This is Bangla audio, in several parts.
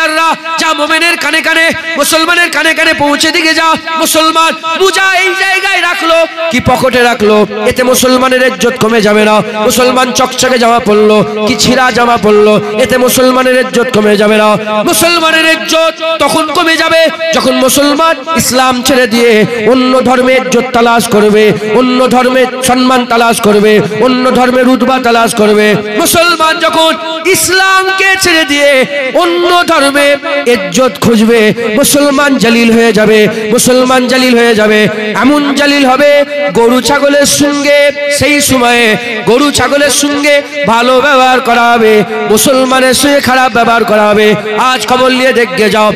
বিনজাররা যা মুমিনের কানে কানে মুসলমানের কানে কানে পৌঁছে দিকে যা মুসলমান মুজা এই জায়গায় রাখলো কি পকেটে রাখলো এতে মুসলমানের ইজ্জত কমে যাবে না মুসলমান চকচকে জামা পরলো কি ছিঁড়া জামা পরলো এতে মুসলমানের ইজ্জত কমে যাবে না মুসলমানের ইজ্জত তখন কমে যাবে যখন মুসলমান ইসলাম ছেড়ে দিয়ে অন্য ধর্মের ইজ্জত তালাশ করবে অন্য ধর্মের সম্মান তালাশ করবে অন্য ধর্মের রুতবা তালাশ করবে মুসলমান যখন ইসলামকে ছেড়ে দিয়ে অন্য ধর্মে ইজ্জত খুঁজবে মুসলমান জালিল হয়ে যাবে মুসলমান জালিল হয়ে যাবে এমন জালিল হবে গরু ছাগলের সঙ্গে সেই সময়ে গরু ছাগলের সঙ্গে ভালো ব্যবহার করা হবে মুসলমানের সঙ্গে খারাপ ব্যবহার করা হবে আজ খবর নিয়ে দেখে যাও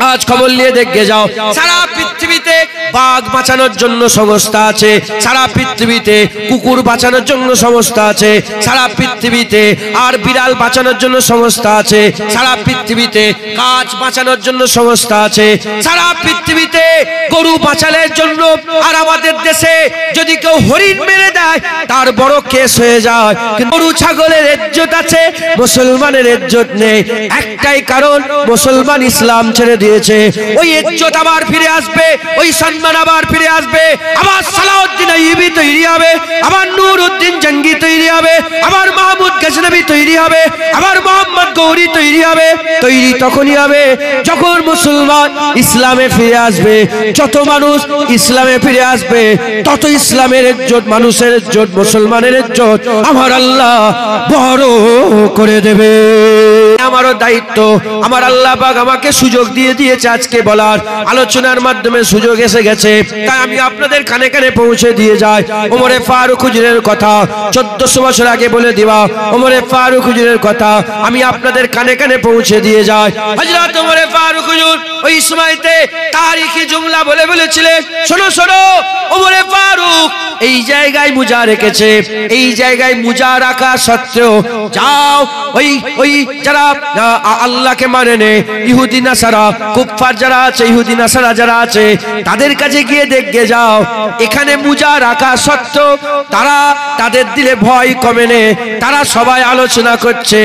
আজ খবর নিয়ে দেখে যাও সারা পৃথিবীতে বাঘ বাঁচানোর জন্য সংস্থা আছে সারা পৃথিবীতে কুকুর বাঁচানোর জন্য সংস্থা আছে সারা পৃথিবীতে আর বিড়াল বাঁচানোর জন্য সংস্থা আছে সারা পৃথিবীতে কাজ বাঁচানোর জন্য সংস্থা আছে সারা পৃথিবীতে গরু বাঁচানোর জন্য আর আমাদের দেশে যদি কেউ হরিণ মেরে দেয় তার বড় কেস হয়ে যায় গরু ছাগলের ইজ্জত আছে মুসলমানের ইজ্জত নেই একটাই কারণ মুসলমান ইসলাম ছেড়ে দিয়েছে ওই ইজ্জত আবার ফিরে আসবে ওই সম্মান আবার ফিরে আসবে আবার সালাউদ্দিন আইয়ুবী তৈরি হবে আবার নুরউদ্দিন জঙ্গি তৈরি হবে আবার মাহমুদ গজনবী তৈরি হবে আবার মোহাম্মদ গৌরী তৈরি হবে তৈরি তখনই হবে যখন মুসলমান ইসলামে ফিরে আসবে যত মানুষ ইসলামে ফিরে আসবে তত ইসলামের ইজ্জত মানুষের ইজ্জত মুসলমানের ইজ্জত আমার আল্লাহ বড় করে দেবে আমারও দায়িত্ব আমার আল্লাহ পাক আমাকে সুযোগ দিয়ে দিয়েছে আজকে বলার আলোচনার মাধ্যমে সুযোগ এসে গেছে তাই আমি আপনাদের কানে কানে পৌঁছে দিয়ে যাই ওমরে ফারুক হুজুরের কথা 1400 বছর আগে বলে দিবা ওমরে ফারুক হুজুরের কথা আমি আপনাদের কানে কানে পৌঁছে দিয়ে যাই হযরত ওমরে ফারুক হুজুর ওই সময়তে তারিখি জুমলা বলে বলেছিলেন শোনো শোনো ওমরে ফারুক এই জায়গায় মুজা রেখেছে এই জায়গায় মুজা রাখা সত্ত্বেও যাও ওই যারা আল্লাহকে মানে নে ইহুদি নাসারা কুফফার যারা আছে ইহুদি নাসারা যারা আছে তাদের কাছে গিয়ে দেখে যাও এখানে মুজা রাখা সত্ত্বেও তারা তাদের দিলে ভয় কমে নে তারা সবাই আলোচনা করছে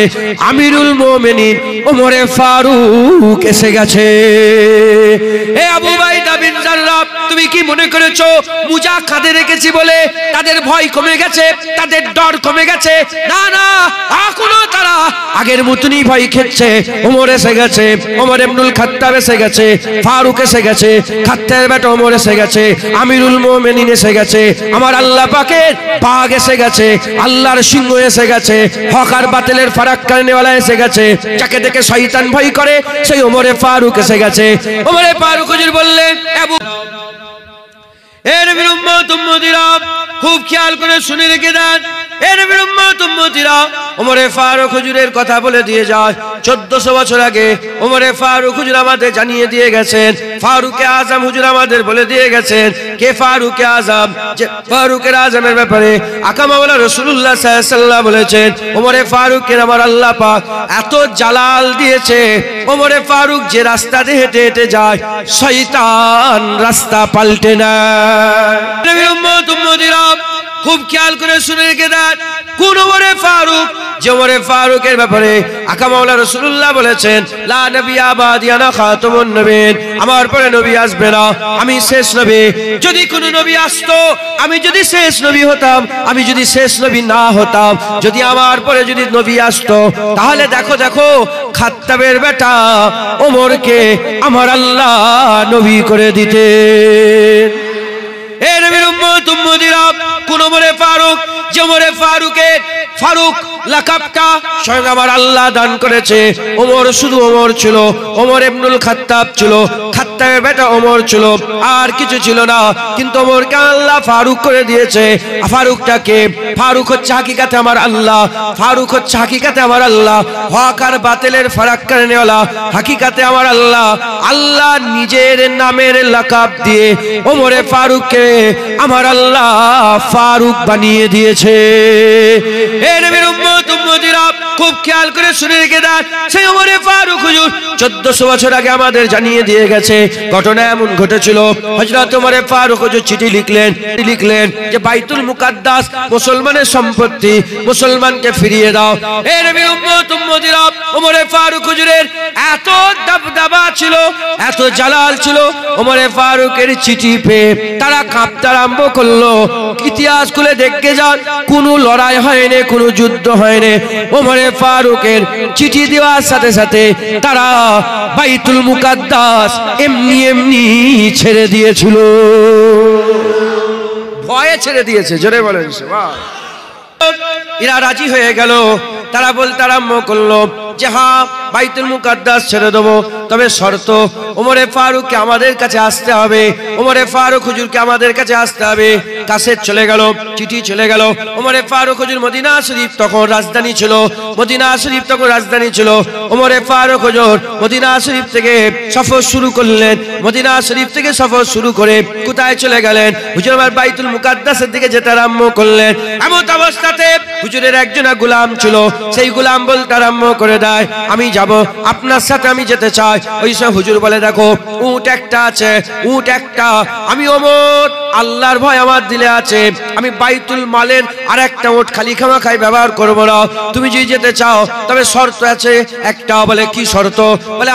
আমিরুল মুমিনিন ওমরে ফারুক এসে গেছে এ আবু উবাইদা বিন জাররাহ তুমি কি মনে করেছো মুজা কাঁধে রেখেছি বলে তাদের ভয় কমে গেছে তাদের ডর কমে গেছে না না এখনো তারা আগের মতনই ভয় খেচ্ছে ওমর এসে গেছে ওমর ইবনুল খাত্তাব এসে গেছে ফারুক এসে গেছে খাত্তাবের বেটা ওমর এসে গেছে আমিরুল মুমিনিন এসে গেছে আমার আল্লাহ পাকের বাঘ এসে গেছে আল্লাহর সিংহ এসে গেছে হক আর বাতিলের ফারাক করনেওয়ালা এসে গেছে যাকে দেখে শয়তান ভয় করে সেই ওমরে ফারুক এসে গেছে ওমরে ফারুক হুজুর বললেন আবু এ নবীর উম্মত উম্মতিরা খুব খেয়াল করে শুনে রেখে দেন এ নবীর উম্মত উম্মতিরা ওমরে ফারুক হুজুরের কথা বলে দিয়ে যায় 1400 বছর আগে ওমরে ফারুক হুজুর আমাদের জানিয়ে দিয়ে গেছেন ফারুকে আজম হুজুর আমাদের বলে দিয়ে গেছেন কে ফারুকে আজম যে ফারুকের আজমের ব্যাপারে আকা মাওলানা রাসূলুল্লাহ সাল্লাল্লাহু আলাইহি ওয়াসাল্লাম বলেছেন ওমরে ফারুকের আমার আল্লাহ পাক এত জালাল দিয়েছে ওমরে ফারুক যে রাস্তা দিয়ে হেঁটে হেঁটে যায় শয়তান রাস্তা পাল্টে না নবীর উম্মত উম্মতিরা খুব খেয়াল করে শুনে রেখে দেন কোন ওমরে ফারুক যে ওমরে ফারুকের ব্যাপারে আকা মাওলানা রাসূলুল্লাহ বলেছেন লা নবিয়্যা বাদি আনা খাতামুন নবিয়্যিন আমার পরে নবী আসবে না আমি শেষ নবী যদি কোন নবী আসতো আমি যদি শেষ নবী হতাম আমি যদি শেষ নবী না হতাম যদি আমার পরে যদি নবী আসতো তাহলে দেখো দেখো খাত্তাবের বেটা ওমরকে আমার আল্লাহ নবী করে দিতেন এ নবীর উম্মত উম্মতিরা কোন ওমরে ফারুক যে ওমরে ফারুকের ফারুক লাকাবটা স্বয়ং আমার আল্লাহ দান করেছে ওমর শুধু ওমর ছিল ওমর ইবনুল খাত্তাব ছিল খাত্তাবের বেটা ওমর ছিল আর কিছু ছিল না কিন্তু ওমরকে আল্লাহ ফারুক করে দিয়েছে ফারুকটাকে ফারুক হচ্ছে হাকিকাতে আমার আল্লাহ ফারুক হচ্ছে হাকিকাতে আমার আল্লাহ হক আর বাতিলের ফারাক করনেওয়ালা হাকিকাতে আমার আল্লাহ আল্লাহ নিজের নামের লাকাব দিয়ে ওমরে ফারুককে আমার আল্লাহ ফারুক বানিয়ে দিয়েছে এ নবীর উম্মত উম্মতিরা খুব খেয়াল করে শুনে রেখে দেন সেই ওমরে ফারুক হুজুর 1400 বছর আগে আমাদের জানিয়ে দিয়ে গেছে ঘটনা এমন ঘটেছিল হযরত ওমরে ফারুক হুজুর চিঠি লিখলেন যে বাইতুল মুকাদ্দাস মুসলমানের সম্পত্তি মুসলমানকে ফিরিয়ে দাও এ নবীর উম্মত উম্মতিরা ওমরে ফারুক হুজুরের এত দবদবা ছিল, এত জালাল ছিল, ওমরে ফারুকের চিঠি পেয়ে তারা কাঁপতে আরম্ভ করলো। ইতিহাস খুলে দেখতে যান, কোনো লড়াই হয়নি, কোনো যুদ্ধ হয়নি। ওমরে ফারুকের চিঠি দেওয়ার সাথে সাথে তারা বাইতুল মুকাদ্দাস এমনি এমনি ছেড়ে দিয়েছিল, ভয়ে ছেড়ে দিয়েছে। জোরে বলেন সুবহান। এরা রাজি হয়ে গেল। তারা বলতে আরম্ভ করলো যে হ্যাঁ, বাইতুল মুকাদ্দাস ছেড়ে দেবো, তবে শর্ত ওমরে ফারুককে আমাদের কাছে আসতে হবে, ওমরে ফারুক হুজুরকে আমাদের কাছে আসতে হবে। কাসেট চলে গেল, চিঠি চলে গেল। ওমরে ফারুক হুজুর মদিনা শরীফ তখন রাজধানী ছিল, মদিনা শরীফ তখন রাজধানী ছিল। ওমরে ফারুক হুজুর মদিনা শরীফ থেকে সফর শুরু করলেন। মদিনা শরীফ থেকে সফর শুরু করে কোথায় চলে গেলেন? হুজুর আমার বাইতুল মুকাদ্দাসের দিকে যেতে আরম্ভ করলেন। এমন অবস্থাতে হুজুরের একজন গোলাম ছিল, সেই গোলাম বলতে আরম্ভ করে দেয়, আমি যাব, আপনার সাথে আমি যেতে চাই। ওই সময় হুজুর বলে, দেখো উট একটা আছে, উট একটা, আমি ওমর আল্লাহর ভয় আমার দিলে আছে, আমি বাইতুল মালের আর একটা উট খালি খামাখাই ব্যবহার করব না। তুমি যদি যেতে চাও তবে শর্ত আছে একটা। বলে কি শর্ত? বলে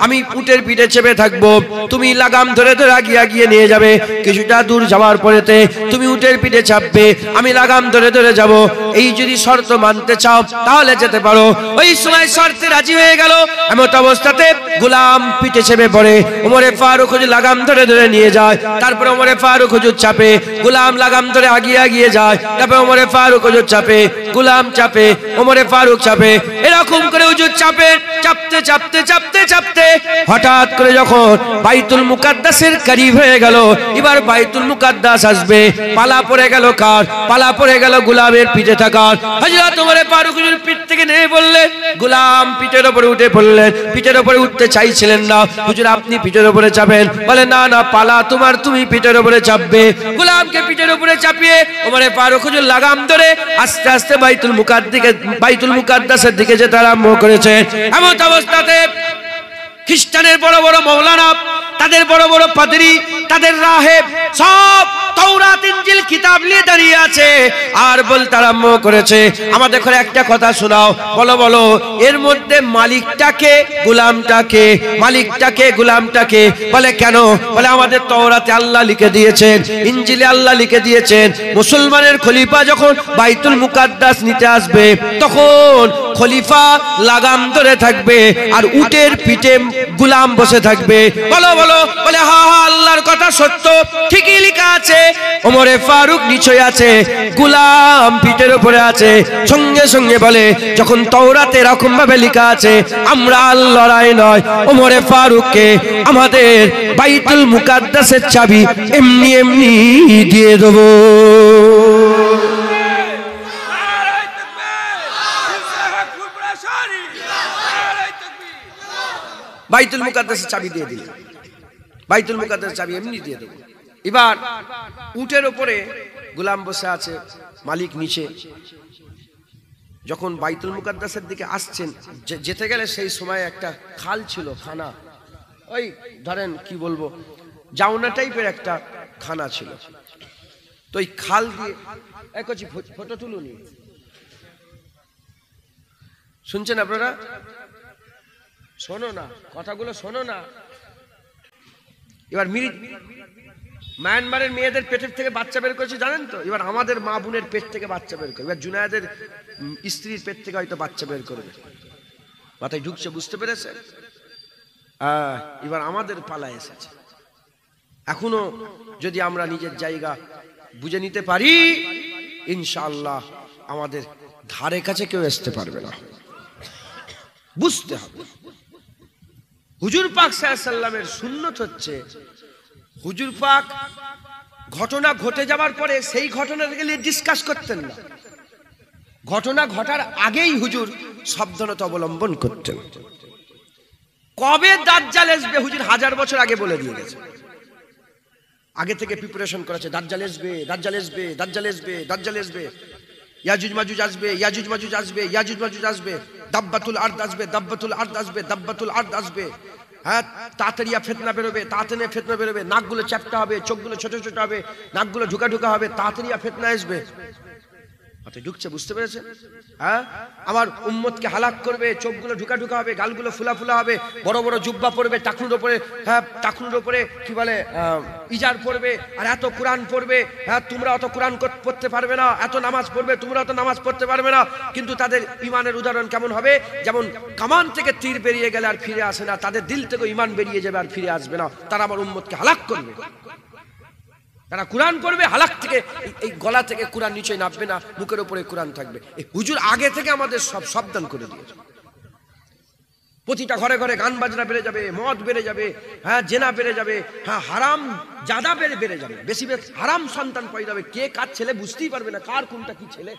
আমি উটের পিঠে চেপে থাকবো, তুমি লাগাম ধরে ধরে আগিয়ে নিয়ে যাবে। কিছুটা দূর যাওয়ার পরেতে তুমি উটের পিঠে চাপবে, আমি লাগাম ধরে ধরে যাব। এই যদি শর্ত মানতে চাও তাহলে যেতে পারো। ওই সময় শর্তে রাজি হয়ে গেল। এমন অবস্থাতে গোলাম পিঠে চেপে পড়ে, ওমরে ফারুক হুজুর লাগাম ধরে ধরে নিয়ে যায়। তারপরে ওমরে ফারুক হুজুর চাপে, গোলাম লাগাম ধরে আগিয়ে যায়। তারপরে ওমরে ফারুক হুজুর চাপে, গোলাম চাপে, ওমরে ফারুক চাপে। এরকম করে হুজুর চাপে, চাপতে চাপতে চাপতে চাপতে হঠাৎ করে যখন বাইতুল মুকাদ্দাসের করিব হয়ে গেল, এবার বাইতুল মুকাদ্দাস আসবে, পালা পড়ে গেল কার? পালা পড়ে গেল গোলামের পিঠে থাকার। হযরত ওমরে ফারুক হুজুর পিঠ থেকে নেমে বললেন, গোলাম পিঠের উপরে উঠে পড়লেন। পিঠের উপরে উঠতে চাইছিলেন না। হুজুর আপনি পিঠের উপরে চাপেন। বলে না না, পালা তোমার, তুমি পিঠের উপরে চাপবে। গোলামকে পিঠের উপরে চাপিয়ে ওমরে ফারুক হুজুর লাগাম ধরে আস্তে আস্তে বাইতুল মুকাদ্দাসের দিকে যেতে আরম্ভ করেছে। এমন অবস্থাতে খ্রিস্টানের বড় বড় মৌলানা, তাদের বড় বড় পাদরি, তাদের রাহেব সব তাওরাত ইনজিল কিতাব নিয়ে দাঁড়িয়ে আছে আর বলতে আরম্ভ করেছে, আমাদের ঘরে একটা কথা শোনাও, বলো বলো, এর মধ্যে মালিকটাকে গোলামটাকে, মালিকটাকে গোলামটাকে? বলে কেন? বলে আমাদের তাওরাতে আল্লাহ লিখে দিয়েছেন, ইনজিলে আল্লাহ লিখে দিয়েছেন, মুসলমানের খলিফা যখন বাইতুল মুকাদ্দাস নিতে আসবে তখন খলিফা লাগাম ধরে থাকবে আর উটের পিঠে গোলাম বসে থাকবে। বলো বলো। বলে হ্যাঁ হ্যাঁ, আল্লাহর কথা সত্য, ঠিকই লেখা আছে। ওমরে ফারুক নিচে আছে, গোলাম পিঠের উপরে আছে। সঙ্গে সঙ্গে বলে, যখন তাওরাতে এরকম ভাবে লেখা আছে, আমরা লড়াই নয়, ওমরে ফারুককে আমাদের বাইতুল মুকাদ্দাসের চাবি এমনি এমনি দিয়ে দেবো। বাইতুল মুকাদ্দাসের চাবি দিয়ে দিল, বাইতুল মুকাদ্দাসের চাবি এমনি দিয়ে দেবো। এবার উটের উপরে গোলাম বসে আছে, মালিক নিচে। যখন বাইতুল মুকাদ্দাসের দিকে আসছেন, যেতে গেলে সেই সময় একটা খাল ছিল, খানা, ওই ধরেন কি বলবো, জাউনা টাইপের একটা খানা ছিল। তো ওই খাল দিয়ে একছি ফটো তুলুনি, শুনছেন আপনারা? শোনো না, কথাগুলো শোনো না। এবার মায়ানমারের মেয়েদের পেটের থেকে বাচ্চা বের করেছে জানেন তো? এবার আমাদের মা বোনের পেট থেকে বাচ্চা বের করবে। এবার জুনায়েদের স্ত্রীর পেট থেকে হয়তো বাচ্চা বের করবে। মাথায় ঢুকছে, বুঝতে পেরেছে? এবার আমাদের পালা এসেছে। এখনো যদি আমরা নিজের জায়গা বুঝে নিতে পারি, ইনশাআল্লাহ আমাদের ধারে কাছে কেউ আসতে পারবে না। বুঝতে হবে, হুজুর পাক সাল্লাল্লাহু আলাইহি ওয়াসাল্লামের সুন্নত হচ্ছে, হুজুর পাক ঘটনা ঘটে যাওয়ার পরে সেই ঘটনাটাকে নিয়ে ডিসকাস করতেন না। ঘটনা ঘটার আগেই হুজুর সাবধানতা অবলম্বন করতেন। কবে দাজ্জাল আসবে হুজুর 1000 বছর আগে বলে দিয়ে গেছে। আগে থেকে প্রিপারেশন করেছে, দাজ্জাল আসবে, দাজ্জাল আসবে, দাজ্জাল আসবে, দাজ্জাল আসবে, ইয়াজুজ মাজুজ আসবে, ইয়াজুজ মাজুজ আসবে, ইয়াজুজ মাজুজ আসবে, দাব্বাতুল আরদ আসবে, দাব্বাতুল আরদ আসবে, দাব্বাতুল আরদ আসবে। হ্যাঁ, তাড়াতাড়িয়া ফিতনা বেরোবে, তাড়াতাড়ি ফিতনা বেরোবে, নাকগুলো চ্যাপ্টা হবে, চোখগুলো ছোট ছোট হবে, নাকগুলো ঢুকা ঢুকা হবে, তাড়াতাড়িয়া ফিতনা আসবে। মাথায় ঢুকছে? বুঝতে পেরেছেন? হ্যাঁ, আমার উম্মতকে হালাক করবে, চোখগুলো ঢুকা ঢুকা হবে, গালগুলো ফুলা ফুলা হবে, বড় বড় জুব্বা পরবে, টাকনুর উপরে, হ্যাঁ টাকনুর উপরে কি বলে ইজার পড়বে, আর এত কোরআন পড়বে, হ্যাঁ তোমরা অত কোরআন পড়তে পারবে না, এত নামাজ পড়বে, তোমরা অত নামাজ পড়তে পারবে না। কিন্তু তাদের ইমানের উদাহরণ কেমন হবে? যেমন কামান থেকে তীর বেরিয়ে গেলে আর ফিরে আসে না, তাদের দিল থেকে ইমান বেরিয়ে যাবে আর ফিরে আসবে না। তারা আমার উম্মতকে হালাক করবে। তারা কোরআন পড়বে, হালাক থেকে এই গলা থেকে কোরআন নিচে নামবে না, মুখের উপরে কোরআন থাকবে। এই হুজুর আগে থেকে আমাদের সব সাবধান করে দিয়েছে। প্রতিটা ঘরে ঘরে গান বাজনা বেড়ে যাবে, মদ বেড়ে যাবে, হ্যাঁ জেনা বেড়ে যাবে, হ্যাঁ হারাম জাদা বেড়ে যাবে, বেশি বেশি হারাম সন্তান পয়দা হবে। কে কার ছেলে বুঝতেই পারবে না, কার কোনটা কি ছেলে।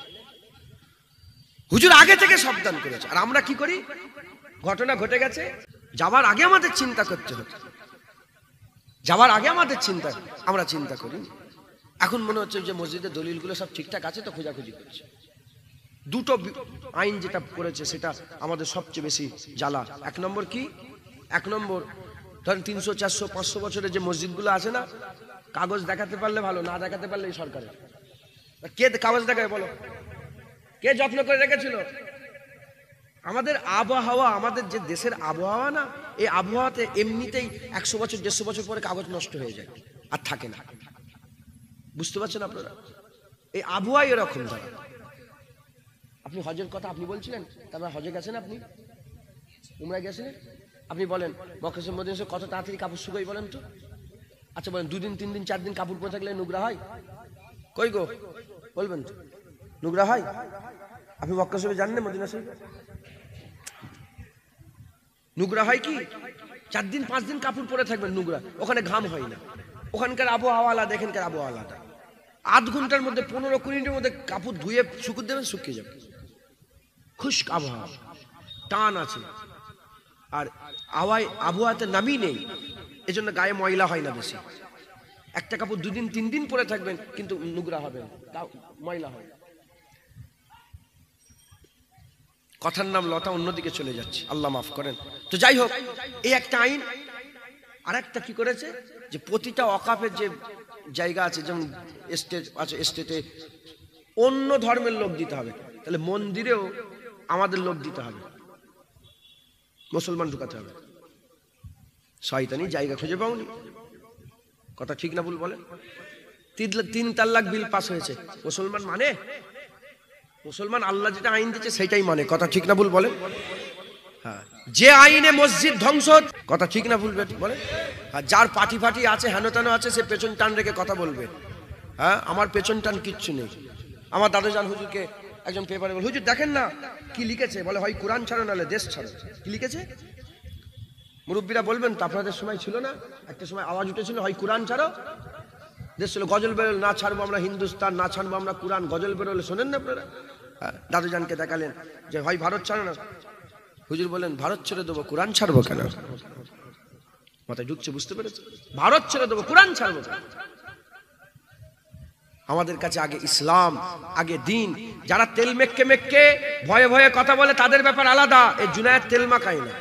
হুজুর আগে থেকে সাবধান করেছে। আর আমরা কি করি? ঘটনা ঘটে গেছে, যাওয়ার আগে আমাদের চিন্তা করতে হতো, যাওয়ার আগে আমাদের চিন্তা, আমরা চিন্তা করি। এখন মনে হচ্ছে যে মসজিদের দলিলগুলো সব ঠিকঠাক আছে তো খোঁজাখুঁজি করছে। দুটো আইন যেটা করেছে সেটা আমাদের সবচেয়ে বেশি জ্বালা। এক নম্বর কি? এক নম্বর ধরেন 300, 400, 500 বছরের যে মসজিদগুলো আছে না, কাগজ দেখাতে পারলে ভালো, না দেখাতে পারলে এই সরকারের। কে কাগজ দেখায় বলো? কে যত্ন করে রেখেছিল? আমাদের আবহাওয়া, আমাদের যে দেশের আবহাওয়া না, এই আবহাওয়াতে এমনিতেই 100 বছর 150 বছর পরে কাগজ নষ্ট হয়ে যায়, আর থাকে না। বুঝতে পারছেন আপনারা? এই আবহাওয়া এরকম। ধরা আপনি হজের কথা আপনি বলছিলেন, তারপর হজে গেছেন, আপনি উমরায় গেছিলেন, আপনি বলেন মক্কার মদিনায় কত তাড়াতাড়ি কাপড় শুকাই বলেন তো? আচ্ছা বলেন 2 দিন 3 দিন 4 দিন কাপড় পরে থাকলে নোংরা হয়? কই গো বলবেন তো? নোংরা হয়? আপনি মক্কা শরীফে জানেন না, মদিনা শরীফে নোংরা হয় কি? 4 দিন 5 দিন কাপড় পরে থাকবেন নোংরা, ওখানে ঘাম হয় না। ওখানকার আবহাওয়া আলাদা, এখানকার আবহাওয়া আলাদা। 8 ঘন্টার মধ্যে 15-20 মিনিটের মধ্যে কাপড় ধুয়ে শুকুর দেবেন, শুকিয়ে যাবে। খুশক আবহাওয়া, টান আছে, আর আবহাওয়াতে নামই নেই, এজন্য গায়ে ময়লা হয় না বেশি। একটা কাপড় 2 দিন 3 দিন পরে থাকবেন, কিন্তু নোংরা হবে না, ময়লা হয়। কথার নাম লতা, অন্যদিকে চলে যাচ্ছে, আল্লাহ মাফ করেন। তো যাই হোক, এই একটা আইন। আর একটা কি করেছে যে প্রতিটা ওয়াকাফের যে জায়গা আছে, যেমন এস্টেট আছে, এস্টেটে অন্য ধর্মের লোক দিতে হবে, তাহলে মন্দিরেও আমাদের লোক দিতে হবে, মুসলমান ঢুকাতে হবে। শয়তানি জায়গা খুঁজে পাওনি। কথা ঠিক না ভুল বলেন? 3 তালাক বিল পাস হয়েছে, মুসলমান মানে? মুসলমান আল্লাহ যেটা আইন দিচ্ছে সেটাই মানে। কথা ঠিক না ভুল বলে? হ্যাঁ, যে আইনে মসজিদ ধ্বংস, কথা ঠিক না ভুল বলে? আর যার পাটি ফাটি আছে, হেন তেন আছে, সে পেছন টান রেখে কথা বলবে। হ্যাঁ, আমার পেছন টান কিচ্ছু নেই। আমার দাদুজান হুজুরকে একজন পেপারে বলে, হুজুর দেখেন না কি লিখেছে, বলে হয় কোরআন ছাড়ো নাহলে দেশ ছাড়ো। কি লিখেছে? মুরব্বীরা বলবেন তো, আপনাদের সময় ছিল না একটা সময় আওয়াজ উঠেছিল, হয় কোরআন ছাড়ো দেশ ছিল, গজল বেরোল, না ছাড়বো আমরা হিন্দুস্তান, না ছাড়বো আমরা কোরআন, গজল বেরোলে শোনেন না আপনারা? দাদুজানকে দেখালেন যে হয় ভারত ছাড়ো না, হুজুর বলেন ভারত ছেড়ে দেবো, কোরআন ছাড়বো কেন? মাথায় ঢুকছে? বুঝতে পেরেছে? ভারত ছেড়ে দেবো, কোরআন ছাড়বো। আমাদের কাছে আগে ইসলাম, আগে দিন। যারা তেল মেক্কে মেক্কে ভয়ে ভয়ে কথা বলে, তাদের ব্যাপার আলাদা। এই জুনায়েদ তেল মাখায় না।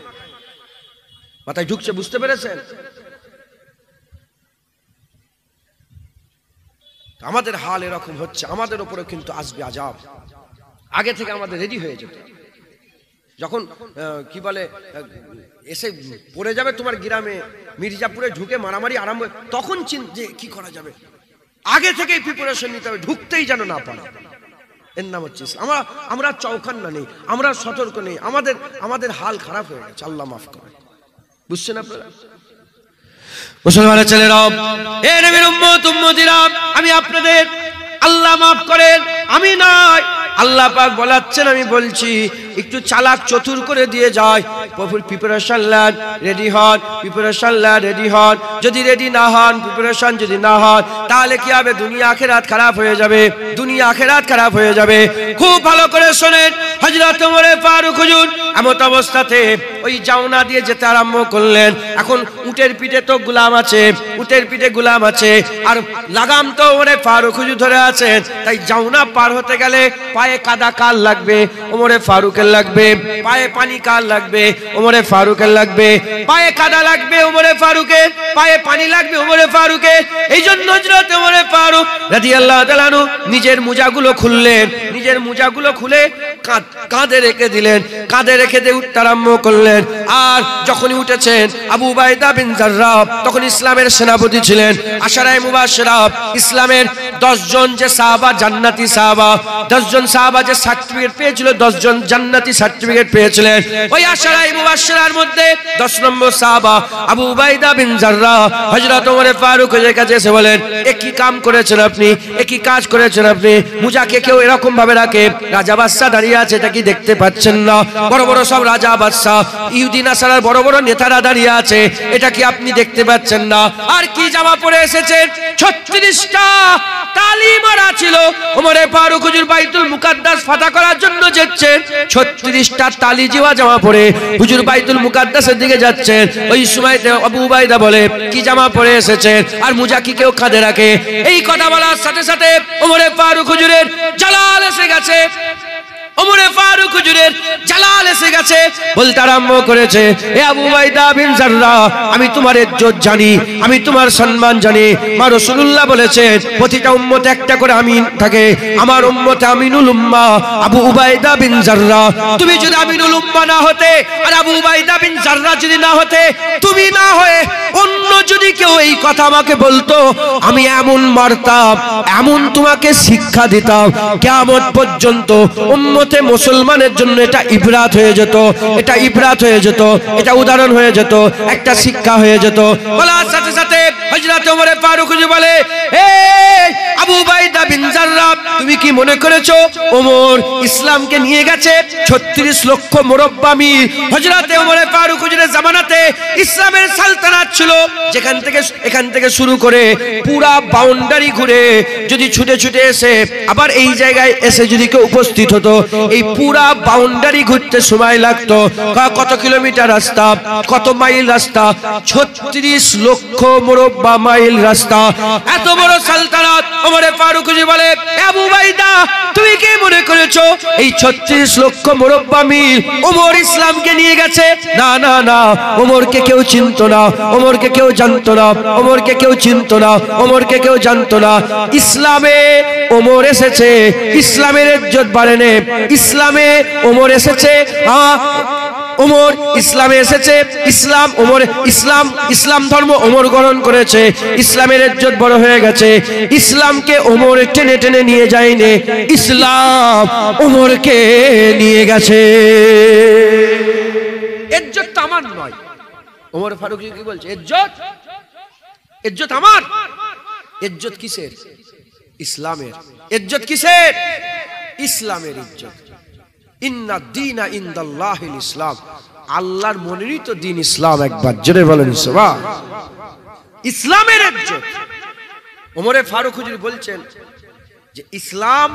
মাথায় ঢুকছে? বুঝতে পেরেছেন? আমাদের হাল এরকম হচ্ছে, আমাদের উপরে কিন্তু আসবে আযাব। আগে থেকে আমাদের রেডি হয়ে যেতে। যখন কি বলে এসে পড়ে যাবে তোমার গ্রামে, মির্জাপুরে ঢুকে মারামারি আরম্ভ, তখন যে কি করা যাবে, আগে থেকেই প্রিপারেশন নিতে হবে, ঢুকতেই যেন না পারে। এর নাম হচ্ছে আমরা চৌকান্না নেই, আমরা সতর্ক নেই, আমাদের হাল খারাপ হয়ে গেছে। আল্লাহ মাফ করে। বুঝছেন আপনারা? মুসলমানের ছেলেরা, এ নবীর উম্মত উম্মতিরা, আমি আপনাদের আল্লাহ মাফ করেন, আমি নয়, আল্লাহ পাক বলাচ্ছেন, আমি বলছি, একটু চালাক চতুর করে দিয়ে যায়। প্রিপারেশন নেন, রেডি হন, প্রিপারেশন নেন, রেডি হন। যদি রেডি না হন, প্রিপারেশন যদি না হন, তাহলে কি হবে? দুনিয়া আখিরাত খারাপ হয়ে যাবে, দুনিয়া আখিরাত খারাপ হয়ে যাবে। খুব ভালো করে শোনেন, হযরত ওমর ফারুক হুজুর এমত অবস্থাতে ওই জাউনা দিয়ে যেতে আরম্ভ করলেন। এখন উটের পিঠে তো গোলাম আছে, উটের পিঠে গোলাম আছে, আর লাগাম তো ওমর ফারুক হুজুর ধরে আছেন। তাই জাউনা পার হতে গেলে পায়ে কাদা কাল লাগবে। ওমর ফারুকের ফারুকের লাগবে, পায়ে পানি কার লাগবে? ওমরে ফারুকের লাগবে। পায়ে কাদা লাগবে ওমরে ফারুকের, পায়ে পানি লাগবে ওমরে ফারুকের। এই জন্য হযরত ওমরে ফারুক রাদিয়াল্লাহু তাআলা আনহু নিজের মোজাগুলো খুললেন, নিজের মোজাগুলো খুলে কাঁধে রেখে দিলেন, কাঁধে রেখে দিয়ে উঠতে আরম্ভ করলেন। আর যখনই উঠেছেন আবু উবাইদা বিন জাররাহ তখন ইসলামের সেনাপতি ছিলেন। আশারায়ে মুবাশশিরা, ইসলামের 10 জন যে সাহাবা জান্নাতি সাহাবা, 10 জন সাহাবা যে সার্টিফিকেট পেয়েছিল, 10 জন জান্নাতি সার্টিফিকেট পেয়েছিলেন। ওই আশারায়ে মুবাশশিরার মধ্যে 10 নম্বর সাহাবা আবু উবাইদা বিন জাররাহ হযরত ওমর ফারুকের কাছে এসে বলেন, এ কি কাম করেছেন আপনি, এ কি কাজ করেছেন আপনি? মুজাকে কেউ এরকম ভাবে রাখে? রাজা বাদশা দাঁড়িয়ে আছে, এটা কি দেখতে পাচ্ছেন না? বড় বড় সব রাজা বাদশা, ইহুদি নাসারার বড় বড় নেতারা দাঁড়িয়ে আছে, এটা কি আপনি দেখতে পাচ্ছেন না? আর কি জামা পরে এসেছেন? 36টা তালি মারা ছিল। ওমরে ফারুক হুজুর বাইতুল মুকাদ্দাস ফাতা করার জন্য যাচ্ছেন, 36টা তালি জিওয়া জামা পরে হুজুর বাইতুল মুকাদ্দাসের দিকে যাচ্ছেন। ওই সময়তে আবু উবাইদা বলে, কি জামা পরে এসেছেন? আর মুজা কি কেউ কাঁধে রাখে? এই কথা বলার সাথে সাথে ওমরে ফারুক হুজুরের জালাল এসে গেছে। ওমরে ফারুক হুজুরের জালাল এসে গেছে, বলতে আরম্ভ করেছে, এ আবু উবাইদা বিন জাররাহ, আমি তোমার ইজ্জত জানি, আমি তোমার সম্মান জানি। মা রাসূলুল্লাহ বলেছেন প্রতিটা উম্মতে একটা করে আমিন থাকে, আমার উম্মতে আমিনুল উম্মাহ আবু উবাইদা বিন জাররাহ। তুমি যদি আমিনুল উম্মাহ না হতে, আর আবু উবাইদা বিন জাররাহ যদি না হতে, তুমি না হয়ে অন্য যদি কেউ এই কথা আমাকে বলতো, আমি এমন মারতাম, এমন তোমাকে শিক্ষা দিতাম, কিয়ামত পর্যন্ত উম্মতে মুসলমানের জন্য এটা ইবরাত হয়ে যেত, এটা ইবরাত হয়ে যেত, এটা উদাহরণ হয়ে যেত, একটা শিক্ষা হয়ে যেত। বলার সাথে সাথে হযরত ওমর ফারুক বলে, এ আবু উবাইদা বিন জাররাহ, তুমি কি মনে করেছো ওমর ইসলামকে নিয়ে গেছে 36 লক্ষ মুরব্বা মিল? হযরত ওমর ফারুক হুজুরের জামানাতে ইসলামের সালতানাত ছিল, যেখান থেকে এখান থেকে শুরু করে পুরা বাউন্ডারি ঘুরে যদি ছুটে ছুটে এসে আবার এই জায়গায় এসে যদি কেউ উপস্থিত হতো, এই পুরা বাউন্ডারি ঘুরতে সময় লাগতো কত কিলোমিটার রাস্তা, কত মাইল রাস্তা? 36 লক্ষ মুরব্বা মাইল রাস্তা। এত বড় সালতানাত। ওমর ফারুক বলে, আবু উবাইদা, তুমি কি মনে করেছো এই 36 লক্ষ মুরব্বা মিল ওমর ইসলামকে নিয়ে গেছে? না না না, ওমরকে কেউ চিনতো না, ওমরকে কেউ জানতো না, ওমরকে কেউ চিনতো না, ওমরকে কেউ জানতো না। ইসলামে ওমর এসেছে, ইসলামের ইজ্জত বাড়েনে, ইসলামে ওমর এসেছে, ওমর ইসলামে এসেছে, ইসলাম ওমর, ইসলাম ইসলাম ধর্ম ওমর গ্রহণ করেছে, ইসলামের ইজ্জত বড় হয়ে গেছে। ইসলামকে ওমর টেনে টেনে নিয়ে যায়নি, ইসলাম ওমরকে নিয়ে গেছে। ইজ্জত তো আমার নয়। ওমর ফারুক কি বলছে? ইজ্জত, ইজ্জত আমার। ইজ্জত কিসের? ইসলামের। ইজ্জত কিসের? ইসলামের ইজ্জত। ইন্না দীনা ইনদাল্লাহিল ইসলাম, আল্লাহর মনোনীত দ্বীন ইসলাম। একবার জোরে বলেন সুবহান। ইসলামের ইজ্জত। ওমর ফারুক হুজুর বলছেন যে ইসলাম,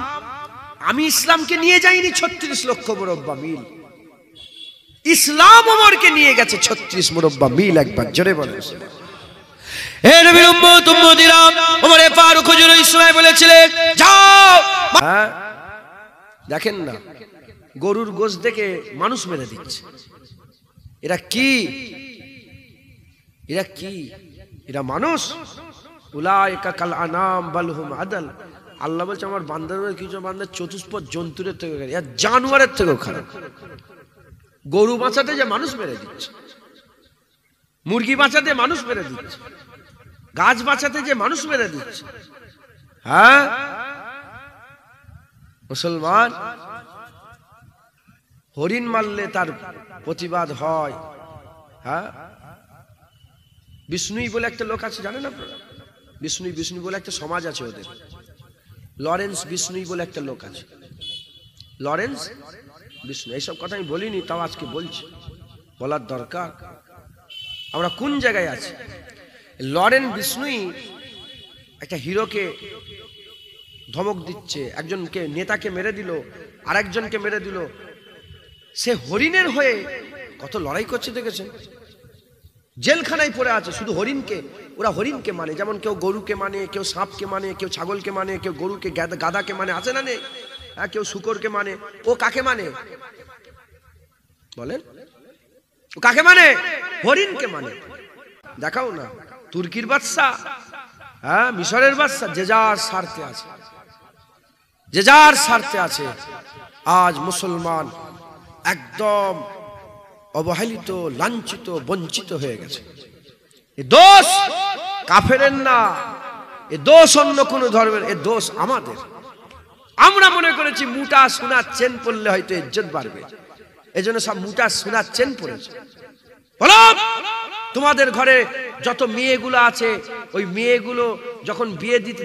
আমি ইসলামকে নিয়ে যাইনি 36 লক্ষ মুরব্বা মিল, ইসলাম ওমরকে নিয়ে গেছে 36 মুরব্বা মিল। একবার জোরে বলেন সুবহান। হে নবীর উম্মত উম্মতিরা, ওমর ফারুক হুজুর ওই সময় বলেছিলেন, যাও। হ্যাঁ, দেখেন না, গরুর গোশ দেখে মানুষ মেরে দিচ্ছে। এরা কি? এরা কি? এরা মানুষ? উলাইকা কাল আনাম বাল হুম আদাল। আল্লাহ বলছে আমার বান্দাদের কিছু বান্দা চতুষ্পদ জন্তুর থেকে খারাপ, এরা জানোয়ারের থেকেও খারাপ। গরু বাঁচাতে যে মানুষ মেরে দিচ্ছে, মুরগি বাঁচাতে মানুষ মেরে দিচ্ছে, গাছ বাঁচাতে যে মানুষ মেরে দিচ্ছে। হ্যাঁ মুসলমান, হরিণ মারলে তার প্রতিবাদ হয়। হ্যাঁ, বিষ্ণুই বলে একটা লোক আছে, জানেন আপনারা? বিষ্ণুই, বিষ্ণু বলে একটা সমাজ আছে ওদের। লরেন্স বিষ্ণুই বলে একটা লোক আছে, লরেন্স বিষ্ণু। এইসব কথা আমি বলিনি, তাও আজকে বলছি, বলার দরকার। আমরা কোন জায়গায় আছি? লরেন্স বিষ্ণুই একটা হিরোকে ধমক দিচ্ছে, একজনকে নেতাকে মেরে দিল, আরেকজনকে মেরে দিল। সে হরিণের হয়ে কত লড়াই করছে দেখেছেন? জেলখানায় পড়ে আছে শুধু হরিণকে। ওরা হরিণকে মানে, যেমন কেউ গরুকে মানে, কেউ সাপকে মানে, কেউ ছাগলকে মানে, কেউ গরুকে গাদাকে মানে, আছে না নেই? হ্যাঁ, কেউ শুকরকে মানে। ও কাকে মানে? বলেন কাকে মানে? হরিণকে মানে। দেখাও না, তুর্কির বাদশা, হ্যাঁ মিশরের বাদশা, যে যার স্বার্থে আছে, যে যার স্বার্থে আছে। আজ মুসলমান একদম অবহেলিত, লাঞ্ছিত, বঞ্চিত হয়ে গেছে। এ দোষ কাফেরের না, এ দোষ অন্য কোন ধর্মের, এ দোষ আমাদের। আমরা মনে করেছি মুটা সোনার চেন পরলে হয়তো ইজ্জত বাড়বে, এজন্য সব মুটা সোনার চেন পরেছে। বলো তোমাদের ঘরে যত মেয়েগুলো আছে, ওই মেয়েগুলো যখন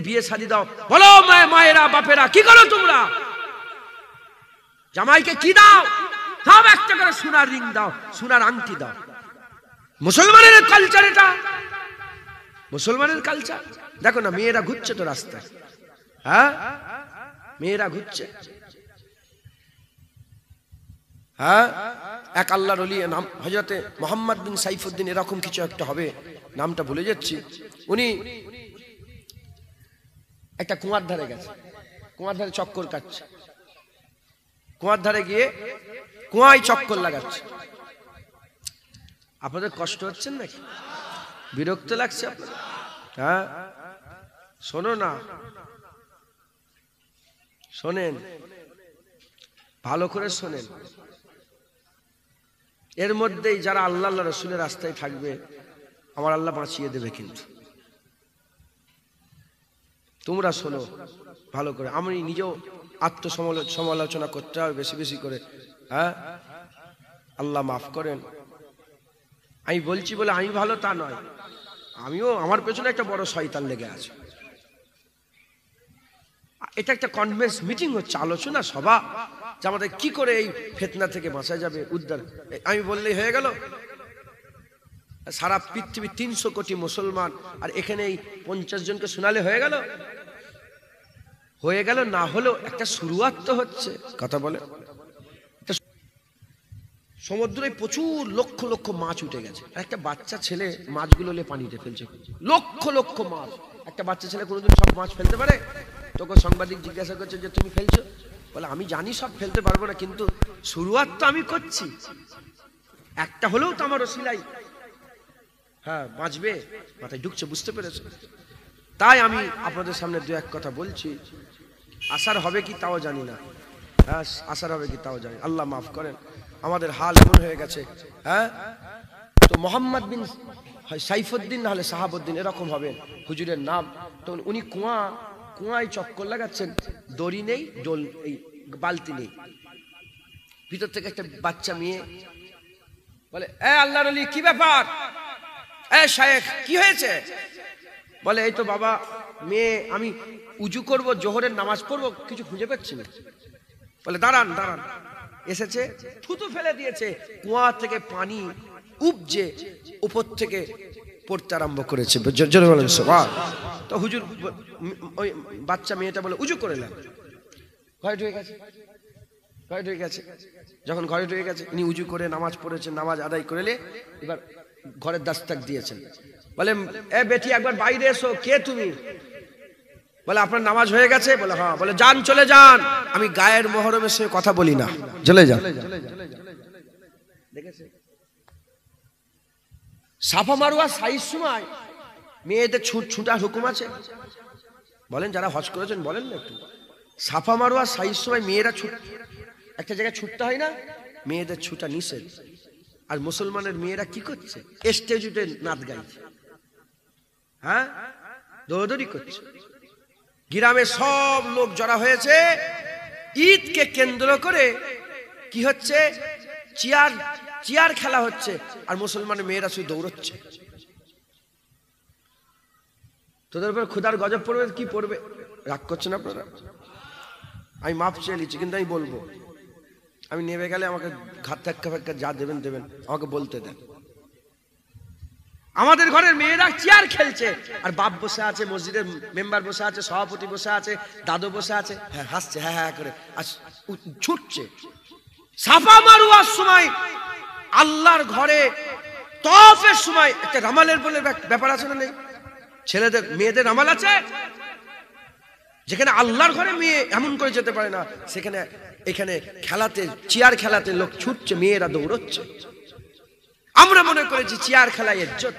বিয়ে শাদী দাও, বলো মায়েরা বাপেরা কি করো তোমরা? জামাইকে কি দাও? সব একটা করে সোনার রিং দাও, সোনার আংটি দাও। মুসলমানের কালচার এটা, মুসলমানের কালচার। দেখো না মেয়েরা ঘুরছে তো রাস্তায়, হ্যাঁ মেয়েরা ঘুরছে। হ্যাঁ এক আল্লাহর ওলি, নাম হযরতে মুহাম্মদ বিন সাইফুদ্দিন এরকম কিছু একটা হবে, নামটা ভুলে যাচ্ছি। উনি একটা কুয়ার ধারে গেছে, কুয়ার ধারে চক্কর কাটছে, কুয়ার ধারে গিয়ে কুয়ায় চক্কর লাগাচ্ছে। আপনাদের কষ্ট হচ্ছে নাকি? বিরক্ত লাগছে আপনাদের? হ্যাঁ শোনো না, শোনেন ভালো করে শোনেন। এর মধ্যেই যারা আল্লাহ আল্লাহ রসুলের রাস্তায় থাকবে, আমার আল্লাহ বাঁচিয়ে দেবে। কিন্তু তোমরা শোনো ভালো করে। আমি নিজেও আত্মসমালোচনা করতে হবে বেশি বেশি করে। হ্যাঁ আল্লাহ মাফ করেন। আমি বলছি বলে আমি ভালো তা নয়, আমিও, আমার পেছনে একটা বড় শয়তান লেগে আছে। এটা একটা কনফারেন্স মিটিং হচ্ছে, আলোচনা সভা, যে আমাদের কি করে এই ফিতনা থেকে বাঁচা যাবে, উদ্ধার। আমি বললেই হয়ে গেল? সারা পৃথিবী 300 কোটি মুসলমান, আর এখানে এই 50 জনকে শোনালে হয়ে গেল? হয়ে গেল না হলেও একটা শুরুয়াত তো হচ্ছে। কথা বলে সমুদ্রে প্রচুর লক্ষ লক্ষ মাছ উঠে গেছে, আর একটা বাচ্চা ছেলে মাছগুলো নিয়ে পানিতে ফেলছে। লক্ষ লক্ষ মাছ, একটা বাচ্চা ছেলে কোনোদিন সব মাছ ফেলতে পারে? তোকে সাংবাদিক জিজ্ঞাসা করছে যে তুমি ফেলছো, বলে আমি জানি সব ফেলতে পারবো না, কিন্তু শুরুয়াত তো আমি করছি, একটা হলেও তো আমার ওসিলাই হ্যাঁ বাঁচবে, মাথায় ঢুকছে, বুঝতে পেরেছো? তাই আমি আপনাদের সামনে দু এক কথা বলছি। আসার হবে কি তাও জানি না, হ্যাঁ আসার হবে কি তাও জানি। আল্লাহ মাফ করেন, আমাদের হাল এমন হয়ে গেছে। হ্যাঁ তো মোহাম্মদ বিন সাইফুদ্দিন না হলে শাহাবুদ্দিন এরকম হবে হুজুরের নাম। তো উনি কুয়ায় চক্কর লাগাচ্ছেন, দড়ি নেই, ডোল এই বালতি নেই। ভিতর থেকে একটা বাচ্চা মেয়ে বলে, এ আল্লাহর ওলি কি ব্যাপার? এ শায়েখ কি হয়েছে? বলে এই তো বাবা মেয়ে, আমি উজু করব, জোহরের নামাজ পড়বো, কিছু খুঁজে পাচ্ছি না। বলে দাঁড়ান দাঁড়ান, এসেছে, থুতু ফেলে দিয়েছে, কুয়া থেকে পানি উপজে উপর থেকে পড়তে আরম্ভ করেছে। তো হুজুর, ওই বাচ্চা মেয়েটা বলে উজু করে নেন। ঘরে ঢুকে গেছে, ঘরে ঢুকে গেছে। যখন ঘরে ঢুকে গেছে, ইনি উজু করে নামাজ পড়েছেন, নামাজ আদায় করলে এবার ঘরের দাস্তাক দিয়েছেন। বলে এ বেটি একবার বাইরে এসো, কে তুমি? বলে আপনার নামাজ হয়ে গেছে? বলে হ্যাঁ। বলে যান, চলে যান, আমি গায়ের মহরমের সঙ্গে কথা বলি না, চলে যান। দেখেছে সাফা মারওয়া সাইজ সময় মেয়েদের ছুটার হুকুম আছে? বলেন যারা হজ করেছেন বলেন না একটু। সাফা মারওয়া সাইজ সময় মেয়েরা একটা জায়গায় ছুটতে হয় না? মেয়েদের ছুটা নিষেধ। আর মুসলমানের মেয়েরা কি করছে? স্টেজ উঠে নাচ গাইছে, হ্যাঁ দৌড়দৌড়ি করছে। গ্রামে সব লোক জড়া হয়েছে, ঈদকে কেন্দ্র করে কি হচ্ছে? চেয়ার খেলা হচ্ছে, আর মুসলমানের মেয়েরা শুধু দৌড়চ্ছে। তোদের উপর খুদার গজব পড়বে, কি পড়বে? রাগ করছেন আপনারা? আমি মাপ চেয়ে নিচ্ছি, কিন্তু আমি বলবো, আমি নেমে গেলে আমাকে ঘাত ধাক্কা ফাক্কা যা দেবেন দেবেন, আমাকে বলতে দেন। আমাদের ঘরের মেয়েরা চেয়ার খেলছে, আর বাপ বসে আছে, মসজিদের মেম্বার বসে আছে, সভাপতি বসে আছে, দাদু বসে আছে, হ্যাঁ হাসছে হ্যাঁ হ্যাঁ করে, আর ছুটছে। সাফা মারওয়ার সময় আল্লাহর ঘরে তওয়াফের সময় একটা রামালের বলে ব্যাপার আছে না? নেই? ছেলেদের মেয়েদের রামাল আছে? যেখানে আল্লাহর ঘরে মেয়ে এমন করে যেতে পারে না, সেখানে এখানে খেলাতে, চেয়ার খেলাতে লোক ছুটছে, মেয়েরা দৌড়চ্ছে। আমরা মনে করেছি চেয়ার খেলায় ইজ্জত,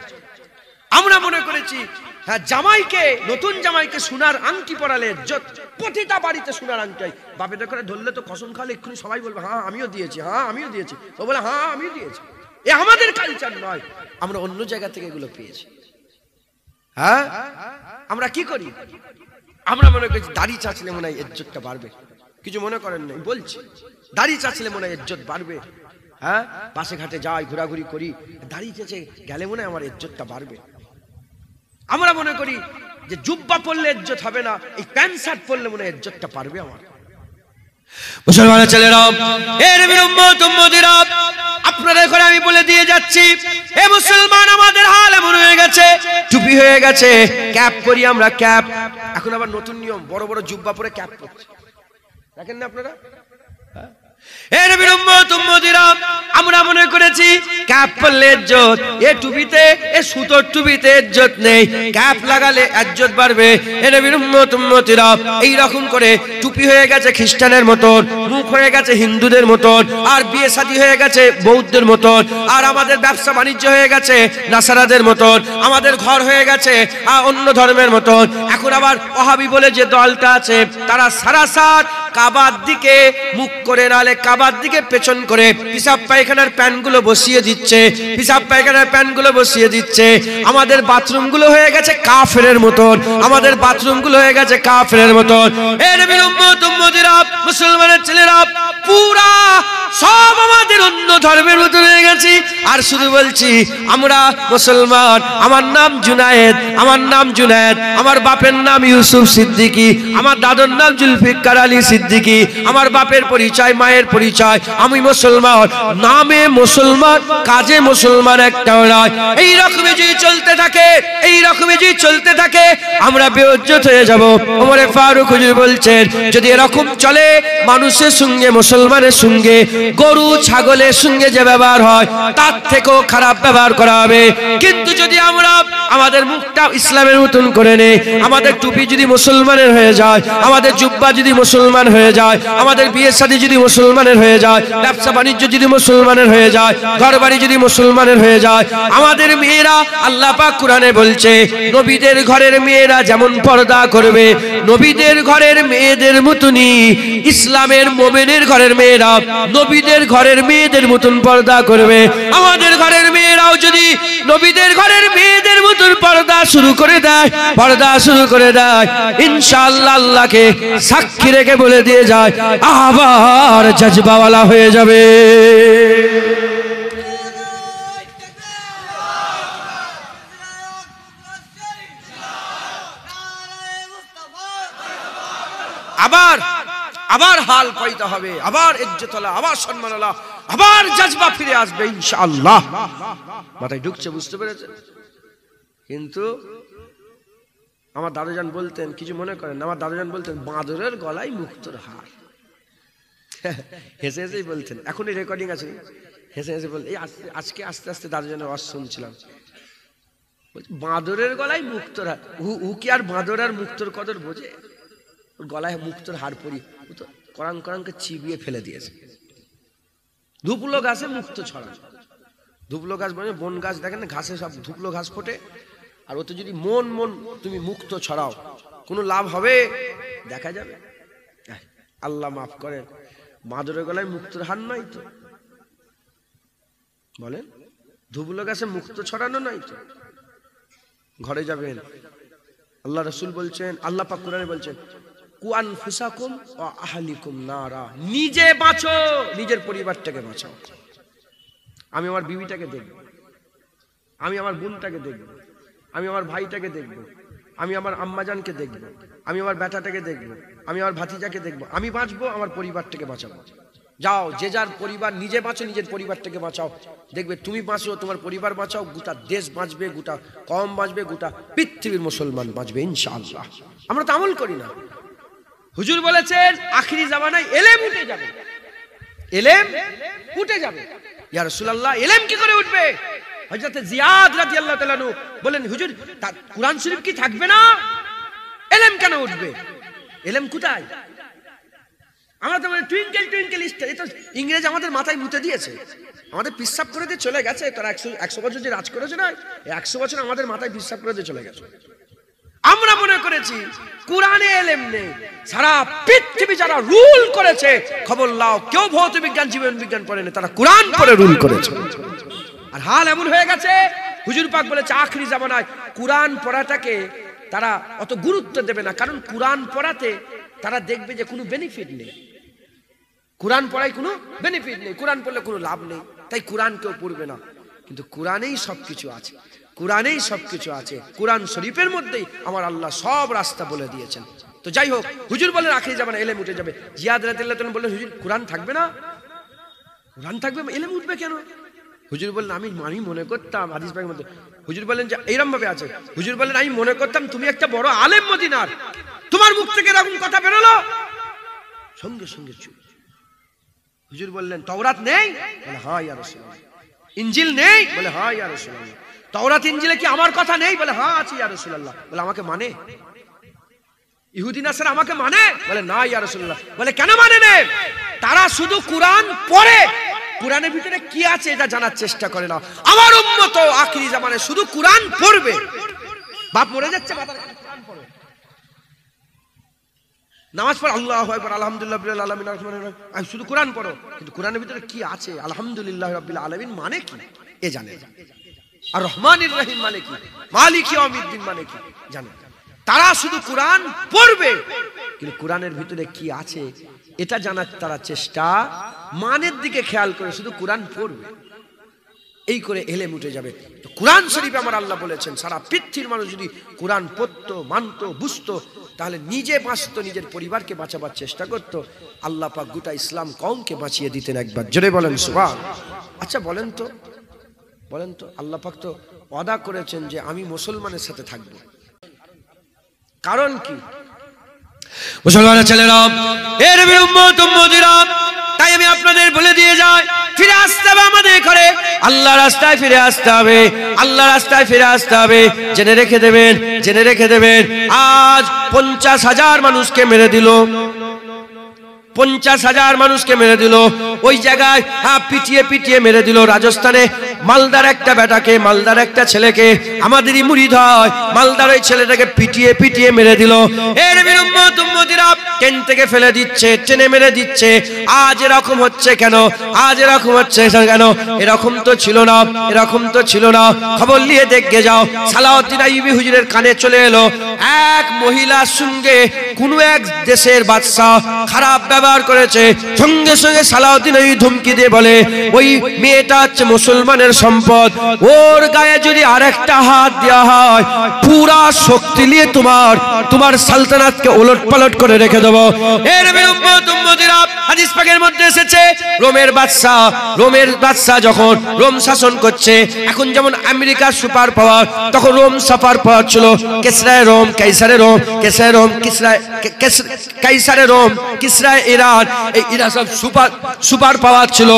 আমরা মনে করেছি হ্যাঁ জামাইকে, নতুন জামাইকে সোনার আংটি পরালে ইজ্জত, প্রতিটা বাড়িতে সোনার আংটি। বাপেটা করে ধরলে তো কসম খালে এক্ষুনি সবাই বলবে হ্যাঁ আমিও দিয়েছি, হ্যাঁ আমিও দিয়েছি। ও বলে হ্যাঁ আমিও দিয়েছি। এ আমাদের কালচার নয়, আমরা অন্য জায়গা থেকে এগুলো পেয়েছি। হ্যাঁ আমরা কি করি? আমরা মনে করছি দাড়ি চাচলে মনে হয় ইজ্জতটা বাড়বে। কিছু মনে করেন নাই, বলছি দাড়ি চাচলে মনে হয় ইজ্জত বাড়বে। হ্যাঁ পাশে ঘাটে যাই, ঘোরাঘুরি করি, দাড়ি চেঁচে গেলে মনে হয় আমার ইজ্জতটা বাড়বে। আমরা মনে করি যে জুব্বা পরলে ইজ্জত হবে না, এই প্যান্ট শার্ট পরলে মনে হয় ইজ্জতটা পারবে আমার। মুসলমানের ছেলেরা, এ নবীর উম্মত উম্মতিরা, আপনাদের ঘরে আমি বলে দিয়ে যাচ্ছি, এ মুসলমান আমাদের হাল এমন হয়ে গেছে, টুপি হয়ে গেছে, ক্যাপ করি আমরা, ক্যাপ। এখন আবার নতুন নিয়ম, বড় বড় জুব্বা পরে ক্যাপ পরছে, দেখেন না আপনারা? এ নবীর উম্মত উম্মতিরা, আমরা মনে করেছি ক্যাপ পরলে ইজ্জত, এ টুপিতে, এ সুতোর টুপিতে ইজ্জত নেই, ক্যাপ লাগালে ইজ্জত বাড়বে। এ নবীর উম্মত উম্মতিরা, এই রকম করে টুপি হয়ে গেছে খ্রিস্টানের মতন, মুখ হয়ে গেছে হিন্দুদের মতন, আর বিয়ে শাদী হয়ে গেছে বৌদ্ধদের মতন, আর আমাদের ব্যবসা বাণিজ্য হয়ে গেছে নাসারাদের মতন, আমাদের ঘর হয়ে গেছে অন্য ধর্মের মতন। এখন আবার ওহাবি বলে যে দলটা আছে, তারা সারাসার কাবার দিকে মুখ করে, নালে কাবার দিকে পেছন করে পিসাব পায়খানার প্যানগুলো বসিয়ে দিচ্ছে, পিসাব পায়খানার প্যানগুলো বসিয়ে দিচ্ছে। আমাদের বাথরুমগুলো হয়ে গেছে কাফেরের মতন, আমাদের বাথরুমগুলো হয়ে গেছে কাফেরের মতন। এ নবীর উম্মত উম্মতিরা, মুসলমানের ছেলেরা, পুরা সব আমাদের অন্য ধর্মের মতো হয়ে গেছি। আর শুধু বলছি আমরা মুসলমান, আমার নাম জুনায়েদ, আমার নাম জুনায়েদ, আমার বাপের নাম ইউসুফ সিদ্দিকী, আমার দাদুর নাম জুলফিকার আলী সিদ্দিকী, আমার বাপের পরিচয়, মায়ের পরিচয়, আমি মুসলমান, নামে মুসলমান, কাজে মুসলমান একটাও নয়। এই রকমে যদি চলতে থাকে, এই রকমে যদি চলতে থাকে, আমরা বেইজ্জত হয়ে যাব। ওমরে ফারুক হুজুর বলছেন, যদি এরকম চলে, মানুষের সঙ্গে, মুসলমানের সঙ্গে, গরু ছাগলের সঙ্গে যে ব্যবহার হয় তার থেকেও খারাপ ব্যবহার করা হবে। কিন্তু যদি আমরা আমাদের মুখটা ইসলামের মতন করে নেই, আমাদের টুপি যদি মুসলমানের হয়ে যায়, আমাদের জুব্বা যদি মুসলমান হয়ে যায়, আমাদের বিয়ে শাদী যদি মুসলমানের হয়ে যায়, ব্যবসা বাণিজ্য যদি মুসলমানের হয়ে যায়, ঘর বাড়ি যদি মুসলমানের হয়ে যায়, আমাদের মেয়েরা, আল্লাহ পাক কোরআনে বলছে, নবীদের ঘরের মেয়েরা যেমন পর্দা করবে, নবীদের ঘরের মেয়েদের মতনই ইসলামের মুমিনের ঘরের মেয়েরা নবীদের ঘরের মেয়েদের মতন পর্দা করবে। আমাদের ঘরের মেয়েরাও যদি নবীদের ঘরের মেয়েদের মতন পর্দা শুরু করে দেয়, পর্দা শুরু করে দেয়, ইনশাআল্লাহ আল্লাহকে সাক্ষী রেখে বলে দিয়ে যায়, আবার জজবাওয়ালা হয়ে যাবে। আবার আবার হাল পাইতে হবে, আবার ইজ্জত আলা, আবার সম্মান আলা, আবার জজবা ফিরে আসবে ইনশাআল্লাহ। মাথায় ঢুকছে, বুঝতে পেরেছেন? কিন্তু আমার দাদুজান বলতেন, কিছু মনে করেন, আমার দাদুজান বলতেন, বাঁদরের গলায় মুক্তোর হার। হেসে হেসেই বলতেন, এখনই রেকর্ডিং আছে, হেসে হেসে বল, এই আজকে আস্তে আস্তে দাদুজানের ওয়াজ শুনছিলাম, বাঁদরের গলায় মুক্তোর হার। উ কি আর বাঁদর আর মুক্তোর কদর বোঝে? গলায় মুক্তোর হার পরি, ও তো কোরআন কোরআনকে চিবিয়ে ফেলে দিয়েছে। ধুপলো গাছে মুক্তো ছড়ানো, ধুপলো গাছ মানে বন গাছ, দেখেন না ঘাসে সব ধুপলো ঘাস ফোটে, আর ওতে যদি মন মন তুমি মুক্তো ছড়াও, কোনো লাভ হবে? দেখা যাবে। আল্লাহ মাফ করেন, বাঁদরের গলায় মুক্তোর হার নয় তো, বলেন? ধুপলো গাছে মুক্তো ছড়ানো নয় তো। ঘরে যাবেন, আল্লাহ রাসূল বলছেন, আল্লাহ পাক কোরআনে বলছেন, কুআনফুসাকুম ওয়া আহলিকুম নারা, নিজে বাঁচো, নিজের পরিবারটাকে বাঁচাও। আমি আমার বিবিটাকে দেখব, আমি আমার বোনটাকে দেখব, আমি আমার ভাইটাকে দেখব, আমি আমার আম্মাজানকে দেখব, আমি আমার বেটাটাকে দেখব, আমি আমার ভাতিজাকে দেখব। আমি বাঁচবো, আমার পরিবারটাকে বাঁচাবো। যাও, যে যার পরিবার, নিজে বাঁচো, নিজের পরিবারটাকে বাঁচাও। দেখবে তুমি বাঁচো, তোমার পরিবার বাঁচাও, গোটা দেশ বাঁচবে, গোটা কম বাঁচবে, গোটা পৃথিবীর মুসলমান বাঁচবে ইনশাআল্লাহ। আমরা তো আমল করি না। হুজুর বলেছেন আখিরি জামানায় এলেম উঠে যাবে, এলেম উঠে যাবে। ইয়া রাসূলুল্লাহ, এলেম কি করে উঠবে? হযরত জিয়াদ রাদিয়াল্লাহু তাআলা বলেন, হুজুর কোরআন শরীফ কি থাকবে না? এলেম কেন উঠবে? এলেম কোথায়? আমরা তো মানে টুইঙ্কেল টুইঙ্কেল স্টার, এটা ইংরেজ আমাদের মাথায় মুতে দিয়েছে, আমাদের পিসাব করে দিয়ে চলে গেছে। তারা 100 বছর যে রাজ করেছে না, 100 বছর আমাদের মাথায় পিসাব করে দিয়ে চলে গেছে। আমরা মনে করেছি কোরআনে এলেম নেই। সারা পৃথিবী যারা রুল করেছে, খবর লাও, কেউ ভৌত বিজ্ঞান জীবন বিজ্ঞান পড়েনি, তারা কোরআন পড়ে রুল করেছে। আর হাল এমন হয়ে গেছে, হুজুর পাক বলেছে আখরি জামানায় কোরআন পড়াটাকে তারা অত গুরুত্ব দেবে না, কারণ কোরআন পড়াতে তারা দেখবে যে কোনো বেনিফিট নেই, কোরআন পড়ায় কোনো বেনিফিট নেই, কোরআন পড়লে কোনো লাভ নেই, তাই কোরআন কেউ পড়বে না। কিন্তু কোরআনেই সবকিছু আছে, কোরআনেই সবকিছু আছে। কোরআন শরীফের মধ্যেই আমার আল্লাহ সব রাস্তা বলে দিয়েছেন। তো যাই হোক, হুজুর বলেন আখরি জামানায় এলেম উঠে যাবে। জিয়াদ রাদিয়াল্লাহু তাআলা বললেন হুজুর কোরআন থাকবে না? কোরআন থাকবে, এলেম উঠবে কেন? হুজুর বললেন আমি মনে করতাম, হাদিস পাকের মধ্যে হুজুর বলেন যে এইরকম ভাবে আছে, হুজুর বলেন আমি মনে করতাম তুমি একটা বড় আলেম মদিনার, তোমার মুখ থেকে এরকম কথা বেরোলো, সঙ্গে সঙ্গে চুপ। হুজুর বললেন তাওরাত নেই? বলে হ্যাঁ ইয়া রাসূলুল্লাহ। ইনজিল নেই? বলে হ্যাঁ ইয়া রাসূলুল্লাহ। তাওরাত ইনজিলে কি আমার কথা নেই? বলে হ্যাঁ আছে ইয়া রাসূলুল্লাহ। বলে আমাকে মানে? ইহুদি নাসারা আমাকে মানে? বলে না ইয়া রাসূলুল্লাহ। বলে কেন মানে না? তারা শুধু কোরআন পড়ে, কোরআনের ভিতরে কি আছে এটা জানার চেষ্টা করে না। আমার উম্মত আখরি জামানায় শুধু কোরআন পড়বে। বাপ মরে যাচ্ছে, মাথার কাছে কোরআন পড়ে, নামাজ পড়ো আল্লাহু আকবার আলহামদুলিল্লাহ রাব্বিল আলামিন আররহমানির রহিম, আমি শুধু কোরআন পড়ো, কিন্তু কোরআনের ভিতরে কি আছে আলহামদুলিল্লাহ রাব্বিল আলামিন মানে কি এ জানে না, আর রহমানির রহিম মানে কি, মালিক ইয়াউমিদ্দিন মানে কি জানে। তারা শুধু কোরআন পড়বে, কিন্তু কোরআনের ভিতরে কি আছে এটা জানার তারা চেষ্টা, মানের দিকে খেয়াল করে শুধু কোরআন পড়বে, এই করে এলেম উঠে যাবে। তো কোরআন শরীফে আমার আল্লাহ বলেছেন সারা পৃথিবীর মানুষ যদি কোরআন পড়তো, মানতো, বুঝতো, তাহলে নিজে বাঁচতো, নিজের পরিবারকে বাঁচাবার চেষ্টা করতো, আল্লাহ পাক গোটা ইসলাম কওমকে বাঁচিয়ে দিতেন। একবার জোরে বলেন সুবহান। আচ্ছা বলেন তো আল্লাহ পাক তো ওয়াদা করেছেন যে আমি মুসলমানের সাথে থাকবো, কারণ কি? মুসলমানের ছেলেরা, এর উম্মত উম্মতিরা, তাই আমি আপনাদের বলে দিয়ে যাই, ফিরে আসতে হবে আমাদের ঘরে, আল্লাহ রাস্তায় ফিরে আসতে হবে, আল্লাহ রাস্তায় ফিরে আসতে হবে। জেনে রেখে দেবেন আজ 50,000 মানুষকে মেরে দিল, 50,000 মানুষকে মেরে দিল ওই জায়গায়, পিটিয়ে মেরে দিল রাজস্থানে। মালদার একটা বেটাকে, মালদার একটা ছেলেকে, আমাদেরই মুরিদ হয়, মালদার ওই ছেলেটাকে পিটিয়ে মেরে দিল। এর উম্মত উম্মতিরা ট্রেন থেকে ফেলে দিচ্ছে, ট্রেনে মেরে দিচ্ছে। আজ এরকম হচ্ছে কেন? এরকম তো ছিল না। খবর নিয়ে দেখে যাও, সালাউদ্দিন আইয়ুবী হুজুরের কানে চলে এলো এক মহিলার সঙ্গে কোন এক দেশের বাদশা খারাপ ব্যবহার করেছে। সঙ্গে সঙ্গে সালাউদ্দিন আইয়ুবী ধমকি দিয়ে বলে ওই মেয়েটা হচ্ছে মুসলমানের সম্পদ, ওর গায়ে যদি আরেকটা হাত দেওয়া হয় পুরা শক্তি নিয়ে তোমার সালতানাতকে ওলট পালট করে রেখে দেবো। এর উম্মত উম্মতিরা, হাদিস পাকের মধ্যে এসেছে রোমের বাদশা যখন রোম শাসন করছে, এখন যেমন আমেরিকার সুপার পাওয়ার, তখন রোম সুপার পাওয়ার ছিল। কিসরায় রোম, কাইসারে রোম, কিসরায় ইরান, এই ইরান সব সুপার পাওয়ার ছিল।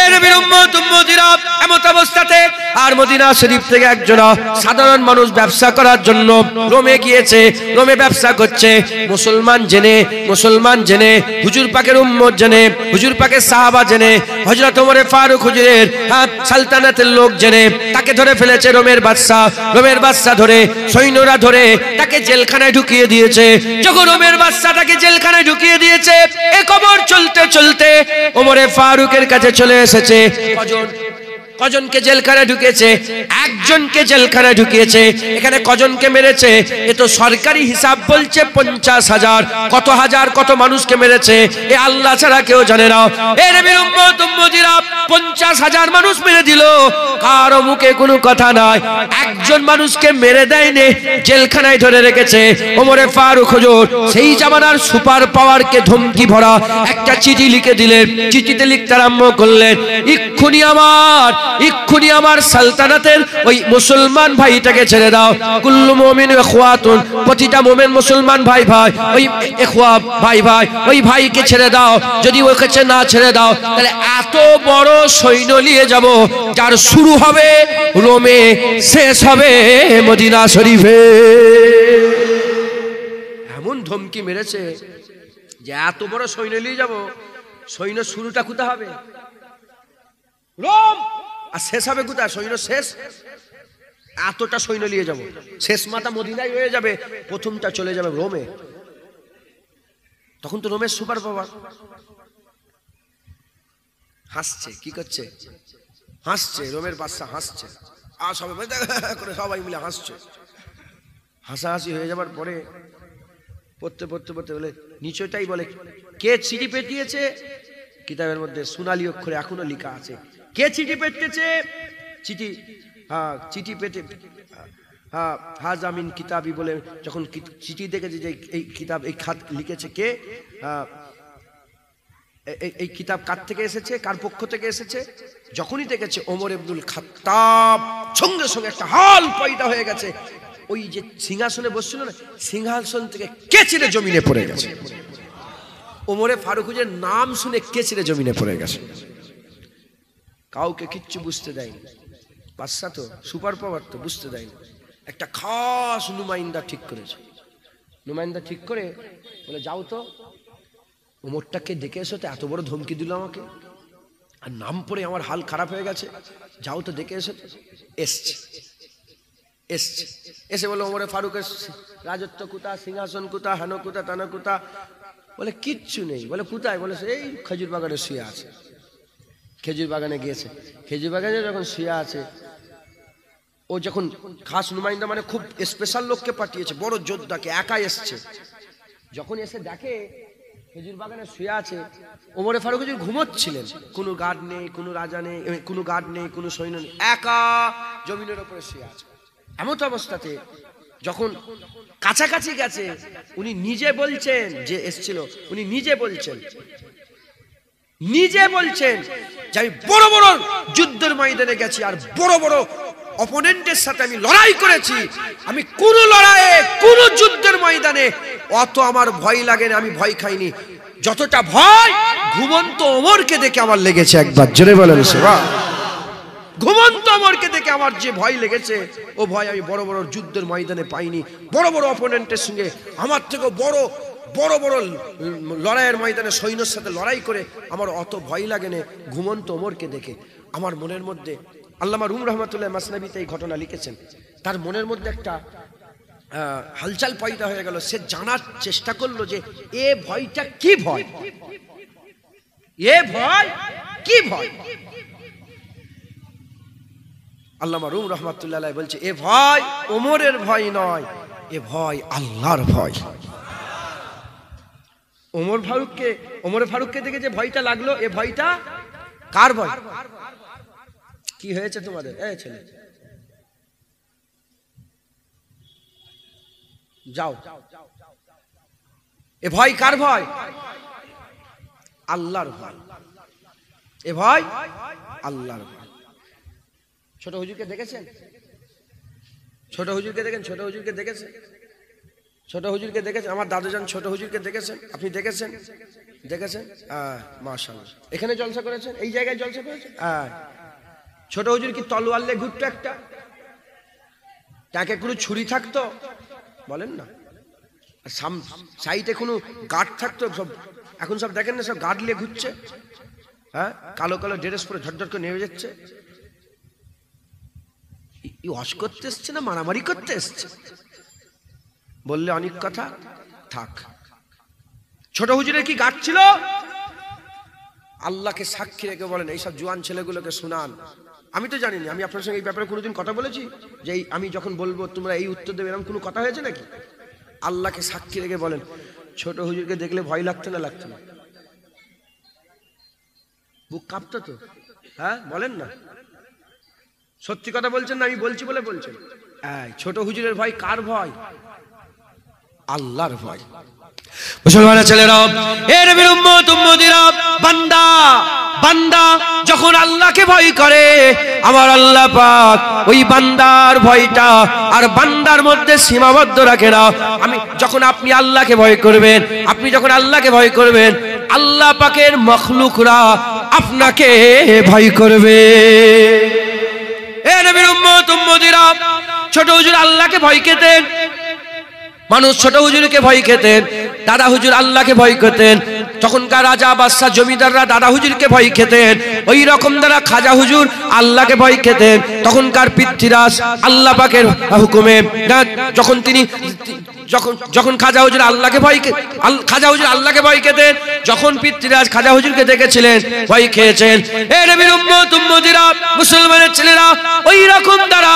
এর উম্মত উম্মতিরা, এমত অবস্থাতে আর মদিনা শরীফ থেকে একজন সাধারণ মানুষ ব্যবসা করার জন্য রোমে গিয়েছে, রোমে ব্যবসা করছে। মুসলমান জেনে হুজুর পাকের উম্মত জেনে, হুজুর পাকের সাহাবা জেনে, হযরত ওমর ফারুক হুজুরের সালতানাতের লোক জেনে তাকে ধরে ফেলেছে রোমের বাদশা ধরে, সৈন্যরা ধরে তাকে জেলখানায় ঢুকিয়ে দিয়েছে। যখন রোমের বাদশাটাকে জেলখানায় ঢুকিয়ে দিয়েছে, এ খবর চলতে ওমর ফারুকের কাছে চলে এসেছে। কজনকে জেলখানায় ঢুকিয়েছে? একজনকে জেলখানায় ঢুকিয়েছে। এখানে কজনকে মেরেছে এ তো সরকারি হিসাব বলছে 50,000, কত হাজার কত মানুষকে মেরেছে এ আল্লাহ ছাড়া কেউ জানে না। এর উম্মত উম্মতিরা, 50,000 মানুষ মেরে দিল, কারো মুখে কোনো কথা নাই। একজন মানুষকে মেরে দেয়নি, জেলখানায় ধরে রেখেছে। ওমরে ফারুক হুজুর সেই জামানার সুপার পাওয়ারকে ধমকি ভরা একটা চিঠি লিখে দিলেন। চিঠিতে লিখতে আরম্ভ করলেন, ইক্ষুনি আমার সালতানাতের ওই মুসলমান ভাইটাকে ছেড়ে দাও। কুল্লু মুমিন ইখওয়াতুন, প্রতিটা মুমিন মুসলমান ভাই, ওই ইখওয়া ভাই, ওই ভাইকে ছেড়ে দাও। যদি ওকে না ছেড়ে দাও তাহলে এত বড় সৈন্য নিয়ে যাব যার শুরু হবে রোমে, শেষ হবে মদিনা শরীফে। এমন ধমকি মেরেছে যে এত বড় সৈন্য নিয়ে যাব, সৈন্য শুরুটা কোথা হবে? রোম। আর শেষ হবে কোথায়? সৈন্য শেষ এতটা সৈন্য নিয়ে যাব, শেষ মাথা মদিনায় হয়ে যাবে, প্রথমটা চলে যাবে রোমে। তখন তো রোমের সুপার পাওয়ার। হাসছে, কি করছে? হাসছে, রোমের বাদশা হাসছে, আর সবাই করে সবাই মিলে হাসছে। হাসাহাসি হয়ে যাবার পরে পড়তে পড়তে পড়তে বলে নিচটাই বলে কে চিঠি পেটিয়েছে? কিতাবের মধ্যে সোনালী অক্ষরে এখনো লেখা আছে কে চিঠি পেটেছে। চিঠি, হ্যাঁ চিঠি পেটে, হ্যাঁ হাজামিন কিতাবি বলে যখন চিঠি দেখেছে যে এই কিতাব, এই খাত লিখেছে কে, এই কিতাব কার থেকে এসেছে, কার পক্ষ থেকে এসেছে, যখনই দেখেছে ওমর ইবনুল খাত্তাব, সঙ্গে সঙ্গে একটা হাল পয়দা হয়ে গেছে। ওই যে সিংহাসনে বসছিল না, সিংহাসন থেকে কে ছিঁড়ে জমিনে পড়ে গেছে। ওমরে ফারুকের নাম শুনে কে ছিঁড়ে জমিনে পড়ে গেছে। কাউকে কিচ্ছু বুঝতে দেয়নি, বাদশা তো সুপার পাওয়ার, তো বুঝতে দেয়নি। একটা খাস নুমাইন্দা ঠিক করেছে। নুমাইন্দা ঠিক করে বলে যাও তো ওমরটাকে দেখে এসো, তো এত বড় ধমকি দিল আমাকে, আর নাম পড়ে আমার হাল খারাপ হয়ে গেছে, যাও তো দেখে এসো। এসছে, এসছে, এসে বলে ওমরে ফারুকের রাজত্ব কোথা, সিংহাসন কোথা, হেন কোথা, তানো কোথা? বলে কিচ্ছু নেই। বলে কোথায়? বলে এই খেজুর বাগানে শুয়ে আছে। খেজুর বাগানে গিয়েছে, খেজুর বাগানে যখন শুয়ে আছে, ও যখন খাস নুমাইন্দা মানে খুব স্পেশাল লোককে পাঠিয়েছে, বড় যোদ্ধাকে, একা এসছে। যখন এসে দেখে খেজুর বাগানে শুয়ে আছে, ওমরে ফারুক ঘুমোচ্ছিলেন, কোনো গার্ড নেই, কোনো রাজা নেই, কোনো গার্ড নেই, কোনো সৈন্য নেই, একা জমিনের উপরে শুয়ে আছে। এমন অবস্থাতে যখন কাছাকাছি গেছে, উনি নিজে বলছেন, যে এসছিল উনি নিজে বলছেন যে আমি বড় বড় যুদ্ধের ময়দানে গেছি, আর বড় বড় অপোনেন্টের সাথে আমি লড়াই করেছি, আমি কোন লড়াইয়ে, কোন যুদ্ধের ময়দানে অত আমার ভয় লাগে না, আমি ভয় খাইনি। যতটা ভয় ঘুমন্ত ওমরকে দেখে আমার লেগেছে। একবার জোরে বলেন সেবা। ঘুমন্ত ওমরকে দেখে আমার যে ভয় লেগেছে, ও ভয় আমি বড় বড় যুদ্ধের ময়দানে পাইনি। বড় বড় অপোনেন্টের সঙ্গে, আমার থেকে বড় বড় বড় লড়াইয়ের ময়দানে সৈন্যের সাথে লড়াই করে আমার অত ভয় লাগে না ঘুমন্ত ওমরকে দেখে। আমার মনের মধ্যে, আল্লামা রুম রহমাতুল্লাহ মাসনাবিতে এই ঘটনা লিখেছেন, তার মনের মধ্যে একটা হালচাল পয়দা হয়ে গেল। সে জানার চেষ্টা করলো যে এ ভয়টা কি ভয়, এ ভয় কি ভয়। আল্লামা রুম রহমাতুল্লাহ বলছে এ ভয় ওমরের ভয় নয়, এ ভয় আল্লাহর ভয়। ওমর ফারুককে দেখে যে ভয়টা লাগলো, এ ভয়টা কার ভয়? কি হয়েছে তোমাদের? এই ছেলে যাও, এ ভয় কার ভয়? আল্লাহর ভয়। এ ভয় আল্লাহর ভয়। ছোট হুজুরকে দেখেছেন? ছোট হুজুরকে দেখেন? ছোট হুজুরকে দেখেছেন? ছোট হুজুরকে দেখেছেন? আমার দাদুজান ছোট হুজুরকে দেখেছেন? আপনি দেখেছেন? দেখেছেন? মাশাআল্লাহ। এখানে জলসা করেছেন? এই জায়গায় জলসা করেছেন? ছোট হুজুর কি তলোয়ার নিয়ে ঘুরতো একটা? তাকে কোনো ছুরি থাকতো? বলেন না। সাইডে কোনো গার্ড থাকতো? সব এখন সব দেখেন না, সব গার্ড নিয়ে ঘুরছে, হ্যাঁ, কালো কালো ড্রেস পরে ঝটঝট করে নেমে যাচ্ছে। ওয়াশ করতে এসছে না মারামারি করতে এসছে? বললে অনেক কথা, থাক। ছোট হুজুরের কি গার্ড ছিল? আল্লাহকে সাক্ষী রেখে বলেন, এইসব জোয়ান ছেলেগুলোকে শুনান। আমি তো জানি না, আমি আপনার সঙ্গে এই ব্যাপারে কোনোদিন কথা বলেছি যে আমি যখন বলবো তোমরা এই উত্তর দেবে, এরকম কোনো কথা হয়েছে নাকি? আল্লাহকে সাক্ষী রেখে বলেন, ছোট হুজুরকে দেখলে ভয় লাগতো না লাগতো না? বুক কাঁপতো তো? হ্যাঁ বলেন না, সত্যি কথা বলছেন না? আমি বলছি বলে বলছেন। ছোট হুজুরের ভয় কার ভয়? আল্লাহর ভয়। মুসলমানের ছেলেরা, এ নবীর উম্মত উম্মতিরা, বান্দা বান্দা যখন আল্লাহকে ভয় করে, আমার আল্লাহ পাক ওই বান্দার ভয়টা আর বান্দার মধ্যে সীমাবদ্ধ রাখে না। যখন আপনি আল্লাহকে ভয় করবেন, আপনি যখন আল্লাহকে ভয় করবেন, আল্লাহ পাকের মখলুকরা আপনাকে ভয় করবে। এ নবীর উম্মত উম্মতিরা, ছোট হুজুর আল্লাহকে ভয় পেতেন। মানুষ ছোট হুজুরকে ভয় খেতেন, দাদা হুজুর আল্লাহকে ভয় খেতেন। তখনকার রাজা বাদশা জমিদাররা দাদা হুজুরকে ভয় খেতেন, ওই রকম দ্বারা খাজা হুজুর আল্লাহকে ভয় খেতেন। তখনকার পৃথ্বীরাজ আল্লাহ পাকের হুকুমে যখন তিনি যখন খাজা হুজুর আল্লাহকে ভয় খেতেন, যখন পৃথ্বীরাজ খাজা হুজুরকে দেখেছিলেন ভয় খেয়েছেন। এ নবীর উম্মত উম্মতিরা, মুসলমানের ছেলেরা, ওই রকম দ্বারা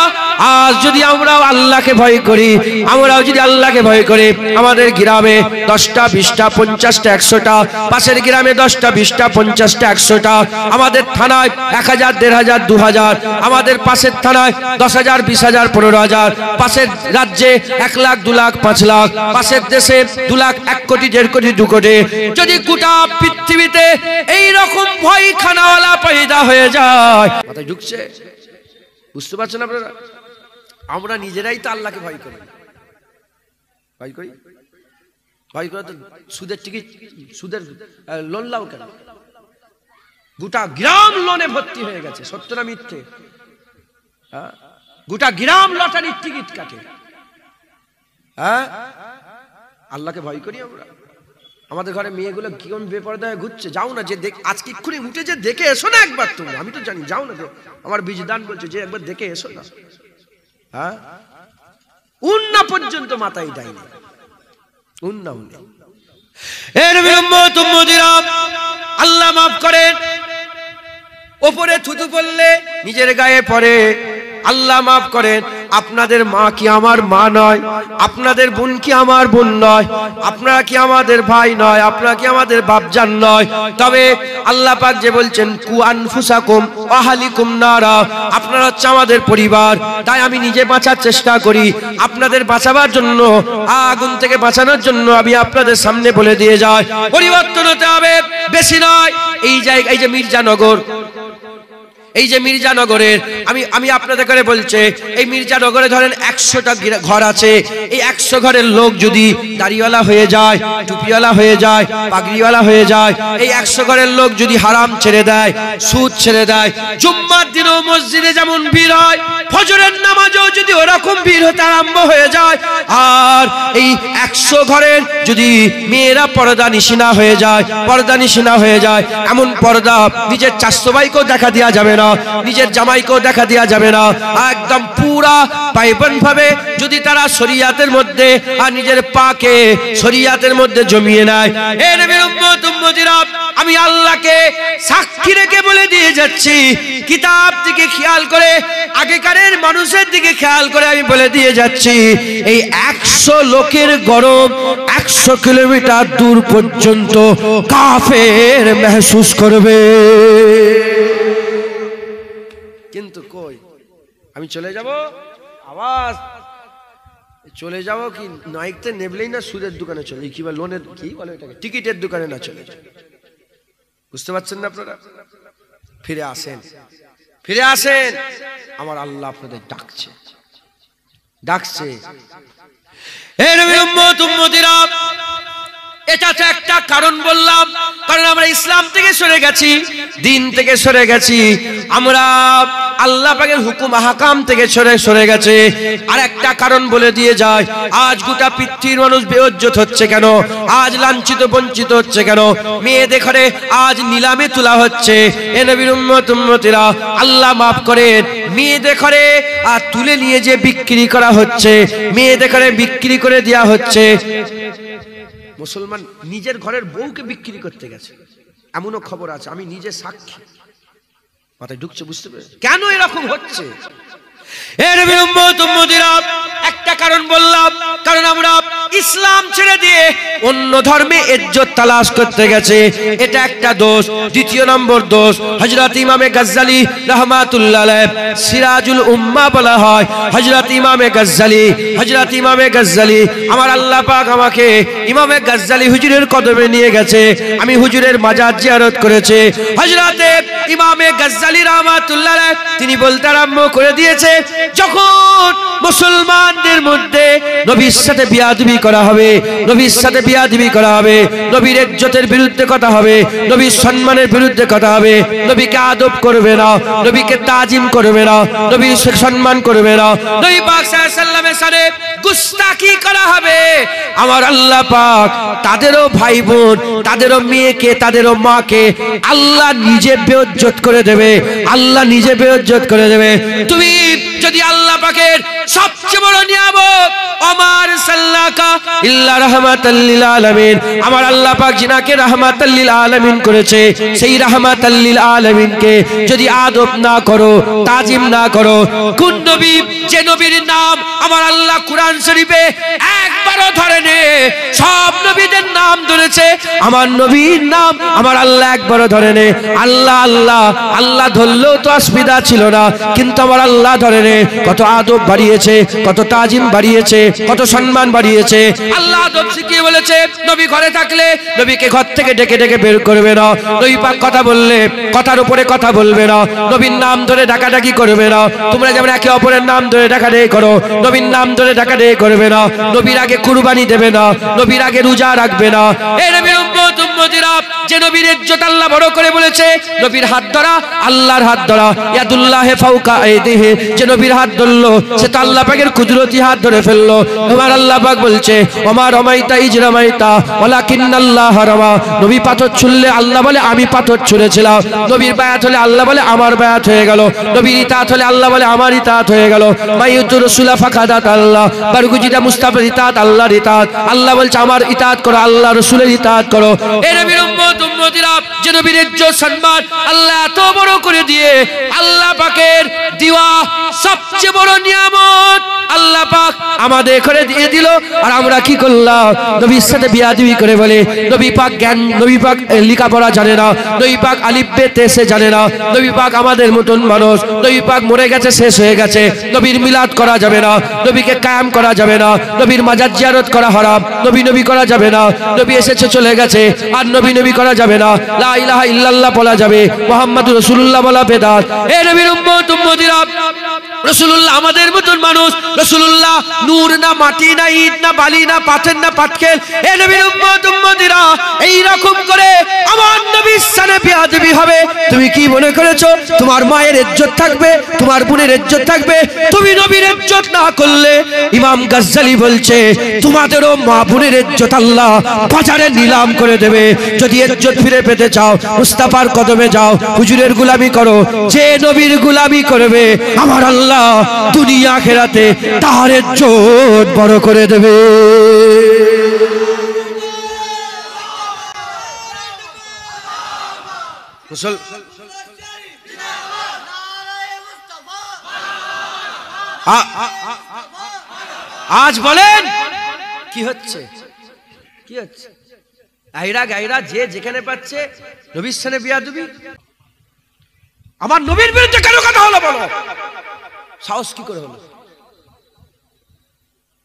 আজ যদি আমরাও আল্লাহকে ভয় করি, আমরাও যদি আল্লাহকে ভয় করি, আমাদের গ্রামে 10টা 20টা 50টা 100টা, পাশের গ্রামে 10টা 20টা 50টা 100টা, আমাদের থানায় 1000 1500 2000, আমাদের পাশের থানায় 10,000 20,000 15,000, পাশের রাজ্যে 1 লাখ 2 লাখ 5 লাখ, পাশের দেশে 2 লাখ 1 কোটি 1.5 কোটি 2 কোটি। যদি গোটা পৃথিবীতে এই রকম ভয় খানাওয়ালা পয়দা হয়ে যায়, মাথায় ঢুকছে? বুঝতে পারছেন আপনারা? আমরা নিজেরাই তো আল্লাহকে ভয় করি, ভয় করে তো সুদের টিকিট, সুদের লোন লাও কেন? গোটা গ্রাম লোনে ভর্তি হয়ে গেছে, সত্য না মিথ্যে? গোটা গ্রাম লটারির টিকিট কাটে। আল্লাহকে ভয় করি আমরা? আমাদের ঘরে মেয়েগুলো কিরকম বেপরদায় ঘুরছে, যাও না, যে আজকে এক্ষুনি উঠে যে দেখে এসো না একবার। তুমি, আমি তো জানি, যাও না, আমার বিজদান বলছে যে একবার দেখে এসো না। উন্না পর্যন্ত মাথায় দেয়নি, উন্নাও নেই। আল্লাহ মাফ করেন, ওপরে থুতু পড়লে নিজের গায়ে পড়ে। আল্লাহ মাফ করেন, আপনাদের মা কি আমার মা নয়? আপনাদের বোন কি আমার বোন নয়? আপনারা কি আমাদের ভাই নয়? আপনারা কি আমাদের বাপজান নয়? তবে আল্লাহ পাক যে বলছেন কু আনফুসাকুম আহলিকুম নারা, আপনারা হচ্ছে আমাদের পরিবার। তাই আমি নিজে বাঁচার চেষ্টা করি, আপনাদের বাঁচাবার জন্য, আগুন থেকে বাঁচানোর জন্য আমি আপনাদের সামনে বলে দিয়ে যাই, পরিবর্তন হতে হবে, বেশি নয়। এই জায়গায়, এই যে মির্জানগর, এই যে মির্জানগরের আমি আপনাদের করে বলছে, এই মির্জানগরে ধরেন 100টা ঘর আছে। এই 100 ঘরের লোক যদি দাড়িওয়ালা হয়ে যায়, টুপিওয়ালা হয়ে যায়, পাগড়িওয়ালা হয়ে যায়, এই 100 ঘরের লোক যদি হারাম ছেড়ে দেয়, সুদ ছেড়ে দেয়, জুম্মার দিনও মসজিদে যেমন ভিড় হয়, ফজরের নামাজেও যদি ওরকম ভিড় হতে আরম্ভ হয়ে যায়, আর এই 100 ঘরের যদি মেয়েরা পর্দা নিশিনা হয়ে যায়, এমন পর্দা নিজের চাচতো ভাইকেও দেখা দেওয়া যাবে না, নিজের জামাইকেও দেখা দেওয়া যাবে না, একদম পুরা পাইবন ভাবে যদি তারা শরিয়াতের মধ্যে আর নিজের পাকে শরিয়াতের মধ্যে জমিয়ে নেয়। এ নবীর উম্মত উম্মতিরা, আমি আল্লাহকে সাক্ষী রেখে বলে দিয়ে যাচ্ছি, কিতাব দিকে খেয়াল করে, আগেকারের মানুষের দিকে খেয়াল করে আমি বলে দিয়ে যাচ্ছি, এই 100 লোকের গরম 100 কিলোমিটার দূর পর্যন্ত কাফের মেহসুস করবে। কিন্তু কই, আমি চলে যাব, আওয়াজ চলে যাব কি নাইকতে নেবলেই না সুদের দোকানে চলে, কি বলে লোনের, কি বলে এটাকে, টিকিটের দোকানে না চলে যায়। বুঝতে পারছেন না আপনারা? ফিরে আসেন, ফিরে আসেন, আমার আল্লাহ আপনাদের ডাকছে, ডাকছে। হে নবীর উম্মত উম্মতিরা, এটা তো একটা কারণ বললাম, কারণ আমরা ইসলাম থেকে সরে গেছি, দিন থেকে সরে গেছি, আমরা আল্লাহ পাকের হুকুম আহকাম থেকে সরে গেছে। আর একটা কারণ বলে দিয়ে যায়, আজ গোটা পৃথিবীর মানুষ বেইজ্জত হচ্ছে কেন? আজ লাঞ্ছিত বঞ্চিত হচ্ছে কেন? মেয়েদের ঘরে আজ নিলামে তোলা হচ্ছে। এ নবীর উম্মত উম্মতিরা, আল্লাহ মাফ করেন, মেয়েদের ঘরে আর তুলে নিয়ে যে বিক্রি করা হচ্ছে, মেয়েদের ঘরে বিক্রি করে দেওয়া হচ্ছে। মুসলমান নিজের ঘরের বউকে বিক্রি করতে গেছে, এমনও খবর আছে, আমি নিজে সাক্ষী। মাথায় ঢুকছে? বুঝতে পেরে কেন এরকম হচ্ছে? একটা কারণ বললাম, কারণ আমরা ইসলাম ছেড়ে দিয়ে অন্য ধর্মে ইজ্জত তালাশ করতে গেছে, এটা একটা দোষ। দ্বিতীয় নম্বর দোষ, হযরত ইমামে গজ্জালী রাহমাতুল্লাহ আলাইহি, সিরাজুল উম্মাহ বলা হয় হযরত ইমামে গজ্জালী। আমার আল্লাহ পাক আমাকে ইমামে গজ্জালী হুজুরের কদমে নিয়ে গেছে, আমি হুজুরের মাজার জিয়ারত করেছে। হযরত ইমামে গজ্জালী রাহমাতুল্লাহ আলাইহি তিনি বলতে আরম্ভ করে দিয়েছে, যখন মুসলমানদের মধ্যে নবীর সাথে বিয়াদবি করা হবে, নবীর সাথে বিয়াদবি করা হবে, নবীর ইজ্জতের বিরুদ্ধে কথা হবে, নবীর সম্মানের বিরুদ্ধে কথা হবে, নবীকে আদব করবে না, নবীকে তাজিম করবে না, নবীর সম্মান করবে না, নবী পাক সাল্লাল্লাহু আলাইহি ওয়াসাল্লামের সাথে গুস্তাখি করা হবে। আমার আল্লাহ পাক তাদেরও ভাই বোন, তাদেরও মেয়েকে, তাদেরও মাকে আল্লাহ নিজে বেইজ্জত করে দেবে, আল্লাহ নিজে বেইজ্জত করে দেবে। তুমি যদি আল্লাহ পাকের সবচেয়ে বড় নিয়ামত আমার সাল্লাকা ইল্লা রাহমাতাল লিল আলামিন, আমার আল্লাহ পাক যিনাকে রাহমাতাল লিল আলামিন করেছে, সেই রাহমাতাল লিল আলামিনকে যদি আদব না করো, তাজিম না করো, কোন নবী, যে নবীর নাম আমার আল্লাহ কুরআন শরীফে একবারও ধরেনি, সব নবীদের নাম ধরেছে, আমার নবীর নাম আমার আল্লাহ একবারও ধরেনি। আল্লাহ আল্লাহ আল্লাহ ধরলেও তো অসুবিধা ছিল না, কিন্তু আমার আল্লাহ ধরেনি। কত আদব বাড়িয়েছে, কত তাজিম বাড়িয়েছে, কত সম্মান বাড়িয়েছে। আল্লাহ আদব শিখিয়ে বলেছে নবী ঘরে থাকলে নবীকে ঘর থেকে ডেকে ডেকে বের করবে না, নবী পাক কথা বললে কথার উপরে কথা বলবে না, নবীর নাম ধরে ডাকাডাকি করবে না। তোমরা যেমন একে অপরের নাম ধরে ডাকাডাকি করো, নবীর নাম ধরে ডাকাডাকি করবে না। নবীর আগে কুরবানি দেবে না, নবীর আগে রোজা রাখবে না। এই নবীর উম্মত উম্মতিরা, যে নবীর ইজ্জত আল্লাহ বড় করে বলেছে, নবীর হাত ধরা আল্লাহর হাত ধরা, ইয়াদুল্লাহি ফাওকা আইদিহি, যে নবীর হাত ধরলো সে তো আল্লাহ পাকের কুদরতি হাত ধরে ফেললো। আমার আল্লাহ পাক বলছে ওমা রমাইতা ইজ রমাইতা ওয়ালাকিন্নাল্লাহ রামা, নবী পাথর ছুঁড়লে আল্লাহ বলে আমি পাথর ছুঁড়েছিলাম, নবীর বায়াত হলে আল্লাহ বলে আমার বায়াত হয়ে গেল, নবীর ইতাআত হলে আল্লাহ বলে আমার ইতাআত হয়ে গেল। মাইয়ুতুর রাসূলা ফাকাদাত আল্লাহ, বারগুজিদা মুস্তাফার ইতাআত আল্লাহর ইতাআত, আল্লাহ বলছে আমার ইতাআত করো, আল্লাহ রাসূলের ইতাআত করো। এই নবীর উম্মত উম্মতিরা, যে নবীর ইজ্জত সম্মান আল্লাহ এত বড় করে দিয়ে, আল্লাহ পাকের দিওয়া সবচেয়ে বড় নিয়ামত আল্লাহ পাক আমাদের করে দিয়ে দিল। আর আমরা কি করলাম? নবীর সাথে বিয়াদবি করে বলে নবী পাক জ্ঞান, নবী পাক লেখাপড়া জানে না, নবী পাক আলিফ বে তে সে জানে না, নবী পাক আমাদের মতন মানুষ, নবী পাক মরে গেছে, শেষ হয়ে গেছে, নবীর মিলাদ করা যাবে না, নবীকে কায়াম করা যাবে না, নবীর মাজার জিয়ারত করা হারাম, নবী নবী করা যাবে না, নবী এসেছে চলে গেছে আর নবী নবী করা যাবে না, লা ইলাহা ইল্লাল্লাহ বলা যাবে, মুহাম্মাদুর রাসূলুল্লাহ বলা বেদাত। এই নবীর উম্মত উম্মতিরা, রাসূলুল্লাহ আমাদের মতন মানুষ, রাসূলুল্লাহ নূর না, মাটি না, ইট না, বালি না, পাথর না, পাটকেল। এই নবীর উম্মত উম্মতিরা, এই রকম করে আমার নবীর সাথে বিয়াদবি হবে। তুমি কি মনে করেছো তোমার মায়ের ইজ্জত থাকবে, তোমার বোনের ইজ্জত থাকবে? তুমি নবীর ইজ্জত না করলে, ইমাম গাজ্জালি বলছে তোমাদেরও মা বোনের ইজ্জত আল্লাহ বাজারে নিলাম করে দেবে। যদি ইজ্জত ফিরে পেতে চাও, মুস্তাফার কদমে যাও, হুজুরের গোলামি করো। যে নবীর গোলামি করবে আমার আল্লাহ দুনিয়া আখিরাতে তার ইজ্জত বড় করে দেবে। আজ বলেন কি হচ্ছে, কি হচ্ছে? গায়রা গায়রা যে যেখানে পাচ্ছে নবীর সাথে বিয়াদবি। আমার নবীর বিরুদ্ধে কেন কথা হলো বলো? সাহস কি করে হলো?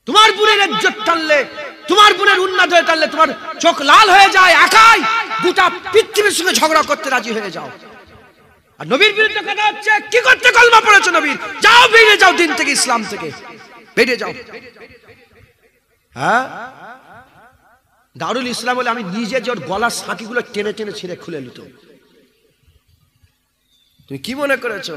তোমার বোনের ইজ্জত টানলে, তোমার বোনের উন্নত হয়ে টানলে তোমার চোখ লাল হয়ে যায়, একাই গোটা পৃথিবীর সঙ্গে ঝগড়া করতে রাজি হয়ে যাও। আর নবীর বিরুদ্ধে কথা হচ্ছে, কি করতে কলমা পড়েছো নবীর? যাও, বেরিয়ে যাও দিন থেকে, ইসলাম থেকে বেরিয়ে যাও। হ্যাঁ, দারুল ইসলাম বলে আমি নিজে যে ওর গলার সাঁকিগুলো টেনে টেনে ছিঁড়ে খুলে নিতাম। তুমি কি মনে করেছো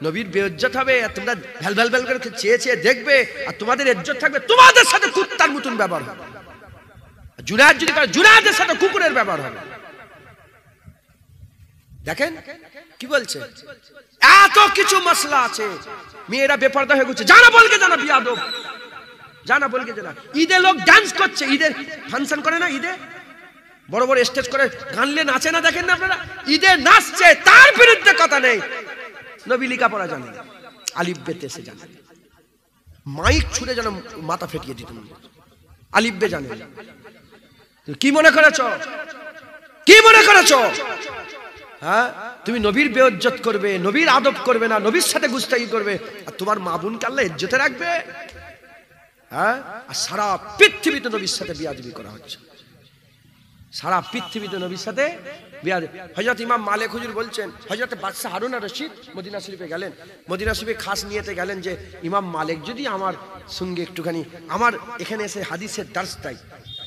নবীর বেইজ্জত হবে? তোমরা ভ্যাল ভ্যাল ভ্যাল করে চেয়ে চেয়ে দেখবে, আর তোমাদের ইজ্জত থাকবে, তোমাদের সাথে কুত্তার মতন ব্যবহার হবে। জুনায়েদ যদি করে, জুনায়েদের সাথে কুকুরের ব্যবহার হবে। দেখেন কি বলছে, এত কিছু মশলা আছে। মেয়েরা বেপরদা হয়ে গেছে, জানা বলকে জানা বিয়াদব, জানা বলকে জানা। ঈদে লোক ডান্স করছে, ঈদে ফাংশন করে না, ঈদে বড় বড় স্টেজ করে গানলে নাচে না, দেখেন না আপনারা? ঈদে নাচছে, তার বিরুদ্ধে কথা নেই। নবী লেখাপড়া জানে, আলিফ বে তে সে জানে, মাইক ছুড়ে যেন মাথা ফেটিয়ে দিত, আলিফ বে জানে। কি মনে করেছো, কি মনে করেছো? হ্যাঁ, তুমি নবীর বেইজ্জত করবে, নবীর আদব করবে না, নবীর সাথে গুস্তাখি করবে, আর তোমার মা বোনকে আল্লাহ ইজ্জতে রাখবে? হ্যাঁ, আর সারা পৃথিবীতে নবীর সাথে বিয়াদবি করা হচ্ছে। সারা পৃথিবীতে নবীর সাথে বিয়া। হযরত ইমাম মালিক হুজুর বলছেন, হযরত বাদশাহ হারুন আর রশিদ মদিনা শরীফে গেলেন, মদিনা শরীফে খাস নিয়েতে গেলেন যে ইমাম মালিক যদি আমার সঙ্গে একটুখানি আমার এখানে এসে হাদিসের দার্স দেয়,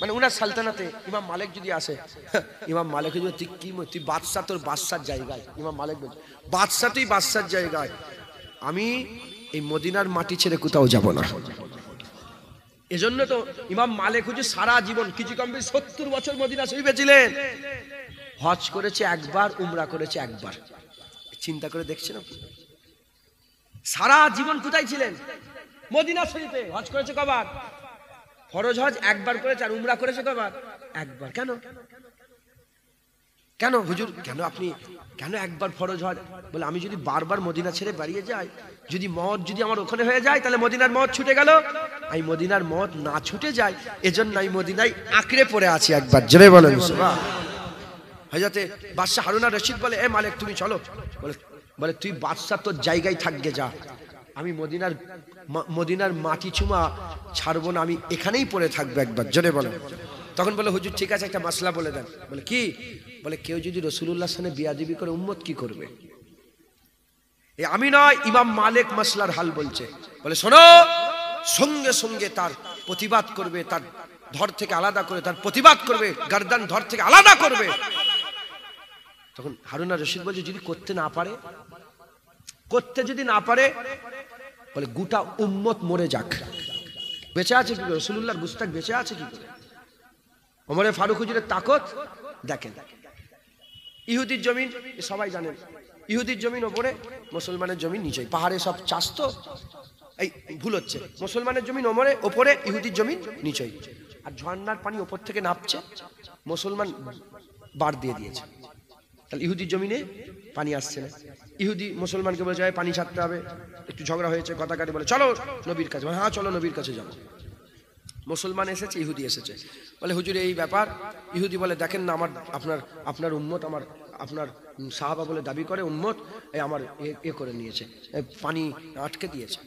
মানে উনার সালতানাতে ইমাম মালিক যদি আসে, ইমাম মালিক হুজুর তুই কি তুই বাদশাহ, তোর বাদশার জায়গায়। ইমাম মালিক বলছে বাদশাহ তুই বাদশার জায়গায়, আমি এই মদিনার মাটি ছেড়ে কোথাও যাব না। এজন্য তো ইমাম মালিক হুজুর সারা জীবন কিছু কম বেশি 70 বছর মদিনা শরীফে ছিলেন। হজ করেছে একবার, উমরা করেছে একবার। চিন্তা করে দেখছেন সারা জীবন কোথায় ছিলেন? মদিনা শরীফে। হজ করেছে কবার? ফরজ হজ একবার করেছে, আর উমরা করেছে কবার? একবার। কেন কেন হুজুর, কেন আপনি কেন একবার ফরজ হজ? বলে আমি যদি বারবার মদিনা ছেড়ে বেরিয়ে যাই, যদি মত যদি আমার ওখানে হয়ে যায়, তাহলে মদিনার মত ছুটে গেল। আমি মদিনার মত না ছুটে যায়, এজন্য আমি মদিনায় আঁকড়ে পড়ে আছি। একবার জোরে বলেন সুবহানাল্লাহ। হযরতে বাদশাহ হারুন আর রশিদ বলে, এ মালিক তুমি চলো। বলে তুই বাদশাহ তোর জায়গায় থাকবে, যা। আমি মদিনার মাটি চুমা ছাড়বো না, আমি এখানেই পড়ে থাকবো। একবার জোরে বলেন। তখন বলে হুজুর ঠিক আছে, একটা মাসলা বলে দেন। বলে কি? বলে কেউ যদি রাসূলুল্লাহর সাথে বিয়াদবি করে উম্মত কি করবে? এ আমি নয়, ইমাম মালিক মাসলার হাল বলছে। বলে শোনো, সঙ্গে সঙ্গে তার প্রতিবাদ করবে, তার ধর থেকে আলাদা করে তার প্রতিবাদ করবে, গর্দান ধর থেকে আলাদা করবে। তখন হারুন আর রশিদ বলছে যদি করতে না পারে, করতে যদি না পারে, বলে গোটা উম্মত মরে যাক। বেঁচে আছে কি করে? রাসূলুল্লাহর গুস্তাখ বেঁচে আছে কি করে? ওমরে ফারুক হুজুরের তাকত দেখেন। ইহুদির জমিন সবাই জানেন, ইহুদির জমিন ওপরে, মুসলমানের জমিন নিচে, পাহাড়ে সব চাষ। তো এই ভুল হচ্ছে, মুসলমানের জমিন ওপরে, ইহুদির জমিন নিচে। আর ঝর্ণার পানি ওপর থেকে নামছে, মুসলমান বার দিয়ে দিয়েছে, তাহলে ইহুদির জমিনে পানি আসছে না। ইহুদি মুসলমানকে বলে যায় পানি ছাড়তে হবে, একটু ঝগড়া হয়েছে, কথা কাটি, বলে চলো নবীর কাছে। হ্যাঁ চলো নবীর কাছে যাবো। মুসলমান এসেছে, ইহুদি এসেছে, বলে হুজুর এই ব্যাপার। ইহুদি বলে দেখেন না, আপনার উম্মত, আপনার সাহাবা বলে দাবি করে উম্মত, এই আমার এ করে নিয়েছে, পানি আটকে দিয়েছে।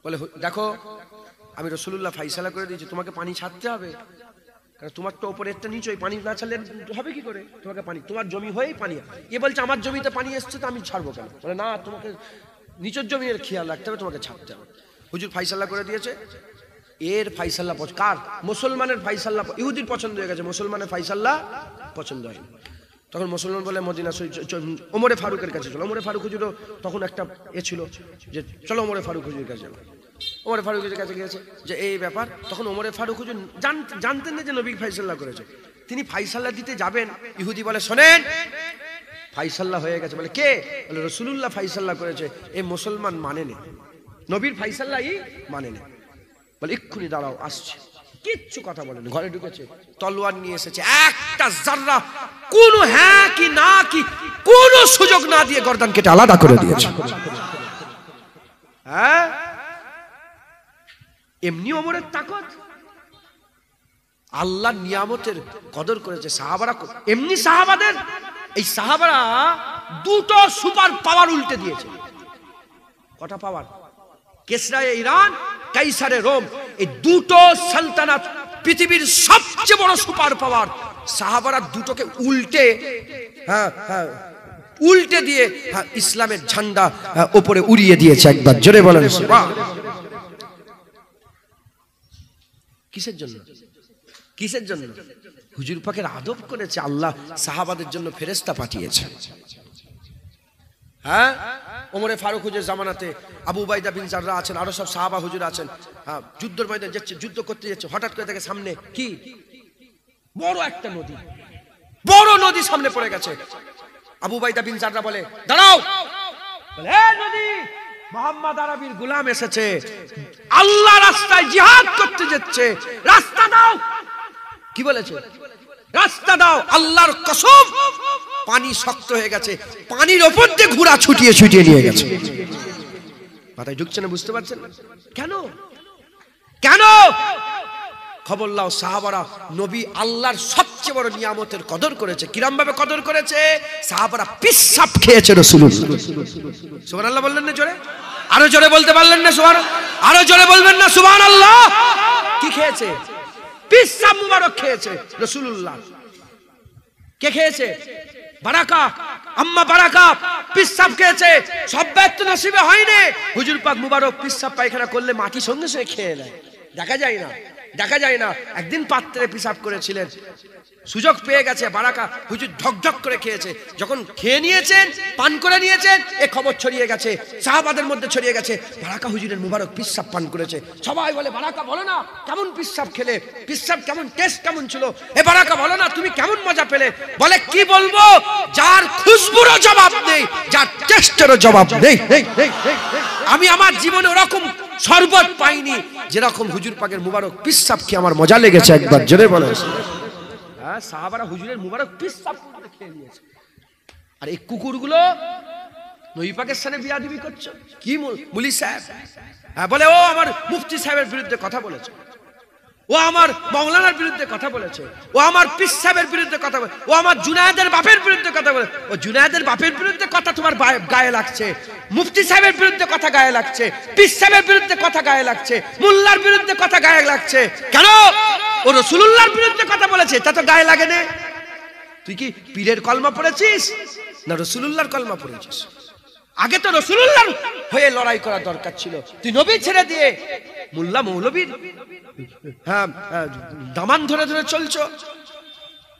বলে দেখো আমি রাসূলুল্লাহ ফাইসালা করে দিয়েছি, তোমাকে পানি ছাড়তে হবে, কারণ তোমার তো ওপরে একটা নিচই, পানি না ছাড়লে হবে কি করে? তোমাকে পানি, তোমার জমি হয়েই পানি। এ বলছে আমার জমিতে পানি এসছে তো আমি ছাড়বো কেন? বলে না, তোমাকে নিচের জমির খেয়াল রাখতে হবে, তোমাকে ছাড়তে হবে। হুজুর ফাইসালা করে দিয়েছে। এর ফাইসাল্লা কার? মুসলমানের ফাইসাল্লা ইহুদির পছন্দ হয়ে গেছে, মুসলমানের ফাইসাল্লা পছন্দ হয়নি। তখন মুসলমান বলে মদিনা ওমরে ফারুকের কাছে চলো। ওমরে ফারুক হুজুরও তখন একটা ছিল যে চলো ওমরে ফারুক হুজুরের কাছে যাবো। ওমরে ফারুক হুজুরের কাছে গিয়েছে যে এই ব্যাপার। তখন ওমরে ফারুক হুজুর জানতেন না যে নবী ফাইসাল্লা করেছে। তিনি ফাইসাল্লা দিতে যাবেন, ইহুদি বলে শোনেন ফাইসাল্লা হয়ে গেছে। বলে কে? বলে রাসূলুল্লাহ ফাইসাল্লা করেছে। এই মুসলমান মানে না, নবীর ফাইসাল্লাই মানে না। বলে এক্ষুনি দাঁড়াও, আসছে। কিচ্ছু কথা বলেনি, ঘরে ঢুকেছে, তলোয়ার নিয়ে এসেছে। একটা জাররা কোন হ্যাঁ কি না কি কোন সুযোগ না দিয়ে গর্দান কেটে আলাদা করে দিয়েছে। হ্যাঁ, এমনি ওমরের তাকত, আল্লাহর নিয়ামতের কদর করেছে সাহাবারা। এমনি সাহাবাদের, এই সাহাবারা দুটো সুপার পাওয়ার উল্টে দিয়েছে। কটা পাওয়ার? কেসরায়ে ইরান, কাইসারে রোম, এই দুটো সালতানাত পৃথিবীর সবচেয়ে বড় সুপার পাওয়ার। সাহাবারা দুটোকে উল্টে দিয়ে ইসলামের ঝান্ডা উপরে উড়িয়ে দিয়েছে। একবার জোরে বলেন সুবহানাল্লাহ। কিসের জন্য? কিসের জন্য? হুজুর পাকের আদব করেছে আল্লাহ, সাহাবাদের জন্য ফেরেশতা পাঠিয়েছে। হ্যাঁ, ওমরে ফারুক হুজুর জামানাতে আবু উবাইদা বিন জাররা আছেন, আরো সব সাহাবা হুজুর আছেন। হ্যাঁ, যুদ্ধের ময়দানে যাচ্ছে, যুদ্ধ করতে যাচ্ছে, হঠাৎ করে দেখে সামনে কি বড় একটা নদী, বড় নদী সামনে পড়ে গেছে। আবু উবাইদা বিন জাররা বলে দাঁড়াও। বলে এ নদী, মুহাম্মদ আরবির গোলাম এসেছে, আল্লাহ রাস্তায় জিহাদ করতে যাচ্ছে, রাস্তা দাও। কি বলেছে? রাস্তা দাও। আল্লাহর কসম পানি শক্ত হয়ে গেছে, পানির ওপর দিয়ে ঘোড়া ছুটিয়ে ছুটিয়ে নিয়ে গেছে। মাথায় ঢুকছে না? বুঝতে পারছেন কেন? কেন? খবর লাও, সাহাবারা নবী আল্লাহর সবচেয়ে বড় নিয়ামতের কদর করেছে। কিরম ভাবে কদর করেছে? সাহাবারা পিসাব খেয়েছে রাসূলুল্লাহ। সুবহানাল্লাহ বললেন না জোরে? আরো জোরে বলতে পারলেন না সুবহানাল্লাহ? আরো জোরে বলবেন না সুবহানাল্লাহ? কি খেয়েছে? পিসাব মুবারক খেয়েছে রাসূলুল্লাহ। কে খেয়েছে? বারাকা, আম্মা বারাকা পিসাব খেয়েছে। সব ব্যক্তি নসিবে হয়নি। হুজুর পাক মুবারক পিসাব পায়খানা করলে মাটি সঙ্গে সঙ্গে খেয়ে নেয়, দেখা যায় না, দেখা যায় না। একদিন পাত্রে পিসাব করেছিলেন, সুযোগ পেয়ে গেছে, বারাকা হুজুর ঢকঢক করে খেয়েছে। যখন খেয়ে নিয়েছেন, পান করে নিয়েছেন, এ খবর ছড়িয়ে গেছে, সাহাবাদের মধ্যে ছড়িয়ে গেছে, বারাকা হুজুরের মুবারক পিসাব পান করেছে। সবাই বলে, বারাকা বলো না কেমন পিসাব খেলে, পিসাব কেমন, টেস্ট কেমন ছিল? এ বারাকা বলো না তুমি কেমন মজা পেলে? বলে কি বলবো, যার খুশবুরও জবাব নেই, যার টেস্টেরও জবাব নেই। আমি আমার জীবনে ওরকম শরবত পাইনি যেরকম হুজুর পাকের মুবারক পিসাব খেয়ে আমার মজা লেগেছে। একবার জোরে বলে। সাহাবারা হুজুরের মুবারক পিসাব করে খেয়ে নিয়েছে। আর এই কুকুরগুলো নবী পাকের সাথে বিয়াদবি করছে। কি মুলি সাহেব? হ্যাঁ, বলে ও আমার মুফতি সাহেবের বিরুদ্ধে কথা বলেছে, ও আমার মৌলানার বিরুদ্ধে কথা বলেছে, ও আমার পীর সাহেবের বিরুদ্ধে কথা বলে, ও আমার জুনায়েদের বাপের বিরুদ্ধে কথা বলে। ও জুনায়েদের বাপের বিরুদ্ধে কথা তোমার গায়ে লাগছে, মুফতি সাহেবের বিরুদ্ধে কথা গায়ে লাগছে, পীর সাহেবের বিরুদ্ধে কথা গায়ে লাগছে, মোল্লার বিরুদ্ধে কথা গায়ে লাগছে। কেন? ও রাসূলুল্লাহর বিরুদ্ধে কথা বলেছে, তা তো গায়ে লাগে না। তুই কি পীরের কলমা পড়েছিস না রাসূলুল্লাহর কলমা পড়েছিস? আগে তো রাসূলুল্লাহর হয়ে লড়াই করা দরকার ছিল। তুই নবী ছেড়ে দিয়ে মোল্লা মৌলবীর দামান ধরে ধরে চলছো।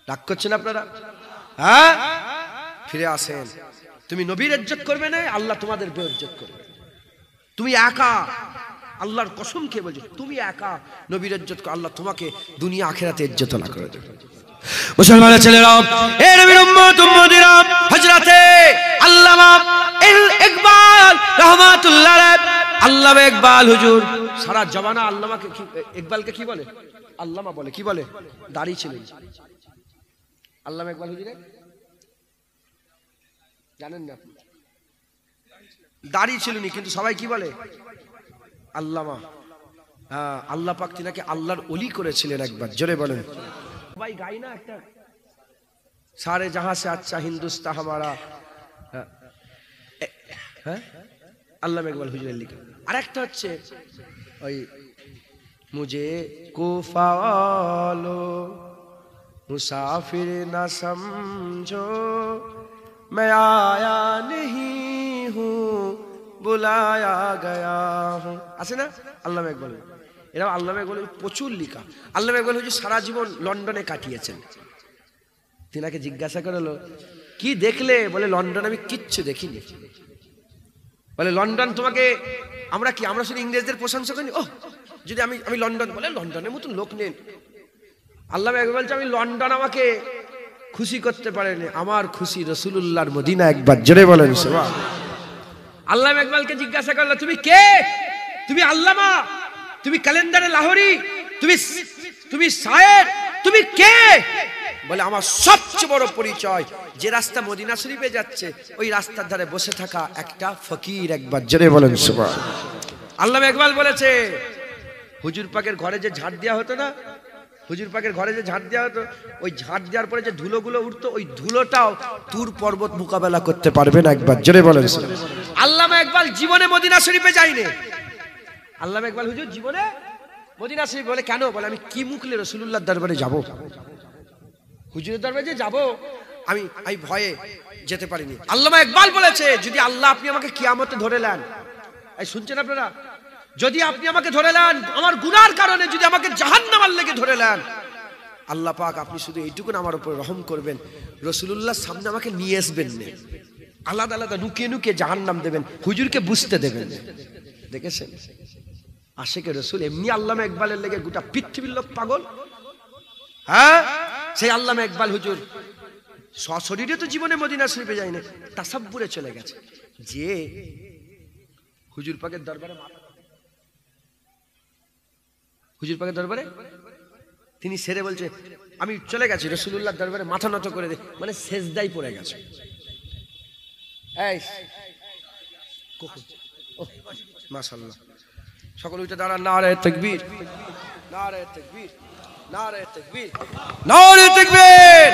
রাগ করছেন আপনারা? হ্যাঁ, ফিরে আসেন। তুমি নবীর ইজ্জত করবে না, আল্লাহ তোমাদের বেইজ্জত করবে। তুমি একা, আল্লাহর কসম খেয়ে বলছো, তুমি একা নবীর ইজ্জত কর, আল্লাহ তোমাকে দুনিয়া আখিরাতে ইজ্জত না করে দেবে। মুসলমানের ছেলেরা, এ নবীর উম্মত উম্মতিরা, হযরতে আল্লামা ইকবাল রাহমাতুল্লাহ আলাইহি, আল্লামা ইকবাল হুজুর সারা জমানা আল্লামাকে ইকবালকে কি বলে? আল্লামা বলে। কি বলে? দাড়ি ছিলেন আল্লামা ইকবাল হুজুরের, জানেন না আপনি? দাড়ি ছিল না, কিন্তু সবাই কি বলে? আল্লামা। আল্লাহ পাক তিনাকে আল্লাহর ওলি করেছিলেন। একবার জোরে বলেন। সবাই গাই না একটা, সারে জাহাঁ সে আচ্ছা হিন্দুস্তান হামারা। হ্যাঁ, আল্লামা ইকবাল হুজুরের লিখা। আর একটা হচ্ছে ওই মুঝে কুফা वालो मुसाफिर ना समझो मैं आया नहीं हूँ बुलाया गया हूँ, আছে না আল্লামা ইকবাল? এরা আল্লামা ইকবাল প্রচুর লিখা। আল্লামা ইকবাল হুজুর সারা জীবন লন্ডনে কাটিয়েছেন। তিনাকে জিজ্ঞাসা করলো, কি দেখলে? বলে, লন্ডন আমি কিচ্ছু দেখিনি। বলে, লন্ডন তোমাকে আমরা কি, আমরা শুধু ইংরেজদের প্রশংসা করি? ও যদি আমি লন্ডন, বলে লন্ডনের মতন লোক নেই। আল্লামা ইকবাল বলছে, আমি লন্ডন আমাকে খুশি করতে পারেনি, আমার খুশি রাসূলুল্লাহর মদিনা। একবার জোরে বলেন সুবহান। আল্লামা ইকবালকে জিজ্ঞাসা করলো, তুমি কে? তুমি আল্লামা, তুমি কালেন্দারে লাহোরি, তুমি শায়ের, তুমি কে? বলে, আমার সবচেয়ে বড় পরিচয় যে রাস্তা মদিনা শরীফে যাচ্ছে, ওই রাস্তার ধারে বসে থাকা একটা ফকির। একবার জোরে বলেন সুবহান। আল্লামা ইকবাল বলেছে, হুজুর পাকের ঘরে যে ঝাড় দেওয়া হতো না, হুজুর পাকের ঘরে যে ঝাড় দেওয়া হতো, ওই ঝাড় দেওয়ার পরে যে ধুলোগুলো উঠতো, ওই ধুলোটাও তুর পর্বত মোকাবেলা করতে পারবে না। একবার জোরে বলেন। আল্লামা ইকবাল জীবনে মদিনা শরীফে যায়নি। আল্লামা ইকবাল হুজুর জীবনে মদিনা শরীফ। বলে, কেন? বলে, আমি কি মুখলে রাসূলুল্লাহর দরবারে যাব, হুজুরের দরবারে যে যাব, আমি ভয়ে যেতে পারিনি। আল্লামা ইকবাল বলেছে, যদি আল্লাহ আপনি আমাকে কিয়ামতে ধরে নেন, এই শুনছেন আপনারা, যদি আপনি আমাকে ধরে নেন আমার গুনার কারণে, যদি আমাকে জাহান্নামের লেগে ধরে নেন, আল্লাহ পাক আপনি শুধু এইটুকু আমার উপর রহম করবেন, রাসূলুল্লাহর সামনে আমাকে নিয়ে আসবেন না, আলাদা আলাদা নুকিয়ে নুকিয়ে জাহান্নাম দেবেন, হুজুরকে বুঝতে দেবেন। দেখেছেন আশিকে রাসূল এমনি আল্লামা ইকবালের লেগে গোটা পৃথিবীর লোক পাগল। হ্যাঁ, সেই আল্লামা ইকবাল হুজুর সশরীরে তো জীবনে মদিনা শরীফে যায় না, তাসাব্বুরে চলে গেছে। যে হুজুর পাকের দরবারে, হুজুর পাকের দরবারে তিনি সেরে বলছে, আমি চলে গেছি রাসূলুল্লাহর দরবারে, মাথা নত করে দে, মানে সেজদায় পড়ে গেছে। এই মাশাআল্লাহ, সকল উঠে দাঁড়ান, নারে তাকবীর, নারে তাকবীর, নারে তাকবীর, নারে তাকবীর।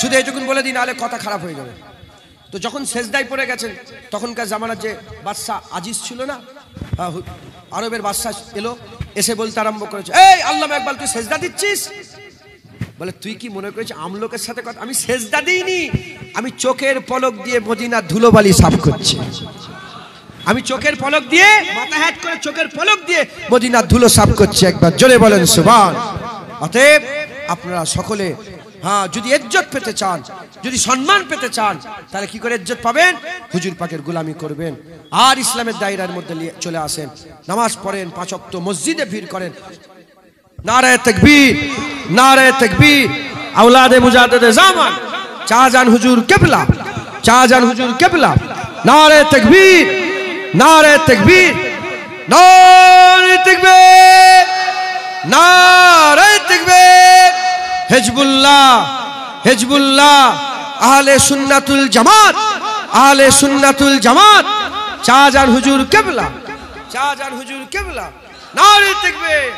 শুধু এইটুকুন বলে দিন, নাহলে কথা খারাপ হয়ে যাবে। তো যখন সেজদায় পড়ে গেছেন, তখনকার জামানার যে বাদশা আজিজ ছিল না, আরবের বাদশা এলো, এসে বলতে আরম্ভ করেছে, এই আল্লামা ইকবাল তুই সেজদা দিচ্ছিস? বলে তুই কি মনে করেছিস আমলোকের সাথে কথা? আমি সেজদা দিইনি, আমি চোখের পলক দিয়ে মদিনার ধুলোবালি সাফ করছি। আমি চোখের পলক দিয়ে, মাথা হ্যাট করে চোখের পলক দিয়ে মদিনার ধুলো সাফ করছি। একবার জোরে বলেন সুবহান। অতএব আপনারা সকলে যদি ইজ্জত পেতে চান, যদি সম্মান পেতে চান, তাহলে কি করে ইজ্জত পাবেন? হুজুর পাকের গোলামি করবেন আর ইসলামের দায়রার মধ্যে চলে আসেন, নামাজ পড়েন, 5 ওয়াক্ত মসজিদে ভিড় করেন। নারায়ে তাকবীর, নারায়ে তাকবীর। আওলাদে মুজাদ্দিদে জামান শাহজাহান হুজুর কিবলা, শাহজাহান হুজুর কিবলা। নারায়ে তাকবীর, নারায়ে তাকবীর, নারায়ে তাকবীর, নারায়ে তাকবীর। হিজবুল্লাহ, হিজবুল্লাহ, আহলে সুন্নাতুল জামাত, আহলে সুন্নাতুল জামাত। শাহজাহান হুজুর কিবলা, শাহজাহান হুজুর কিবলা। নারায়ে তাকবীর।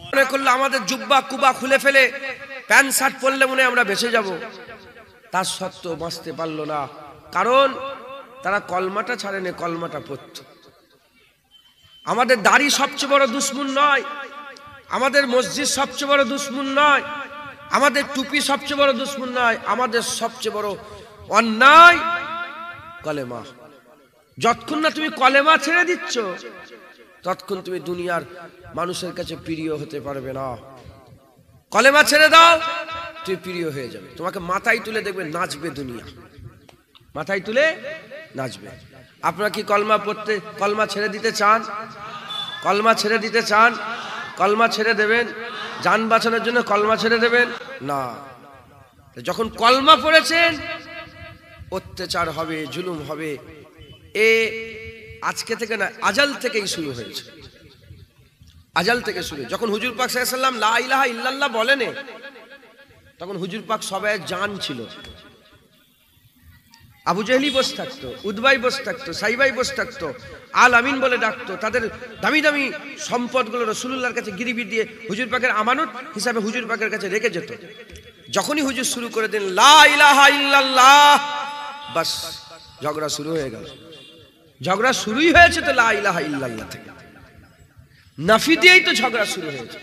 মনে করলে আমাদের জুব্বা কুবা খুলে ফেলে প্যান্ট শার্ট পরলে মনে আমরা বেঁচে যাব, তার সত্ত্বেও বাঁচতে পারলো না। কারণ তারা কলমাটা ছাড়েনি, কলমাটা পড়ত। আমাদের দাড়ি সবচেয়ে বড় দুশ্মন নয়, আমাদের মসজিদ সবচেয়ে বড় দুশ্মন নয়, আমাদের টুপি সবচেয়ে বড় দুশ্মন নয়, আমাদের সবচেয়ে বড় অন্যায় কলেমা। যতক্ষণ না তুমি কলেমা ছেড়ে দিচ্ছ, ততক্ষণ তুমি দুনিয়ার মানুষের কাছে প্রিয় হতে পারবে না। কলেমা ছেড়ে দাও, তুমি প্রিয় হয়ে যাবে। তোমাকে মাথায় তুলে দেখবে নাচবে দুনিয়া, মাথায় তুলে নাচবে। আপনারা কি কলমা পড়তে, কলমা ছেড়ে দিতে চান? কলমা ছেড়ে দিতে চান? কলমা ছেড়ে দেবেন? জান বাঁচানোর জন্য কলমা ছেড়ে দেবেন না। যখন কলমা পড়েছেন, অত্যাচার হবে, জুলুম হবে। এ আজকে থেকে না, আজাল থেকেই শুরু হয়েছে, আজাল থেকে শুরু। যখন হুজুর পাক সাল্লাল্লাহু আলাইহি ওয়াসাল্লাম লা ইলাহা ইল্লাল্লাহ বলেন, তখন হুজুর পাক সবাই জান ছিল। আবু জেহলি বসে থাকতো, উদবাই বসে থাকতো, সাইবাই বসে থাকতো, আল আমিন বলে ডাকতো। তাদের দামি দামি সম্পদগুলো রাসূলুল্লাহর কাছে গিরিবি দিয়ে হুজুর পাকের আমানত হিসাবে হুজুর পাকের কাছে রেখে যেত। যখনই হুজুর শুরু করে দেন লা ইলাহা ইল্লাল্লাহ, বাস ঝগড়া শুরু হয়ে গেল। ঝগড়া শুরুই হয়েছে তো লা ইলাহা ইল্লাল্লাহ থেকে। নাফি দিয়েই তো ঝগড়া শুরু হয়েছে,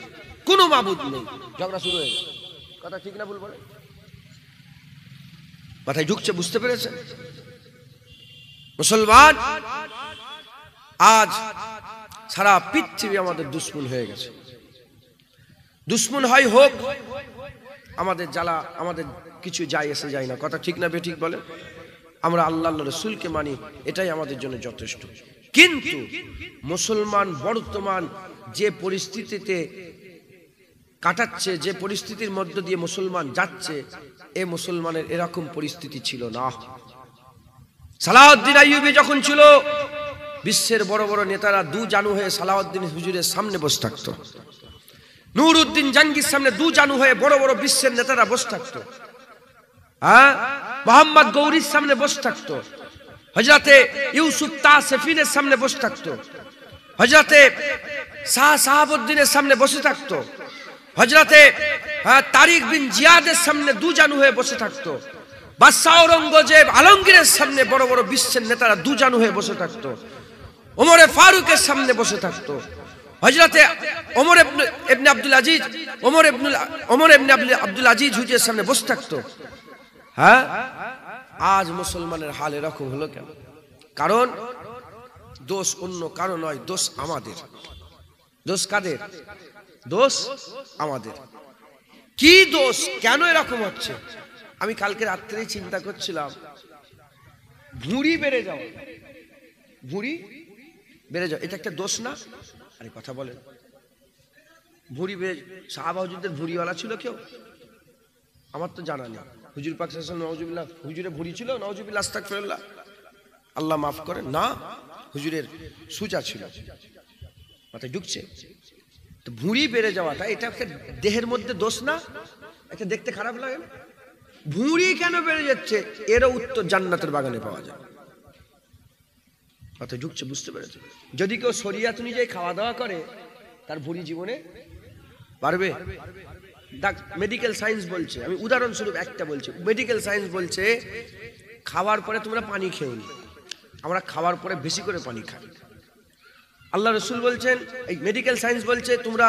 কোনো মাবুদ নেই, ঝগড়া শুরু হয়ে গেছে। কথা ঠিক না ভুল বলে? মাথায় ঢুকছে, বুঝতে পেরেছেন? মুসলমান আজ সারা পৃথিবী আমাদের দুশ্মন হয়ে গেছে। দুশ্মন হয় হোক, আমাদের জ্বালা, আমাদের কিছু যায় এসে যায় না। কথা ঠিক না বেঠিক বলে? আমরা আল্লাহ রাসূলকে মানি, এটাই আমাদের জন্য যথেষ্ট। কিন্তু মুসলমান বর্তমান যে পরিস্থিতিতে কাটাচ্ছে, যে পরিস্থিতির মধ্য দিয়ে মুসলমান যাচ্ছে, এ মুসলমানের এরকম পরিস্থিতি ছিল না। সালাউদ্দিন আইয়ুবী যখন ছিল, বিশ্বের বড় বড় নেতারা দু জানু হয়ে সালাউদ্দিন হুজুরের সামনে বসে থাকতো। নুরউদ্দিন জাঙ্গির সামনে দু জানু হয়ে বড় বড় বিশ্বের নেতারা বসে থাকতো। মোহাম্মদ গৌরীর সামনে বসে থাকতো, হযরতে ইউসুফ তাসেফিনের সামনে বসে থাকতো, হযরতে শাহ সাহাবউদ্দিনের সামনে বসে থাকতো, হযরতে তারিক বিন জিয়াদের সামনে দু জানু হয়ে বসে থাকতো, বাদশাহ ঔরঙ্গজেব আলমগীরের সামনে বড় বড় বিশ্বের নেতারা দু জানু হয়ে বসে থাকতো, ওমরে ফারুকের সামনে বসে থাকতো, হযরতে ওমর ইবনে আব্দুল আজিজ, ওমর ইবনে আব্দুল আজিজ হুজুরের সামনে বসে থাকতো। আজ মুসলমানের হাল এরকম হলো কেন? কারণ দোষ অন্য কারো নয়, দোষ আমাদের। দোষ কাদের? দোষ আমাদের। কি দোষ? কেন এরকম হচ্ছে? আমি কালকে রাত্রেই চিন্তা করছিলাম, ভুঁড়ি বেড়ে যাও, ভুঁড়ি বেড়ে যাও, এটা একটা দোষ না? আরে কথা বলেন, ভুঁড়ি বেড়ে, সাহাবা হুজুরদের ভুঁড়িওয়ালা ছিল কেউ? আমার তো জানা নেই। হুজুর পাক সাল্লাল্লাহু আলাইহি ওয়াসাল্লাম নাউজুবিল্লাহ, হুজুরের ভুঁড়ি ছিল? নাউজুবিল্লাহ, আস্তাগফিরুল্লাহ, আল্লাহ মাফ করেন। না, হুজুরের সুজা ছিল। মাথায় ঢুকছে? তো ভুঁড়ি বেড়ে যাওয়াটা এটা একটা দেহের মধ্যে দোষ না? এটা দেখতে খারাপ লাগে না? ভুঁড়ি কেন বেড়ে যাচ্ছে, এরও উত্তর জান্নাতের বাগানে পাওয়া যায়। মাথায় ঢুকছে? বুঝতে পেরেছে? যদি কেউ শরিয়াত অনুযায়ী খাওয়া দাওয়া করে, তার ভুঁড়ি জীবনে পারবে? মেডিকেল সায়েন্স বলছে, আমি উদাহরণস্বরূপ একটা বলছি, মেডিকেল সায়েন্স বলছে খাওয়ার পরে তোমরা পানি খেও নি, আমরা খাওয়ার পরে বেশি করে পানি খাই। আল্লাহ রসুল বলছেন, এই মেডিকেল সায়েন্স বলছে তোমরা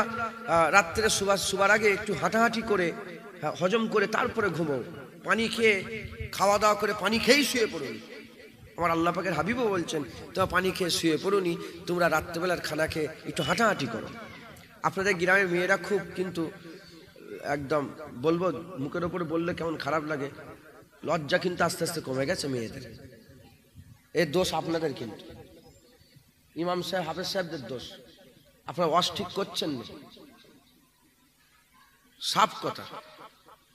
রাত্রে শোবার আগে একটু হাঁটাহাঁটি করে হজম করে তারপরে ঘুমাও, পানি খেয়ে খাওয়া দাওয়া করে পানি খেয়েই শুয়ে পড়ুন। আমার আল্লাহ পাকের হাবিবও বলছেন তোমরা পানি খেয়ে শুয়ে পড়ুনি, তোমরা রাত্রেবেলার খানা খেয়ে একটু হাঁটাহাঁটি করো। আপনাদের গ্রামের মেয়েরা খুব কিন্তু একদম বলবো মুখের ওপরে বললে কেমন খারাপ লাগে, লজ্জা কিন্তু আস্তে আস্তে কমে গেছে মেয়েদের। এর দোষ আপনাদের, কিন্তু ইমাম সাহেব হাফেজ সাহেবদের দোষ। আপনারা ওয়াজ ঠিক করছেন না, সাফ কথা।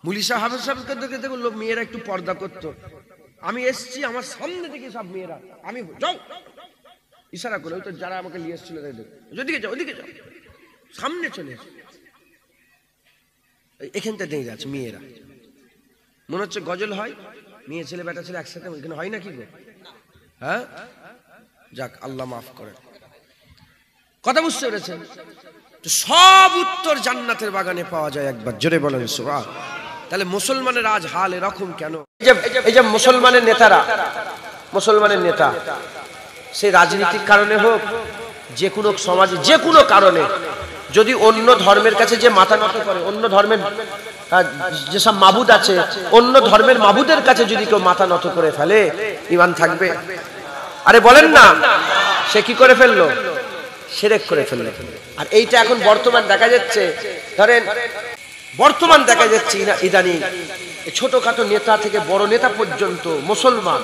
মুলি সাহেব হাফেজ সাহেবকে দেখে দেখুন লোক মেয়েরা একটু পর্দা করতো। আমি এসছি আমার সামনে থেকে সব মেয়েরা, আমি যাও ইশারা করে, ওই তো যারা আমাকে নিয়ে এসেছিল ওদিকে যাও, ওদিকে যাও, সামনে চলে এসো। এখানটা দিয়ে যাচ্ছে মেয়েরা, মনে হচ্ছে গজল হয়, মেয়ে ছেলে বেটা ছেলে একসাথে, এখানে হয় না কি গো? হ্যাঁ, যাক আল্লাহ মাফ করে। কথা বুঝতে পেরেছেন? তো সব উত্তর জান্নাতের বাগানে পাওয়া যায়, একবার জোরে বলেন সুবহানাল্লাহ। তাহলে মুসলমানের আজ হাল এরকম কেন? এই যে মুসলমানের নেতারা, মুসলমানের নেতা, সেই রাজনীতির কারণে হোক, যে কোনো সমাজে যে কোনো কারণে যদি অন্য ধর্মের কাছে যে মাথা নত করে, অন্য ধর্মের যেসব মাবুদ আছে, অন্য ধর্মের মাবুদের কাছে যদি কেউ মাথা নত করে ফেলে, ঈমান থাকবে? আরে বলেন না, সে কি করে ফেললো? শিরক করে ফেললো। আর এইটা এখন বর্তমান দেখা যাচ্ছে, ধরেন বর্তমান দেখা যাচ্ছে ইদানিং ছোটখাটো নেতা থেকে বড় নেতা পর্যন্ত মুসলমান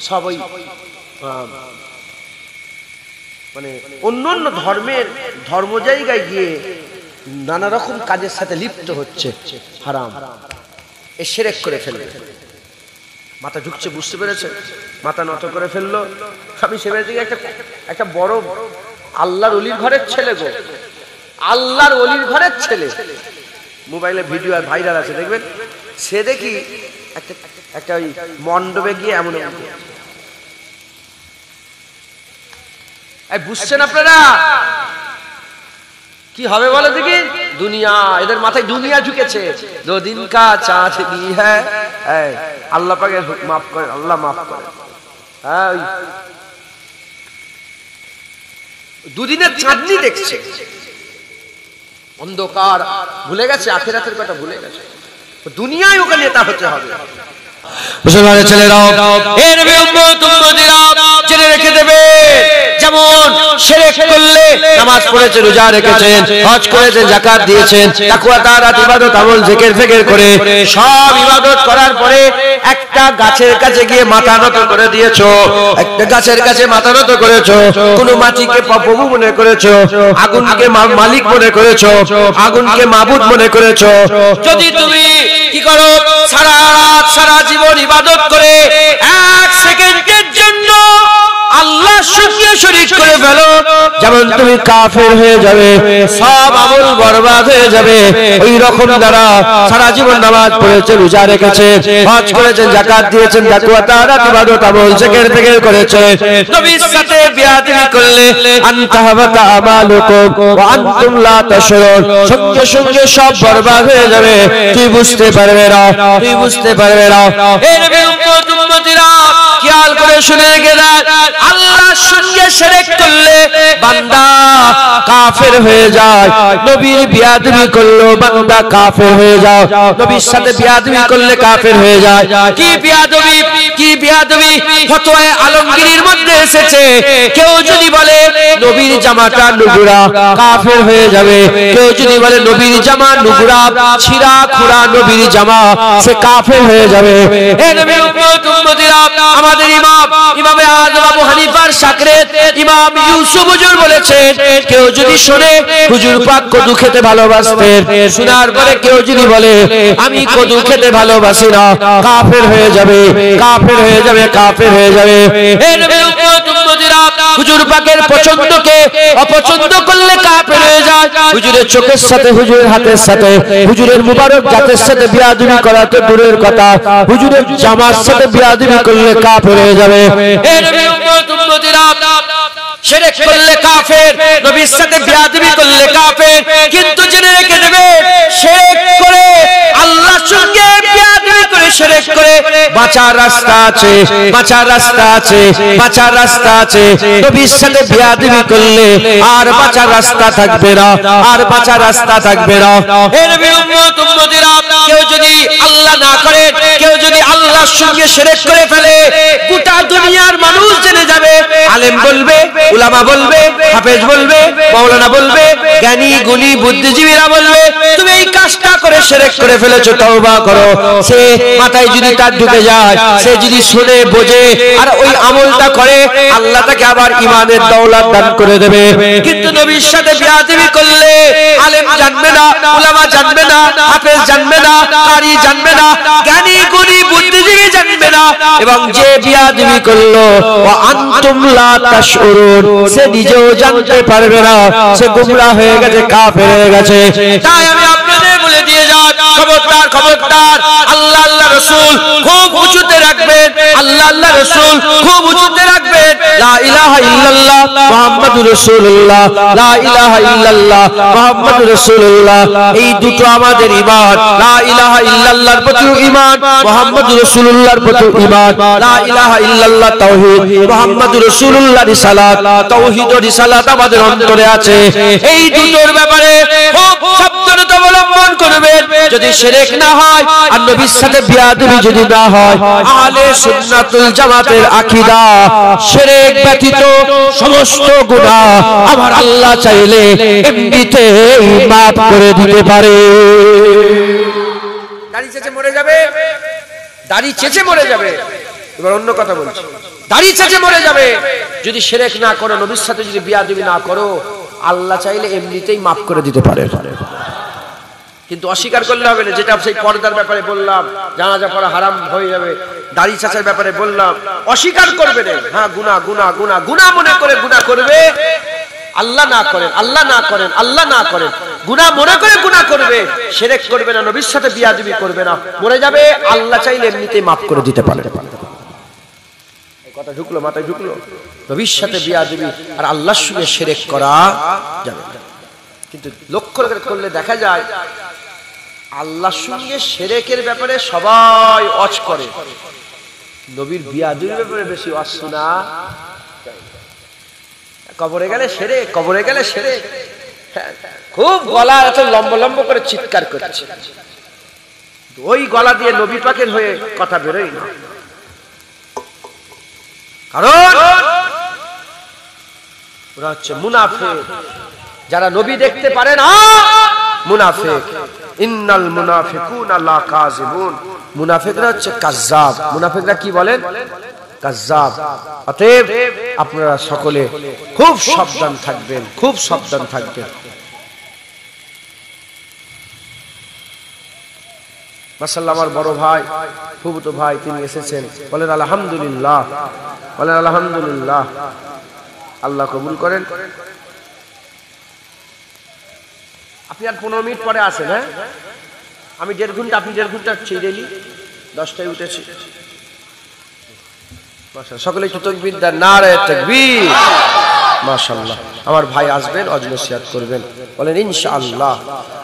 সবাই মানে অন্য ধর্মের ধর্ম জায়গায় গিয়ে নানা রকম কাজের সাথে লিপ্ত হচ্ছে, হারাম, এ শিরক করে ফেলবে। মাথা ঝুঁকছে, বুঝতে পেরেছে? মাথা নত করে ফেললো। আমি সে থেকে একটা বড় আল্লাহর ওলির ঘরের ছেলে গো, আল্লাহর ওলির ঘরের ছেলে, মোবাইলে ভিডিও ভাইরাল আছে দেখবেন, সে দেখি একটা ওই মণ্ডপে গিয়ে এমন বুঝছেন আপনারা কি হবে বলে দেখি? দুনিয়া, এদের মাথায় দুনিয়া ঝুঁকেছে। দো দিন কা চাঁদ দি হ্যাঁ, আল্লাহ পাকে মাফ করে, আল্লাহ মাফ করে। হ্যাঁ, দুদিনের চাঁদনি দেখছে, অন্ধকার, ভুলে গেছে আখিরাতের কথা, ভুলে গেছে। দুনিয়ায় ওকে নেতা হতে হবে। মুসলমানের ছেলেরাও, এর উম্মতিরা জেনে রেখে দেবে, যেমন শিরক করলে নামাজ পড়েছে, রোজা রেখেছেন, হজ করেছেন, যাকাত দিয়েছেন, তাকওয়া তাআত ইবাদত আমল জিকির ফিকির করে সব ইবাদত করার পরে একটা গাছের কাছে গিয়ে মাথা নত করে দিয়েছো, একটা গাছের কাছে মাথা নত করেছো, কোন মাটিকে প্রভু মনে করেছো, আগুনকে মালিক মনে করেছো, আগুনকে মাবুদ মনে করেছো। যদি তুমি কি করো, সারা রাত সারা জীবন ইবাদত করে এক সেকেন্ডের জন্য আল্লাহর সঙ্গে শরীক করে ফেলো, যেমন তুমি কাফের হয়ে যাবে, সব আমল বরবাদ হয়ে যাবে। ওই রকম যারা সারা জীবন নামাজ পড়েছেন, রোজা রেখেছেন, হজ করেছেন, যাকাত দিয়েছেন, তাকওয়া তাআত ইবাদত আমল জিকির ফিকির করেছেন, নবীর সাথে বিয়াদবি করলে আনতাহাবাতা আমালুকুম ওয়া আনতুম লা তাশউরুন, সঙ্গে সঙ্গে সব বরবাদ হয়ে যাবে, তুই বুঝতে পারবে না, তুই বুঝতে পারবে না। এই নবীর উম্মতিরা খেয়াল করে শুনে গেলেন, আল্লাহর সঙ্গে শিরক করলে বান্দা কাফের হয়ে যায়, নবীর বিয়াদবি করলো বান্দা কাফের হয়ে যায়, নবীর সাথে বিয়াদবি করলে কাফের হয়ে যায়। কি বিয়াদবি, কি বিয়াদবি! ফতোয়ায়ে আলমগীরের মধ্যে এসেছে, কেউ যদি বলে নবীর জামাটা নুগুরা, কাফের হয়ে যাবে। কেউ যদি বলে নবীর জামা নুগুরা, ছিঁড়া খুঁড়া নবীর জামা, সে কাফের হয়ে যাবে। এই নবীর উম্মতিরা, আমাদের ইমামে আযম আবু হানিফার শাগরেদ ইমাম ইউসুফ হুজুর বলেছেন, কেউ যদি শুনে হুজুর পাক কদু খেতে ভালোবাসতেন, শোনার পরে কেউ যদি বলে আমি কদু খেতে ভালোবাসি না, কাফের হয়ে যাবে, কাফের হয়ে যাবে, কাফের হয়ে যাবে। এই নবীর উম্মতিরা, হুজুর পাকের পছন্দকে অপছন্দ করলে কাফের হয়ে যায়। হুজুরের চোখের সাথে, হুজুরের হাতের সাথে, হুজুরের মুবারক জাতের সাথে বিয়াদবি করা তো দূরের কথা, হুজুরের জামার সাথে বিয়াদবি করলে কাফের হয়ে যাবে। এই নবীর উম্মতিরা, শিরক করলে কাফের, নবীর সাথে বিয়াদবি করলে কাফের। কিন্তু জেনে রেখে দেবে, শিরক করে আল্লাহর সঙ্গে বিয়াদবি করে, শিরক করে বাঁচার রাস্তা আছে, বাঁচার রাস্তা আছে, বাঁচার রাস্তা আছে। নবীর সাথে বেয়াদবি করলে আর বাঁচার রাস্তা থাকবে না, আর বাঁচার রাস্তা থাকবে না। হে নবীর উম্মত উম্মতিরা, কেউ যদি আল্লাহ না করে, কেউ যদি আল্লাহর সঙ্গে শিরক করে ফেলে, গোটা দুনিয়ার মানুষ জেনে যাবে। আলেম বলবে, উলামা বলবে, হাফেজ বলবে, মাওলানা বলবে, জ্ঞানী গুণী বুদ্ধিজীবীরা বলবে, তুমি এই কাজটা করে শিরক করে ফেলেছো, তওবা করো। সে মাথায় যদি তার ঢুকে যায়, সে যদি শুনে বোঝে আর ওই আমলটা করে, আল্লাহ তাকে আবার ঈমানের দৌলত দান করে দেবে। কিন্তু নবীর সাথে বেয়াদবি করলে আলেম জানবে না, উলামা জানবে না, হাফেজ জানবে না, কারি জানবে না, জ্ঞানী গুণী বুদ্ধিজীবী জানবে না। এবং যে বেয়াদবি করলো ওয়া আনতুম লা তাশউরুন, সে নিজেও জানতে পারবে না, সে গুমরাহ হয়ে গেছে, কাফের হয়ে গেছে। তাই আমি আপনাদের বলে দিয়ে যাই, খবরদার খবরদার, আল্লাহ আল্লাহ রাসূল খুব উঁচুতে রাখবেন, আল্লাহ আল্লাহ রাসূল খুব উঁচুতে রাখবেন। লা ইলাহা ইল্লাল্লাহ মুহাম্মাদুর রাসূলুল্লাহ, লা ইলাহা ইল্লাল্লাহ মুহাম্মাদুর রাসূলুল্লাহ, এই দুটো আমাদের ঈমান। লা ইলাহা ইল্লাল্লাহর প্রতি ঈমান, মুহাম্মাদুর রাসূলুল্লাহর প্রতি ঈমান। লা ইলাহা ইল্লাল্লাহ তাওহীদ, মুহাম্মাদুর রাসূলুল্লাহ রিসালাত, তাওহীদ ও রিসালাত আমাদের অন্তরে আছে। এই দুটোর ব্যাপারে খুব সাবধানতা অবলম্বন করবেন। যদি শিরক না হয় আর নবীর সাথে বেয়াদবি যদি না হয়, আহলে সুন্নাতুল জামাতের আকীদা শিরক ব্যতীত সমস্ত গুনাহ আমার আল্লাহ চাইলে এমনিতেই মাফ করে দিতে পারে। দাড়ি চেঁচে মরে যাবে, দাড়ি চেঁচে মরে যাবে। এবার অন্য কথা বলছি, দাড়ি চেঁচে মরে যাবে যদি শিরক না করো, নবীর সাথে যদি বেয়াদবি না করো, আল্লাহ চাইলে এমনিতেই মাফ করে দিতে পারে। কিন্তু অস্বীকার করলে হবে না। যেটা সেই পর্দার ব্যাপারে বললাম, জানাজা পড়া হারাম হয়ে যাবে, দাড়ি চাচার ব্যাপারে বললাম, অস্বীকার করবে না। হ্যাঁ, গুনাহ গুনাহ গুনাহ গুনাহ মনে করে গুনাহ করবে, আল্লাহ না করেন, আল্লাহ না করেন, আল্লাহ না করেন, গুনাহ মনে করে গুনাহ করবে, শিরক করবে না, নবীর সাথে বেয়াদবি করবে না, মরে যাবে। আল্লাহ চাইলে এমনিতেই মাফ করে দিতে পারে। কথা ঢুকলো, মাথায় ঢুকলো? নবীর সাথে বেয়াদবি আর আল্লাহর সঙ্গে শিরক করা যাবে না। কিন্তু লক্ষ্য করলে দেখা যায় আল্লাহর সঙ্গে শিরকের ব্যাপারে সবাই ওয়াজ করে, নবীর বেয়াদবির ব্যাপারে বেশি ওয়াজ শোনা। কবরে গেলে শিরক, কবরে গেলে শিরক, খুব গলা এত লম্বা লম্বা করে চিৎকার করছে, ওই গলা দিয়ে নবী পাকের হয়ে কথা বেরোয় না। কারণ ওরা হচ্ছে মুনাফিক, যারা নবী দেখতে পারে না, মুনাফিক। ইন্নাল মুনাফিকুনা লা কাযিবুন, মুনাফিকরা হচ্ছে কাযযাব। মুনাফিকরা কি বলেন? কাযযাব। অতএব আপনারা সকলে খুব সাবধান থাকবেন, খুব সাবধান থাকবেন। মাশাআল্লাহ, আমার বড় ভাই, ফুফুতো ভাই, তিনি এসেছেন। বলেন আলহামদুলিল্লাহ, বলেন আলহামদুলিল্লাহ। আল্লাহ কবুল করেন। আপনি আর 15 মিনিট পরে আসেন। হ্যাঁ, আমি 1.5 ঘন্টা, আপনি 1.5 ঘন্টা ছিড়েলি, 10টায় উঠেছি। মাশাআল্লাহ, সকলে একটু তাকবীর দেন, নারে তাকবীর। মাশাআল্লাহ, আমার ভাই আসবেন, ওয়াজ নসিহত করবেন। বলেন ইনশাআল্লাহ।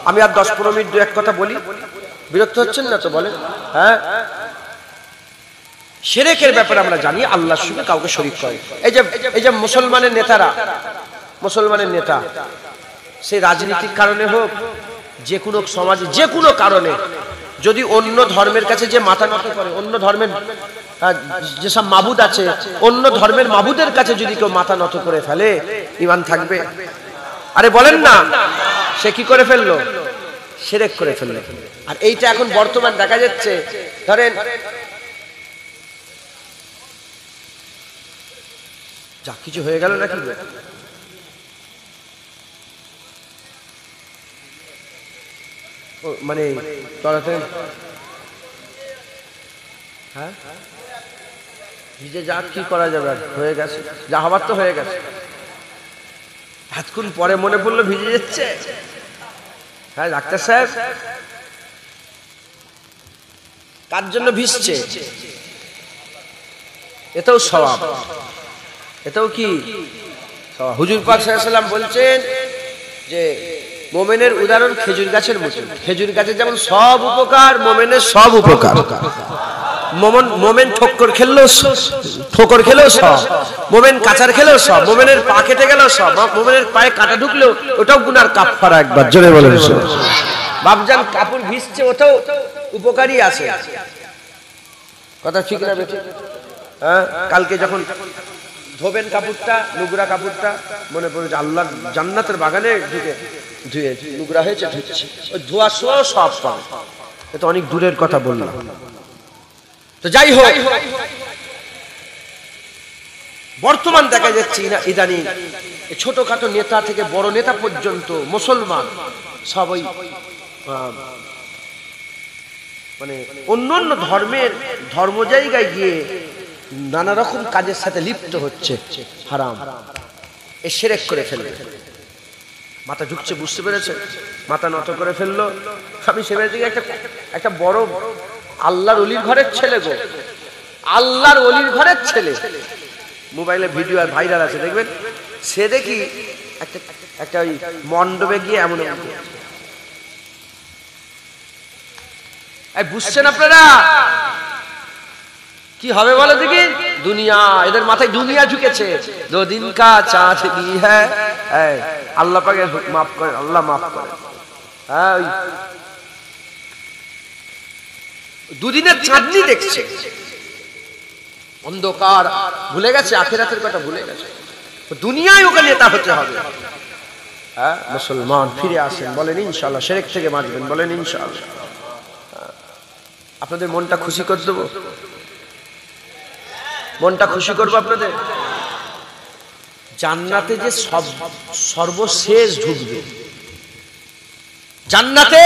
আমি আর 10-15 মিনিট 2-1 কথা বলি, বিরক্ত হচ্ছেন না তো? বলেন। হ্যাঁ, শিরকের ব্যাপারে আমরা জানি আল্লাহর সঙ্গে কাউকে শরীক করে। এই যে মুসলমানের নেতারা, মুসলমানের নেতা, সেই রাজনীতির কারণে হোক, যে কোনো সমাজে যে কোনো কারণে যদি অন্য ধর্মের কাছে যে মাথা নত করে, অন্য ধর্মের যেসব মাবুদ আছে, অন্য ধর্মের মাবুদের কাছে যদি কেউ মাথা নত করে ফেলে, ঈমান থাকবে? আরে বলেন না, সে কি করে ফেললো? শিরক করে ফেললো। আর এইটা এখন বর্তমান দেখা যাচ্ছে। ধরেন, যা কিছু হয়ে গেল নাকি, মানে হ্যাঁ, ভিজে যা কি করা যাবে, হয়ে গেছে, যা হবার তো হয়ে গেছে। এতক্ষণ পরে মনে পড়লো ভিজে যাচ্ছে। হ্যাঁ ডাক্তার সাহেব, কার জন্য ভিজছে? এটাও সওয়াব, এটাও কি সওয়াব। হুজুর পাক সাল্লাল্লাহু আলাইহি ওয়াসাল্লাম বলছেন যে মুমিনের উদাহরণ খেজুর গাছের মতো। খেজুর গাছের যেমন সব উপকার, মুমিনের সব উপকার। মোমেন ঠোকর খেলেও সব, মোমেন কাঁচার খেলেও সব, মোমেনের পা কেটে গেলেও সব, মোমেনের পায়ে কাঁটা ঢুকলেও ওটাও গুনার কাফারা। একবার জোরে বলেন। বাপজান কাপড় ভিজছে ওটাও উপকারী আছে, কথা ঠিক না বেঠিক? হ্যাঁ, কালকে যখন ধোবেন কাপড়টা, নোংরা কাপড়টা, মনে পড়ে যে আল্লাহ জান্নাতের বাগানে ঢুকে ধুয়ে নোংরা হয়েছে, ধুচ্ছে, ওই ধোয়া সোয়া সব পাবে। এটা অনেক দূরের কথা বললাম। তো যাই হোক, বর্তমান দেখা যাচ্ছে না ইদানিং ছোটখাটো নেতা থেকে বড় নেতা পর্যন্ত মুসলমান সবাই মানে অন্যান্য ধর্ম জায়গায় গিয়ে নানা রকম কাজের সাথে লিপ্ত হচ্ছে, হারাম এ শিরক করে ফেলবে। মাথা ঝুঁকছে, বুঝতে পেরেছে? মাথা নত করে ফেললো। আমি সে দিকে একটা বড় আল্লাহর ওলির ঘরের ছেলে গো, আল্লাহর ওলির ঘরের ছেলে, মোবাইলে ভিডিও আর ভাইরাল আছে, দেখবেন। সে দেখি একটা ওই মণ্ডপে গিয়ে এমন বুঝছেন আপনারা কি হবে বলো দেখি? দুনিয়া, এদের মাথায় দুনিয়া ঝুঁকেছে। দো দিন কা চাঁদ লি হ্যাঁ, আল্লাহ পাকে মাফ করে, আল্লাহ মাফ করে। হ্যাঁ, দুদিনের চাঁদনি দেখছে, অন্ধকার, ভুলে গেছে আখিরাতের কথা, ভুলে গেছে। দুনিয়ায় ওকে নেতা হতে হবে। হ্যাঁ, মুসলমান ফিরে আসেন, বলেন ইনশাআল্লাহ। শিরক থেকে বাঁচবেন, বলেন ইনশাআল্লাহ। আপনাদের মনটা খুশি করে দেবো, মনটা খুশি করবো আপনাদের। জান্নাতে যে সর্বশেষ ঢুকবে, জান্নাতে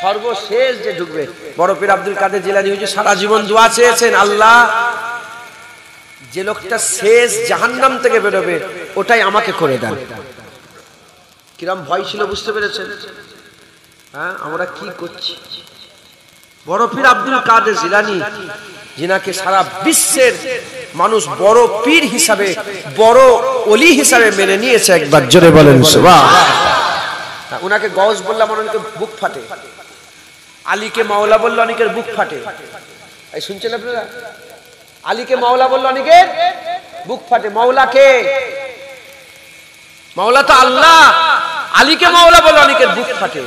সর্বশেষ যে ঢুকবে, বড় পীর আব্দুল কাদের জিলানী হয়েছে, সারা জীবন দোয়া চেয়েছেন, আল্লাহ যে লোকটা শেষ জাহান্নাম থেকে বেরোবে ওটাই আমাকে করে দেন। কিরম ভয় ছিল, বুঝতে পেরেছেন? হ্যাঁ, আমরা কি করছি? বড় পীর আব্দুল কাদের জিলানী, যিনাকে সারা বিশ্বের মানুষ বড় পীর হিসাবে, বড় ওলি হিসাবে মেনে নিয়েছে, একবার জোরে বলেন সুবহানাল্লাহ। উনাকে গওস বললাম, অনেকের বুক ফাটে। আলীকে মাওলা বললে অনেকের বুক ফাটে। এই শুনছেন আপনারা? আলীকে মাওলা বললে অনেকের বুক ফাটে। মাওলা কে? মাওলা তো আল্লাহ। আলীকে মাওলা বললে অনেকের বুক ফাটে।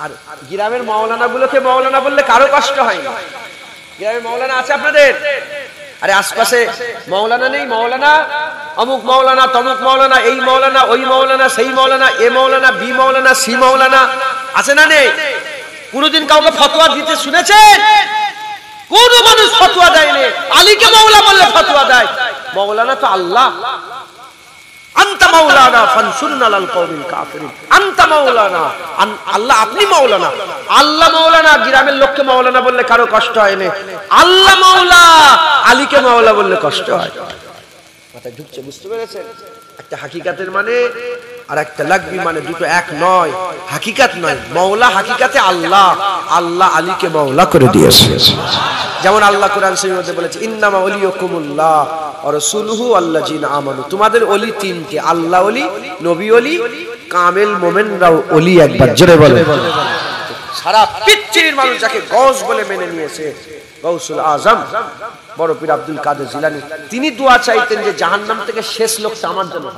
আর গ্রামের মাওলানা গুলোকে মাওলানা বললে কারো কষ্ট হয় না। গ্রামের মাওলানা আছে আপনাদের? আরে আশপাশে মাওলানা নেই? মাওলানা অমুক মাওলানা, তমুক মাওলানা, এই মাওলানা, ওই মাওলানা, সেই মাওলানা, এ মাওলানা, বি মাওলানা, সি মাওলানা, আছে না নেই? কোনদিন কাউকে ফতোয়া দিতে শুনেছেন? কোন মানুষ ফতোয়া দেয়নি। আলীকে মাওলা বললে ফতোয়া দেয়। মাওলানা তো আল্লাহ। আনতা মাওলানা ফানসুরনা আলাল কওমিল কাফিরিন। আনতা মাওলানা, আল্লাহ আপনি মাওলানা। আল্লাহ মাওলানা, গ্রামের লোককে মাওলানা বললে কারো কষ্ট হয় না। আল্লাহ মাওলা, আলীকে মাওলা বললে কষ্ট হয়। কথা ঢুকছে, বুঝতে পেরেছেন? একটা হাকিকাতের মানে আর একটা লাগবি মানে দুটো এক নয়। হাকিকাত নয়, মাওলা হাকিকাতে আল্লাহ, আল্লাহ আলীকে মাওলা করে দিয়েছে। যেমন আল্লাহ কোরআন শরীফের মধ্যে বলেছে, ইন্নামা ওলিয়ুকুমুল্লাহ ওয়া রাসূলুহু আল্লাযিনা আমানু। তোমাদের ওলি তিনটে, আল্লাহ ওলি, নবী ওলি, কামেল মুমিনরাও ওলি। একবার জোরে বলে। সারা পৃথিবীর মানুষ যাকে গওস বলে মেনে নিয়েছে, গওসুল আজম বড় পীর আব্দুল কাদের জিলানী, তিনি দোয়া চাইতেন যে জাহান্নাম থেকে শেষ লোকটা আমার জন্য।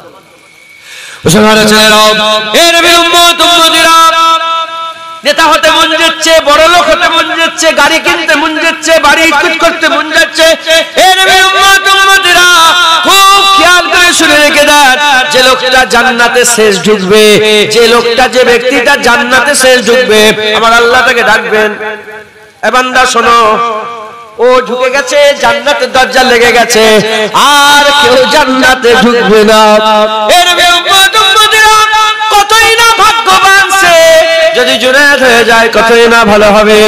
নেতা হতে মন যাচ্ছে, বড় লোক হতে মন যাচ্ছে, গাড়ি কিনতে মন যাচ্ছে, বাড়ি করতে মন যাচ্ছে। খুব খেয়াল করে শুনে রেখে দেন, যে লোকটা জান্নাতে শেষ ঢুকবে, যে লোকটা, যে ব্যক্তিটা জান্নাতে শেষ ঢুকবে, আমার আল্লাহ তাকে ডাকবেন, এ বান্দা শোনো, ও ঢুকে গেছে, জান্নাতের দরজা লেগে গেছে, আর কেউ জান্নাতে ঢুকবে না। কতই না ভাগ্যবান সে, যদি জুনায়েদ হয়ে যায় কতই না ভালো হবে,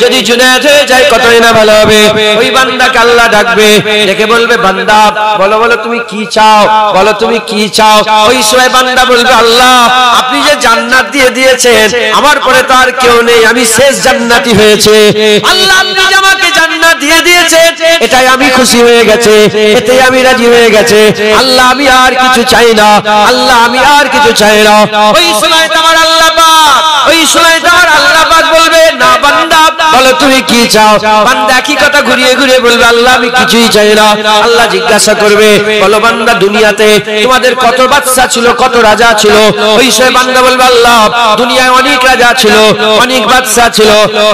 যদি জুনায়েদ হয়ে যায় কতই না ভালো হবে। ওই বান্দাকে আল্লাহ ডাকবে, ডেকে বলবে, বান্দা বলো বলো তুমি কি চাও, বলো তুমি কি চাও। ওই সময় বান্দা বলবে, আল্লাহ আপনি যে জান্নাত দিয়ে দিয়েছেন, আমার পরে তো আর কেউ নেই, আমি শেষ জান্নাতি হয়েছে। আল্লাহ আপনি যে আমাকে জান্নাত দিয়ে দিয়েছেন, এটাই আমি খুশি হয়ে গেছে, এতেই আমি রাজি হয়ে গেছে। আল্লাহ আমি আর কিছু চাই না, আল্লাহ আমি আর কিছু চাই না। ওই সময় তোমার আল্লাহ পাক, ওই সময় তোমার আল্লাহ পাক বলবে, না বান্দা বলো তুমি কি চাও? বান্দা একই কথা ঘুরিয়ে ঘুরিয়ে বলবে আল্লাহ আমি কিছুই চাই না। আল্লাহ জিজ্ঞাসা করবে বলো বান্দা দুনিয়াতে তোমাদের কত বাদশা ছিল, কত রাজা ছিল? ওই সে বান্দা বলবে আল্লাহ দুনিয়ায় অনেক রাজা ছিল, অনেক বাদশা ছিল।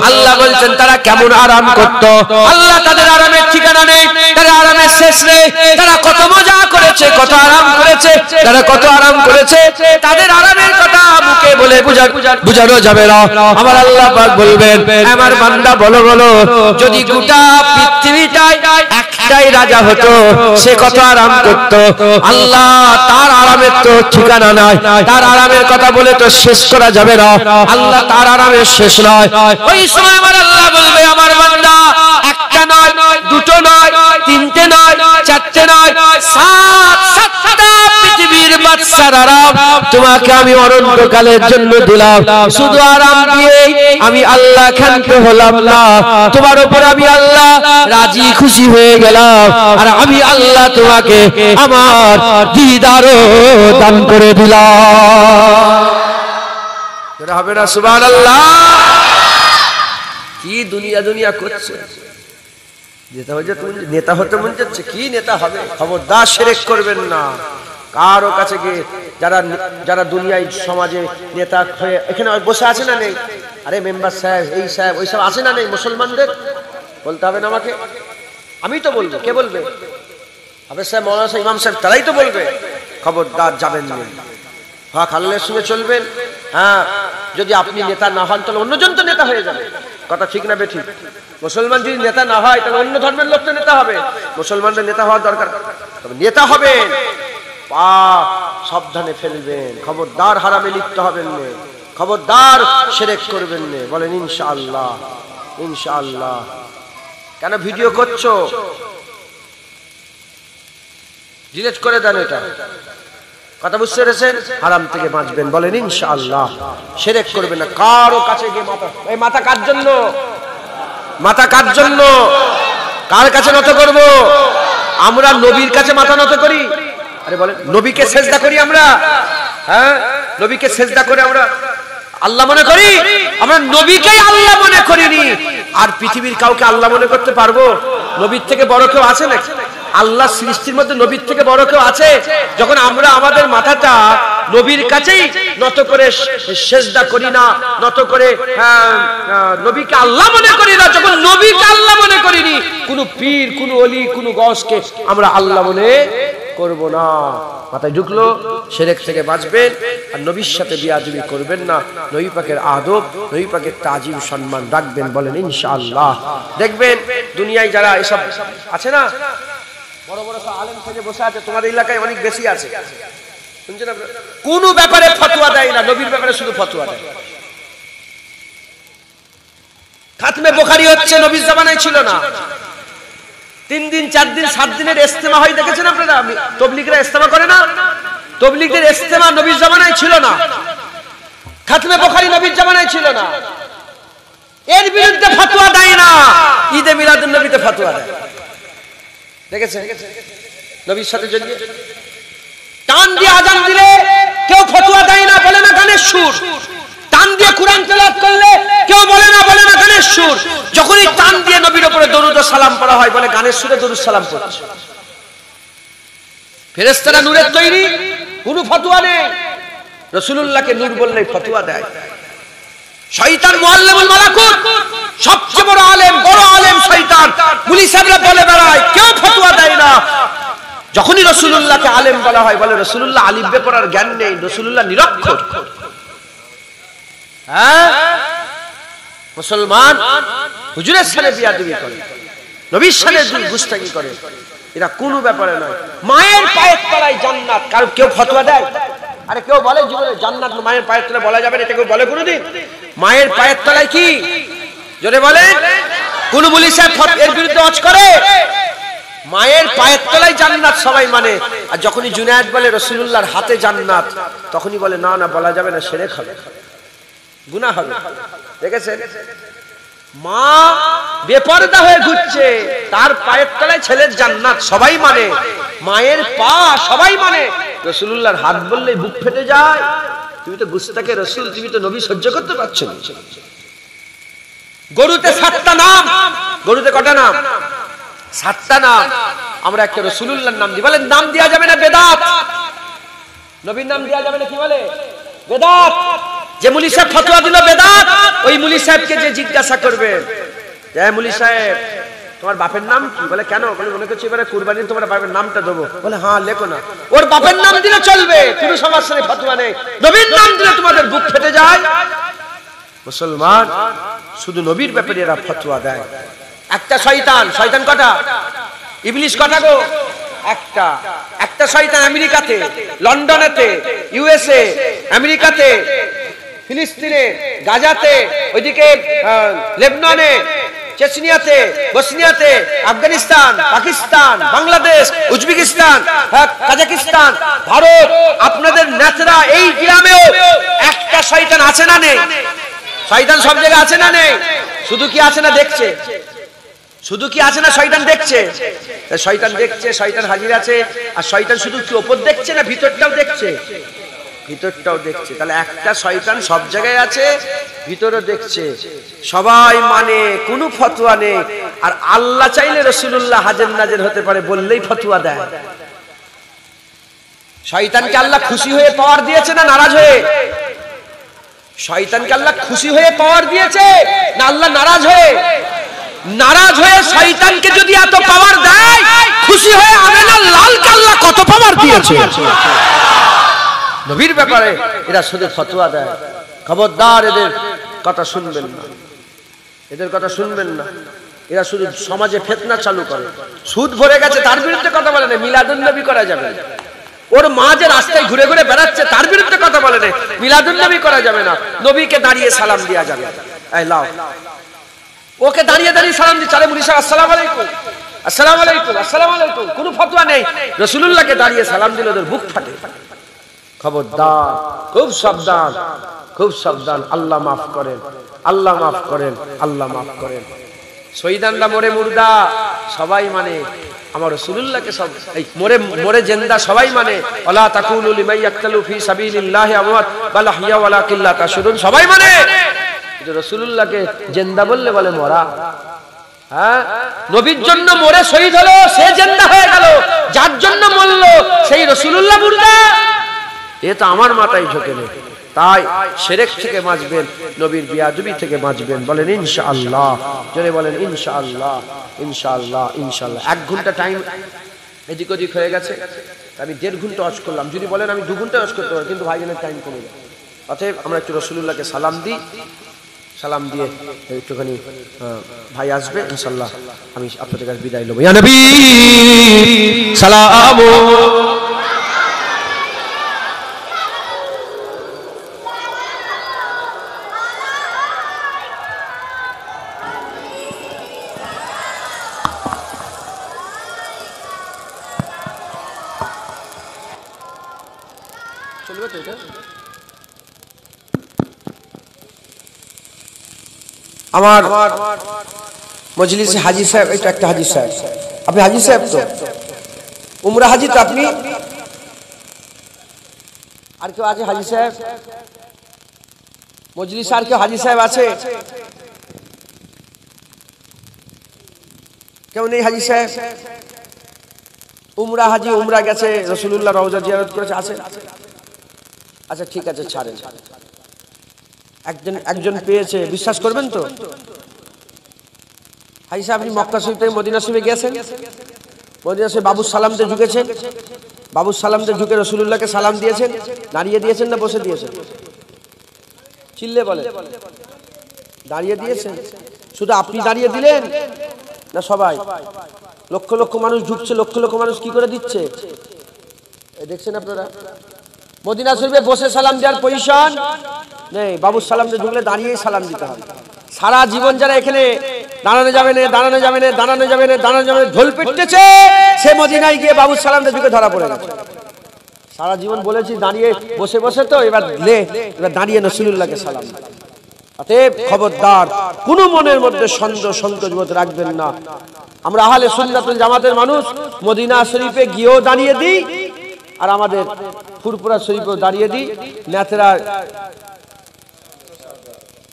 আল্লাহ বলছেন তারা কেমন আরাম করত? আল্লাহ তাদের আরামের ঠিকানা নেই, তারা আরামের শেষ নেই। তারা কত মজা করেছে, কত আরাম করেছে, তারা কত আরাম করেছে, তাদের আরামের কথা মুখে বলে বুঝানো যাবে না। আমার আল্লাহ পাক বলবেন আমার বান্দা বলো বলো যদি গোটা পৃথিবীটায় একটাই রাজা হতো সে কত আরাম করত? আল্লাহ তার আরামের তো ঠিকানা নাই, তার আরামের কথা বলে তো শেষ করা যাবে না। আল্লাহ তার আরামের শেষ নয়। ওই সময় আমার আল্লাহ বলবে আমার বান্দা একটা নয়, দুটো নয়, তিনটে নয়, চারটে নয়, সাতটা পৃথিবীর বাদশার আরাম তোমাকে আমি অনন্তকালের জন্য দিলাম। শুধু আরাম দিয়ে আমি আল্লাহ ক্ষান্ত হলাম না, তোমার উপর আমি আল্লাহ রাজি খুশি হয়ে গেলাম। আর আমি আল্লাহ তোমাকে আমার দিদারও দান করে দিলাম। হবে না সুবহানাল্লাহ? কি দুনিয়া দুনিয়া করছে। নেতা হতে মন যাচ্ছে, কি নেতা হবে? খবরদার শিরক করবেন না। কারো কাছে গিয়ে যারা দুনিয়ায় সমাজে নেতা হয়ে এখানে বসে আছে না নেই? আরে মেম্বার সাহেব, এই সাহেব, ওই সব আছে না নেই? মুসলমানদের বলতে হবে না আমাকে? আমি তো বলবো, কে বলবে? হাফেজ সাহেব, মৌলানা সাহেব, ইমাম সাহেব, তারাই তো বলবে। খবরদার যাবেন না। হক আল্লাহর সঙ্গে চলবেন। হ্যাঁ, যদি আপনি নেতা না হন তাহলে অন্যজন তো নেতা হয়ে যাবে। কথা ঠিক না বেঠিক? মুসলমান যদি নেতা না হয় তাহলে অন্য ধর্মের লোক তো নেতা হবে। মুসলমানদের নেতা হওয়ার দরকার, তবে নেতা হবেন পা সাবধানে ফেলবেন। খবরদার হারামে লিপ্ত হবেন না, খবরদার শিরক করবেন না। বলেন ইনশাআল্লাহ, ইনশাআল্লাহ। কেন ভিডিও করছো? ডিলিট করে দেন এটা। কথা বুঝতে পেরেছেন? হারাম থেকে বাঁচবেন। বলেন ইনশাআল্লাহ। শিরক করবেন না। কারো কাছে গিয়ে মাথা, এই মাথা কার জন্য? মাথা কার জন্য? কার কাছে নত করব? আমরা নবীর কাছে মাথা নত করি। আরে বলেন নবীকে সেজদা করি আমরা? হ্যাঁ, নবীকে সেজদা করে আমরা আল্লাহ মনে করি? আমরা নবীকেই আল্লাহ মনে করিনি। আর পৃথিবীর কাউকে আল্লাহ মনে করতে পারবো? নবীর থেকে বড় কেউ আছে নাকি? আল্লাহ সৃষ্টির মধ্যে নবীর থেকে বড় কেউ আছে? যখন আমরা আমাদের মাথাটা নবীর কাছেই নত করে সেজদা করি না, নত করে নবীকে আল্লাহ মনে করি না, যখন নবীকে আল্লাহ মনে করিনি, কোন পীর, কোন ওলি, কোন গওসকে আমরা আল্লাহ মনে করব না। মাথায় ঢুকলো? শিরক থেকে বাঁচবেন। আর নবীর সাথে বিয়াদবি করবেন না। নবী পাকের আদব, নবী পাকের তাজিম সম্মান রাখবেন। বলেন ইনশাআল্লাহ। দেখবেন দুনিয়ায় যারা এসব আছে না, বড় বড় সব আলেম থেকে বসে আছে, তোমাদের এলাকায় অনেক বেশি আছে, শুনছেন আপনারা? কোন ব্যাপারে ফতোয়া দেয় না, নবীর ব্যাপারে শুধু ফতোয়া দেয়। খাতমে বুখারী হচ্ছে, নবীর জামানায় ছিল না। 3 দিন 4 দিন 7 দিনের ইজতেমা হয়, দেখেছেন আপনারা? তাবলীগরা ইজতেমা করে না? তাবলীগের ইজতেমা নবীর জামানায় ছিল না। খাতমে বুখারী নবীর জামানায় ছিল না। এর বিরুদ্ধে ফতোয়া দেয় না। ঈদে মিলাদুন নবীতে ফতোয়া দেয়, দেখেছেন? নবীর সাথে জড়িয়ে টান দিয়ে আজান দিলে কেউ ফতোয়া দেয় না, বলে না গানের সুর। টান দিয়ে কুরআন তেলাওয়াত করলে কেউ বলে না গানের সুর। যখনই টান দিয়ে নবীর উপরে দরুদ ও সালাম পড়া হয়, বলে গানের সুরে দরুদ সালাম পড়ছে। ফেরেশতারা নূরের তৈরি, কোনো ফতোয়া নেই। রাসূলুল্লাহকে নূর বললেই ফতোয়া দেয়। শয়তান মুআল্লিমুল মালাকুত, সবচেয়ে বড় আলেম, বড় আলেম শয়তান, মুলি সাহেবরা বলে বেড়ায়, কেউ ফতোয়া দেয় না। যখনই রাসূলুল্লাহকে আলেম বলা হয়, বলে রাসূলুল্লাহ আলিফ বে পড়ার জ্ঞান নেই, রাসূলুল্লাহ নিরক্ষর। হ্যাঁ, মুসলমান হুজুরের সাথে বিয়াদবি করে, নবীর সাথে গুস্তাখি করে, এটা কোনো ব্যাপারে নয়। মায়ের পায়ের তলায় জান্নাত, কারো কেউ ফতোয়া দেয়? আরে কেউ বলে জীবনে জান্নাত মায়ের পায়ের তলায় বলা যাবে না? এটা কেউ বলে কোনোদিন? মায়ের পায়ের তলায় কি জোরে বলেন? কোন মুলি সাহেব এর বিরুদ্ধে ওয়াজ করে? মায়ের পায়ের তলায় জান্নাত সবাই মানে। আর যখনই জুনায়েদ বলে রাসূলুল্লাহর হাতে জান্নাত, তখনই বলে না না, বলা যাবে না, শিরক হবে, গুনাহ হবে। দেখেছেন? মা বেপরদা হয়ে ঘুরছে, তার পায়ের তলায় ছেলের জান্নাত, সবাই মানে। মায়ের পা সবাই মানে। রাসূলুল্লাহর হাত বললেই বুক ফেটে যায়। তুমি তো গুস্তাখে রাসূল, তুমি তো নবী সহ্য করতে পারছো না। গরুতে 7টা নাম, গরুতে কটা নাম? 7টা নাম। আমরা একটা রাসূলুল্লাহর নাম দিই, বলেন নাম দেয়া যাবে না বেদাত। নবীর নাম দেয়া যাবে না, কি বলে? বেদাত। যে মুলি সাহেব ফতোয়া দিল বেদাত, ওই মুলি সাহেবকে যে জিজ্ঞাসা করবে, যে মুলি সাহেব তোমার বাপের নাম কি? বলে কেন? বলে মনে করছি এবারে কুরবানি তোমার বাপের নামটা দেবো। বলে হ্যাঁ লেখো না। ওর বাপের নাম দিলে চলবে, কোনো সমস্যা নেই, ফতোয়া নেই। নবীর নাম দিলে তোমাদের বুক ফেটে যায়। মুসলমান শুধু নবীর ব্যাপারে এরা ফতোয়া দেয়। একটা শয়তান, শয়তান কটা? ইবলিস কটা গো? একটা। একটা শয়তান আমেরিকাতে, লন্ডনেতে, ইউএসএ, আমেরিকাতে, ফিলিস্তিনে, গাজাতে, ওইদিকে লেবননে, চেচনিয়াতে, বসনিয়াতে, আফগানিস্তান, পাকিস্তান, বাংলাদেশ, উজবেকিস্তান, কাজাকিস্তান, ভারত, আপনাদের নেতরা এই গ্রামেও একটা শয়তান আছে না নেই? শয়তান সব জায়গায় আছে না নেই? শুধু কি আছে না দেখছে? শুধু কি আছে না শয়তান দেখছে? শয়তান দেখছে, শয়তান হাজির আছে। আর শয়তান শুধু কি উপর দেখছে না ভিতরটাও দেখছে? ভিতরটাও দেখছে। তাহলে একটা শয়তান সব জায়গায় আছে, ভিতরও দেখছে। সবাই মানে, কোনো ফতোয়া নেই। আর আল্লাহ চাইলে রাসূলুল্লাহ হাজির নাজির হতে পারে বললেই ফতোয়া দেয়। শয়তানকে আল্লাহ খুশি হয়ে পাওয়ার দিয়েছে না নারাজ হয়ে? শয়তানকে আল্লাহ খুশি হয়ে পাওয়ার দিয়েছে না আল্লাহ নারাজ হয়ে? নারাজ হয়ে শয়তানকে যদি এত পাওয়ার দেয়, খুশি হয়ে আমেনা লালকে আল্লাহ কত পাওয়ার দিয়েছে। নবীর ব্যাপারে এরা শুধু ফতোয়া দেয়। খবরদার, এদের কথা শুনবেন না, এদের কথা শুনবেন না। এরা শুধু সমাজে ফিতনা চালু করে। সুদ ভরে গেছে তার বিরুদ্ধে কথা বলে না, মিলাদুন নবী করা যাবে না। ওর মা যে রাস্তায় ঘুরে ঘুরে বেড়াচ্ছে তার বিরুদ্ধে কথা বলে না, মিলাদুন নবী করা যাবে না। নবীকে দাঁড়িয়ে সালাম দেওয়া যাবে। এই লাও, ওকে দাঁড়িয়ে দাঁড়িয়ে সালাম দিচ্ছে। আরে মুনি সাহেব আসসালামু আলাইকুম, আসসালামু আলাইকুম, আসসালামু আলাইকুম, কোনো ফতোয়া নেই। রাসূলুল্লাহকে দাঁড়িয়ে সালাম দিলে ওদের বুক ফাটে। খবরদার, খুব সাবধান, খুব সাবধান। আল্লাহ মাফ করেন, আল্লাহ মাফ করেন, আল্লাহ মাফ করেন। শহীদানরা মরে মুর্দা সবাই মানে, আমার রাসূলুল্লাহকে সব এই মরে মরে জিন্দা সবাই মানে। ওয়ালা তাকুলু লিমান ইয়াকতালু ফি সাবিলিল্লাহি আমওয়াত বাল আহইয়া ওয়ালাকিন লা তাশউরুন, সবাই মানে। কিন্তু রাসূলুল্লাহকে জিন্দা বললে বলে মরা। হ্যাঁ, নবীর জন্য মরে শহীদ হলো সে জিন্দা হয়ে গেল, যার জন্য মরল সেই রাসূলুল্লাহ মুর্দা। এ তো আমার মাথায় ঢোকে না। তাই শিরক থেকে বাঁচবেন, নবীর বিয়াদবি থেকে বাঁচবেন। বলেন ইনশাআল্লাহ, জোরে বলেন ইনশাআল্লাহ, ইনশাআল্লাহ, ইনশাআল্লাহ। 1 ঘন্টা টাইম এদিক ওদিক হয়ে গেছে, আমি 1.5 ঘন্টা ওয়াজ করলাম। যদি বলেন আমি 2 ঘন্টা ওয়াজ করতে পারি, কিন্তু ভাইজানের টাইম কমে যায়। অতএব আমরা একটু রাসূলুল্লাহকে সালাম দিই। সালাম দিয়ে একটুখানি ভাই আসবে ইনশাআল্লাহ, আমি আপনাদের কাছে বিদায় নেব। ইয়া নবী সালাম। চলবে তো এটা? আমার মজলিসে হাজী সাহেব, এটা একটা হাজী সাহেব। আপনি হাজী সাহেব তো? উমরা হাজী তো আপনি? আর কেউ আছে হাজী সাহেব মজলিসে? আর কেউ হাজী সাহেব আছে? কেউ নেই হাজী সাহেব? উমরা হাজী, উমরা গেছে, রাসূলুল্লাহ রওজা জিয়ারত করেছে, আছে? আচ্ছা ঠিক আছে, ছাড়েন। একজন পেয়েছে, বিশ্বাস করবেন তো? হাজী সাহেব, আপনি মক্কা শরীফ থেকে মদিনা শরীফে গেছেন? মদিনা শরীফে বাবু সালামতে ঝুঁকেছেন? বাবু সালামতে ঝুঁকে রাসূলুল্লাহকে সালাম দিয়েছেন? দাঁড়িয়ে দিয়েছেন না বসে দিয়েছেন? চিল্লে বলে। দাঁড়িয়ে দিয়েছেন। শুধু আপনি দাঁড়িয়ে দিলেন না সবাই? লক্ষ লক্ষ মানুষ ঝুঁকছে, লক্ষ লক্ষ মানুষ কি করে দিচ্ছে দেখছেন আপনারা? মদিনা শরীফে বসে সালাম দেওয়ার পজিশন নেই। বাবুর সালামতে ঢুকলে দাঁড়িয়েই সালাম দিতে হবে। সারা জীবন যারা এখানে দাঁড়ানো যাবে না, দাঁড়ানো যাবে না, দাঁড়ানো যাবে না, দাঁড়ানো যাবে না ঢোল পিটতেছে, সে মদিনায় গিয়ে বাবুর সালামতে ঢুকে ধরা পড়ে গেছে। সারা জীবন বলেছি দাঁড়িয়ে বসে বসে, তো এবার দাঁড়িয়ে রাসূলুল্লাহকে সালাম। অতএব খবরদার, কোনো মনের মধ্যে সন্দেহ সংকোচ বোধ রাখবেন না। আমরা আহলে সুন্নাতুল জামাতের মানুষ, মদিনা শরীফে গিয়েও দাঁড়িয়ে দিই, আর আমাদের ফুরফুরা শরীফেও দাঁড়িয়ে দিই। নেতরা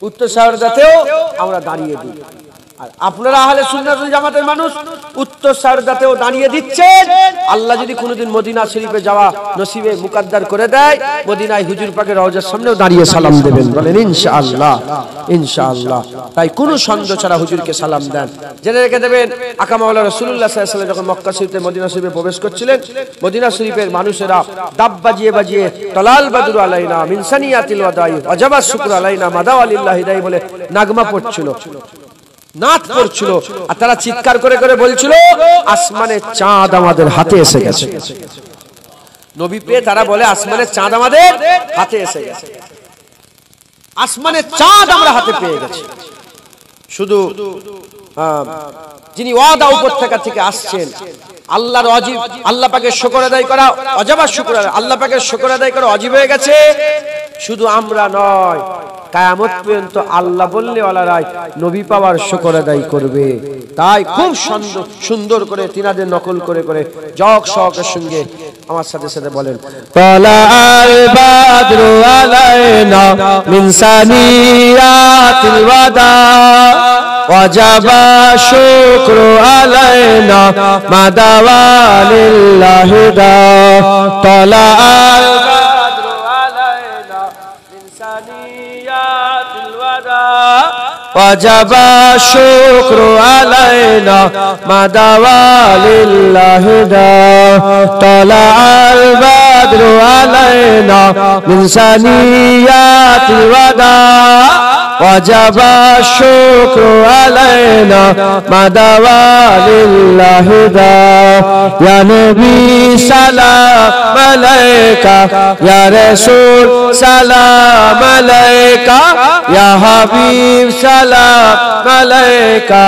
উত্তর শারদাতেও আমরা দাঁড়িয়ে দিই। আর আপনারা আহলে সুন্নাত ওয়াল জামাতের মানুষ উত্তর শারদাতেও দাঁড়িয়ে দিচ্ছেন। আল্লাহ যদি কোনোদিন মদিনা শরীফে যাওয়া নসিবে মুকদ্দার করে দেয়, মদিনায় হুজুর পাকের রওজার সামনেও দাঁড়িয়ে সালাম দেবেন, বলেন ইনশাআল্লাহ। ইনশাআল্লাহ। তাই কোনো সন্দেহ ছাড়া হুজুরকে সালাম দেন। জেনে রেখে দেবেন, আকা মাওলানা রাসূলুল্লাহ সাল্লাল্লাহু আলাইহি ওয়াসাল্লাম যখন মক্কা শরীফে মদিনা শরীফে প্রবেশ করছিলেন, মদিনা শরীফের মানুষেরা দাব বাজিয়ে বাজিয়ে তলাল বাদরু আলাইনা মিন সানিয়াতিল ওয়াদাই ওয়াজাবা শুকরু আলাইনা মাদাউ লিল্লাহি দাই বলে নাগমা পড়ছিল, নাত করছিল। আর তারা চিৎকার করে করে বলছিল, আসমানের চাঁদ আমাদের হাতে এসে গেছে। নবী পেয়ে তারা বলে, আসমানের চাঁদ আমাদের হাতে এসে গেছে, আসমানের চাঁদ আমরা হাতে পেয়ে গেছি। শুধু যিনি ওয়াদা উপত্যকা থেকে আসছেন, আল্লাহর ওয়াজিব, আল্লাহ পাকের শুকর আদায় করা ওয়াজিবা শুকর, আল্লাহ পাকের শুকর আদায় করা ওয়াজিব হয়ে গেছে। শুধু আমরা নয়, কিয়ামত পর্যন্ত আল্লাহ বললে ওয়ালারাই নবী পাওয়ার শুকর আদায় করবে। তাই খুব সুন্দর করে তিনাদের নকল করে করে জক শকের সঙ্গে আমার সাথে সাথে বলেন, তালাল বাদরু আলাইনা মিন সানিয়াতিল ওয়াদা ওয়াজাবা শুকরু আলাইনা মাদাওয়া লিল্লাহি দা। তালাল বাদরু আলাইনা মিন সানিয়াতিল ওয়াদা ওয়াজাবা শুকরু আলাইনা মাদাওয়া লিল্লাহি দা। তালাল বাদরু আলাইনা মিন সানিয়াতিল ওয়াদা ওয়াজাবা শুকরু আলাইনা মাদাওয়া লিল্লাহি দা। ইয়া নবী সালাম আলাইকা, ইয়া রাসূল সালাম আলাইকা, ইয়া হাবিব সালাম আলাইকা,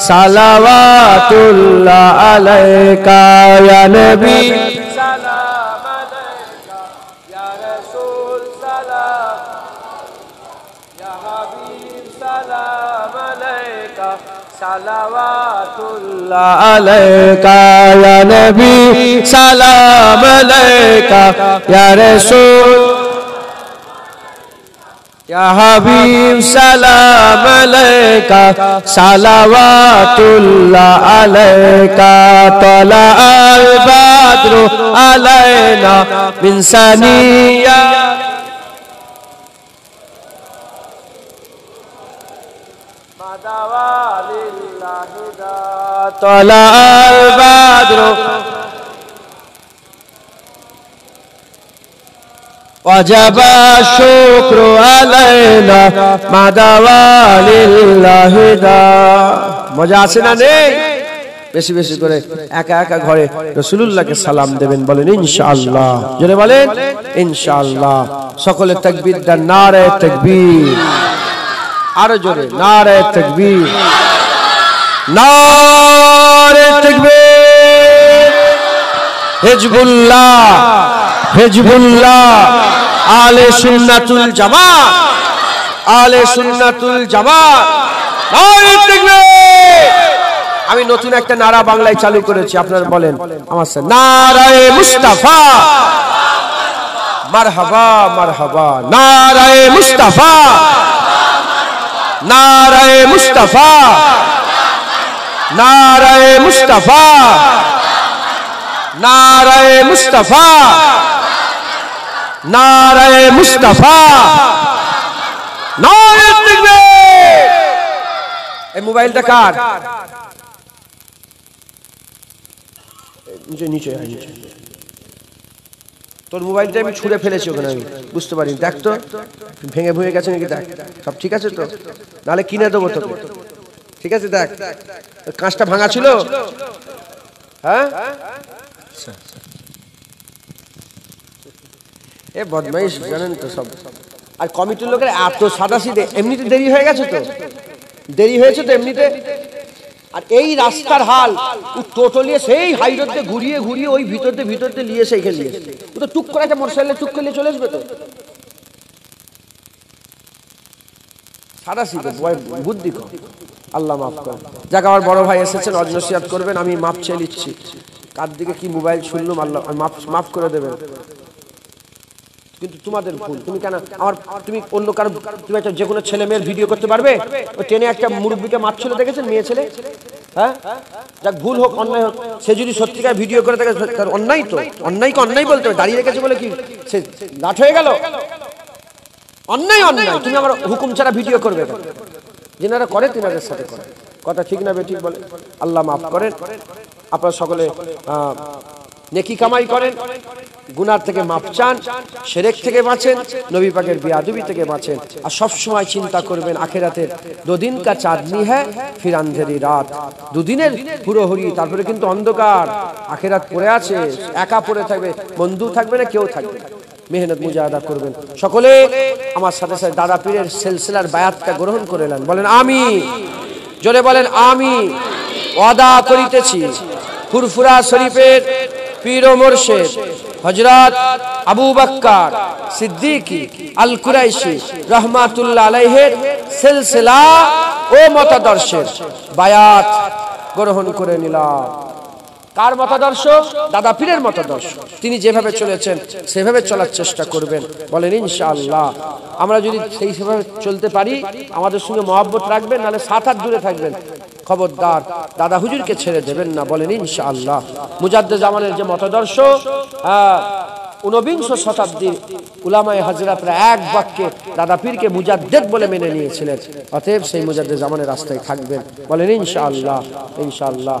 সালাওয়াতুল্লাহ আলাইকা। ইয়া নবী সালাম আলাইকা, ইয়া রাসূল সালাম, ইয়া হাবিব সালাম আলাইকা, সালাওয়াতুল্লাহ আলাইকা। ইয়া নবী সালাম আলাইকা, ইয়া রাসূল, ইয়া হাবিব সালাম আলাইকা, সালাওয়াতুল্লাহ আলাইকা। তালাল বাদরু আলাইনা মিন সানিয়া মাদাওয়া লিল্লাহি দা। তালাল বাদরু ওয়াজাবা শুকরু আলাইনা মাদাওয়া লিল্লাহি দা। মজা আছে না নেই? বেশি বেশি করে একা একা ঘরে রাসূলুল্লাহকে সালাম দেবেন, বলেন ইনশাআল্লাহ। জোরে বলেন ইনশাআল্লাহ। সকলে তাকবীর দেন, নারে তাকবীর। আরো জোরে নারে তাকবীর, নারে তাকবীর। হিজবুল্লাহ, হিজবুল্লাহ, আলে সুন্নাতুল জামাত, আলে সুন্নাতুল জামাত, নারে তাকবীর। আমি নতুন একটা নারা বাংলায় চালু করেছি, আপনারা বলেন আমার সাথে, নারায়ে মুস্তাফা মারহাবা মারহাবা, নারায়ে মুস্তাফা, নারায়ে মুস্তাফা, নারায়ে মুস্তাফা, নারায়ে মুস্তাফা, নারায়ে মুস্তাফা, নারে তাকবীর। এই মোবাইলটা কার? নিচে নিচে নিচে। তোর মোবাইলটা আমি ছুঁড়ে ফেলেছি ওখানে, আমি বুঝতে পারিনি। দেখ তো ভেঙে ভেঙে গেছে নাকি, দেখ সব ঠিক আছে তো, নাহলে কিনে দেবো তোকে। ঠিক আছে দেখ, কাঁচটা ভাঙা ছিল। হ্যাঁ এ বদমাইশ জানেন তো সব। আর কমিটির লোকের এত সাদাসিধে, এমনিতে দেরি হয়ে গেছে তো, দেরি হয়েছে তো এমনিতে। আর এই রাস্তার হাল, টোটো নিয়ে সেই হাই রোডে ঘুরিয়ে ঘুরিয়ে ওই ভিতরতে ভিতরতে নিয়ে এসে এখানে নিয়ে ও তো টুক করে একটা মোটরসাইকেলে টুক করে চলে আসবে তো। সাদাসিধে বুদ্ধি কম, আল্লাহ মাফ করেন। যাক, আমার বড় ভাই এসেছেন, নসিহত করবেন, আমি মাপ চেয়ে নিচ্ছি। কার দিকে কি মোবাইল শুনলাম, আল্লাহ মাফ করে দেবেন। কিন্তু তোমাদের ভুল। তুমি কেন তুমি অন্য কারো, তুমি একটা যে কোনো ছেলে মেয়ের ভিডিও করতে পারবে? ওই ট্রেনে একটা মুরব্বীকে মারছিল, দেখেছেন? মেয়ে ছেলে, হ্যাঁ, যাক ভুল হোক অন্যায় হোক, সে যদি সত্যিকার ভিডিও করে থাকে তার অন্যায়, তো অন্যায়কে অন্যায় বলতে হবে। দাঁড়িয়ে রেখেছে বলে কি সে লাট হয়ে গেল? অন্যায় অন্যায়। তুমি আমার হুকুম ছাড়া ভিডিও করবে? যেনারা করে তিনাদের সাথে করে, কথা ঠিক না বেঠিক বলে? আল্লাহ মাফ করেন। আপনারা সকলে নেকি কামাই করেন, গুনার থেকে মাপ চান, শিরক থেকে বাঁচেন, নবী পাকের বেয়াদবি থেকে বাঁচেন। আর সব সময় চিন্তা করবেন আখিরাতের দুদিন কা চাঁদনি হ্যায় ফির আন্ধেরি রাত, দুদিনের পুরোহরি, তারপরে কিন্তু অন্ধকার। আখিরাত পড়ে আছে, একা পড়ে থাকবে, বন্ধু থাকবে না, কেউ থাকবে না। মেহনত মুজাহাদা করবেন সকলে। আমার সাথে সাথে দাদা পীরের সিলসিলার বায়াতটা গ্রহণ করে নেন, বলেন আমি। জোরে বলেন আমি। ওয়াদা করিতেছি ফুরফুরা শরীফের পীর ও মুর্শিদ হযরত আবু বকর সিদ্দিকী আল কুরাইশি রাহমাতুল্লাহ আলাইহির সিলসিলা ও মতাদর্শের বায়াত গ্রহণ করে নিলাম। কার মতাদর্শ? দাদা পীরের মতাদর্শ। তিনি যেভাবে চলেছেন সেভাবে চলার চেষ্টা করবেন, বলেন ইনশাআল্লাহ। আমরা যদি সেই সেভাবে চলতে পারি, আমাদের সঙ্গে মহব্বত রাখবেন, নাহলে 7 হাত দূরে থাকবেন। খবরদার দাদা হুজুরকে ছেড়ে দেবেন না, বলেন ইনশাআল্লাহ। মুজাদ্দেদ জামানের যে মতাদর্শ, 19 শতাব্দীর উলামায়ে হযরতরা এক বাক্যে দাদা পীরকে মুজাদ্দেদ বলে মেনে নিয়েছিলেন। অতএব সেই মুজাদ্দেদ জামানের রাস্তায় থাকবেন, বলেন ইনশাআল্লাহ। ইনশাআল্লাহ।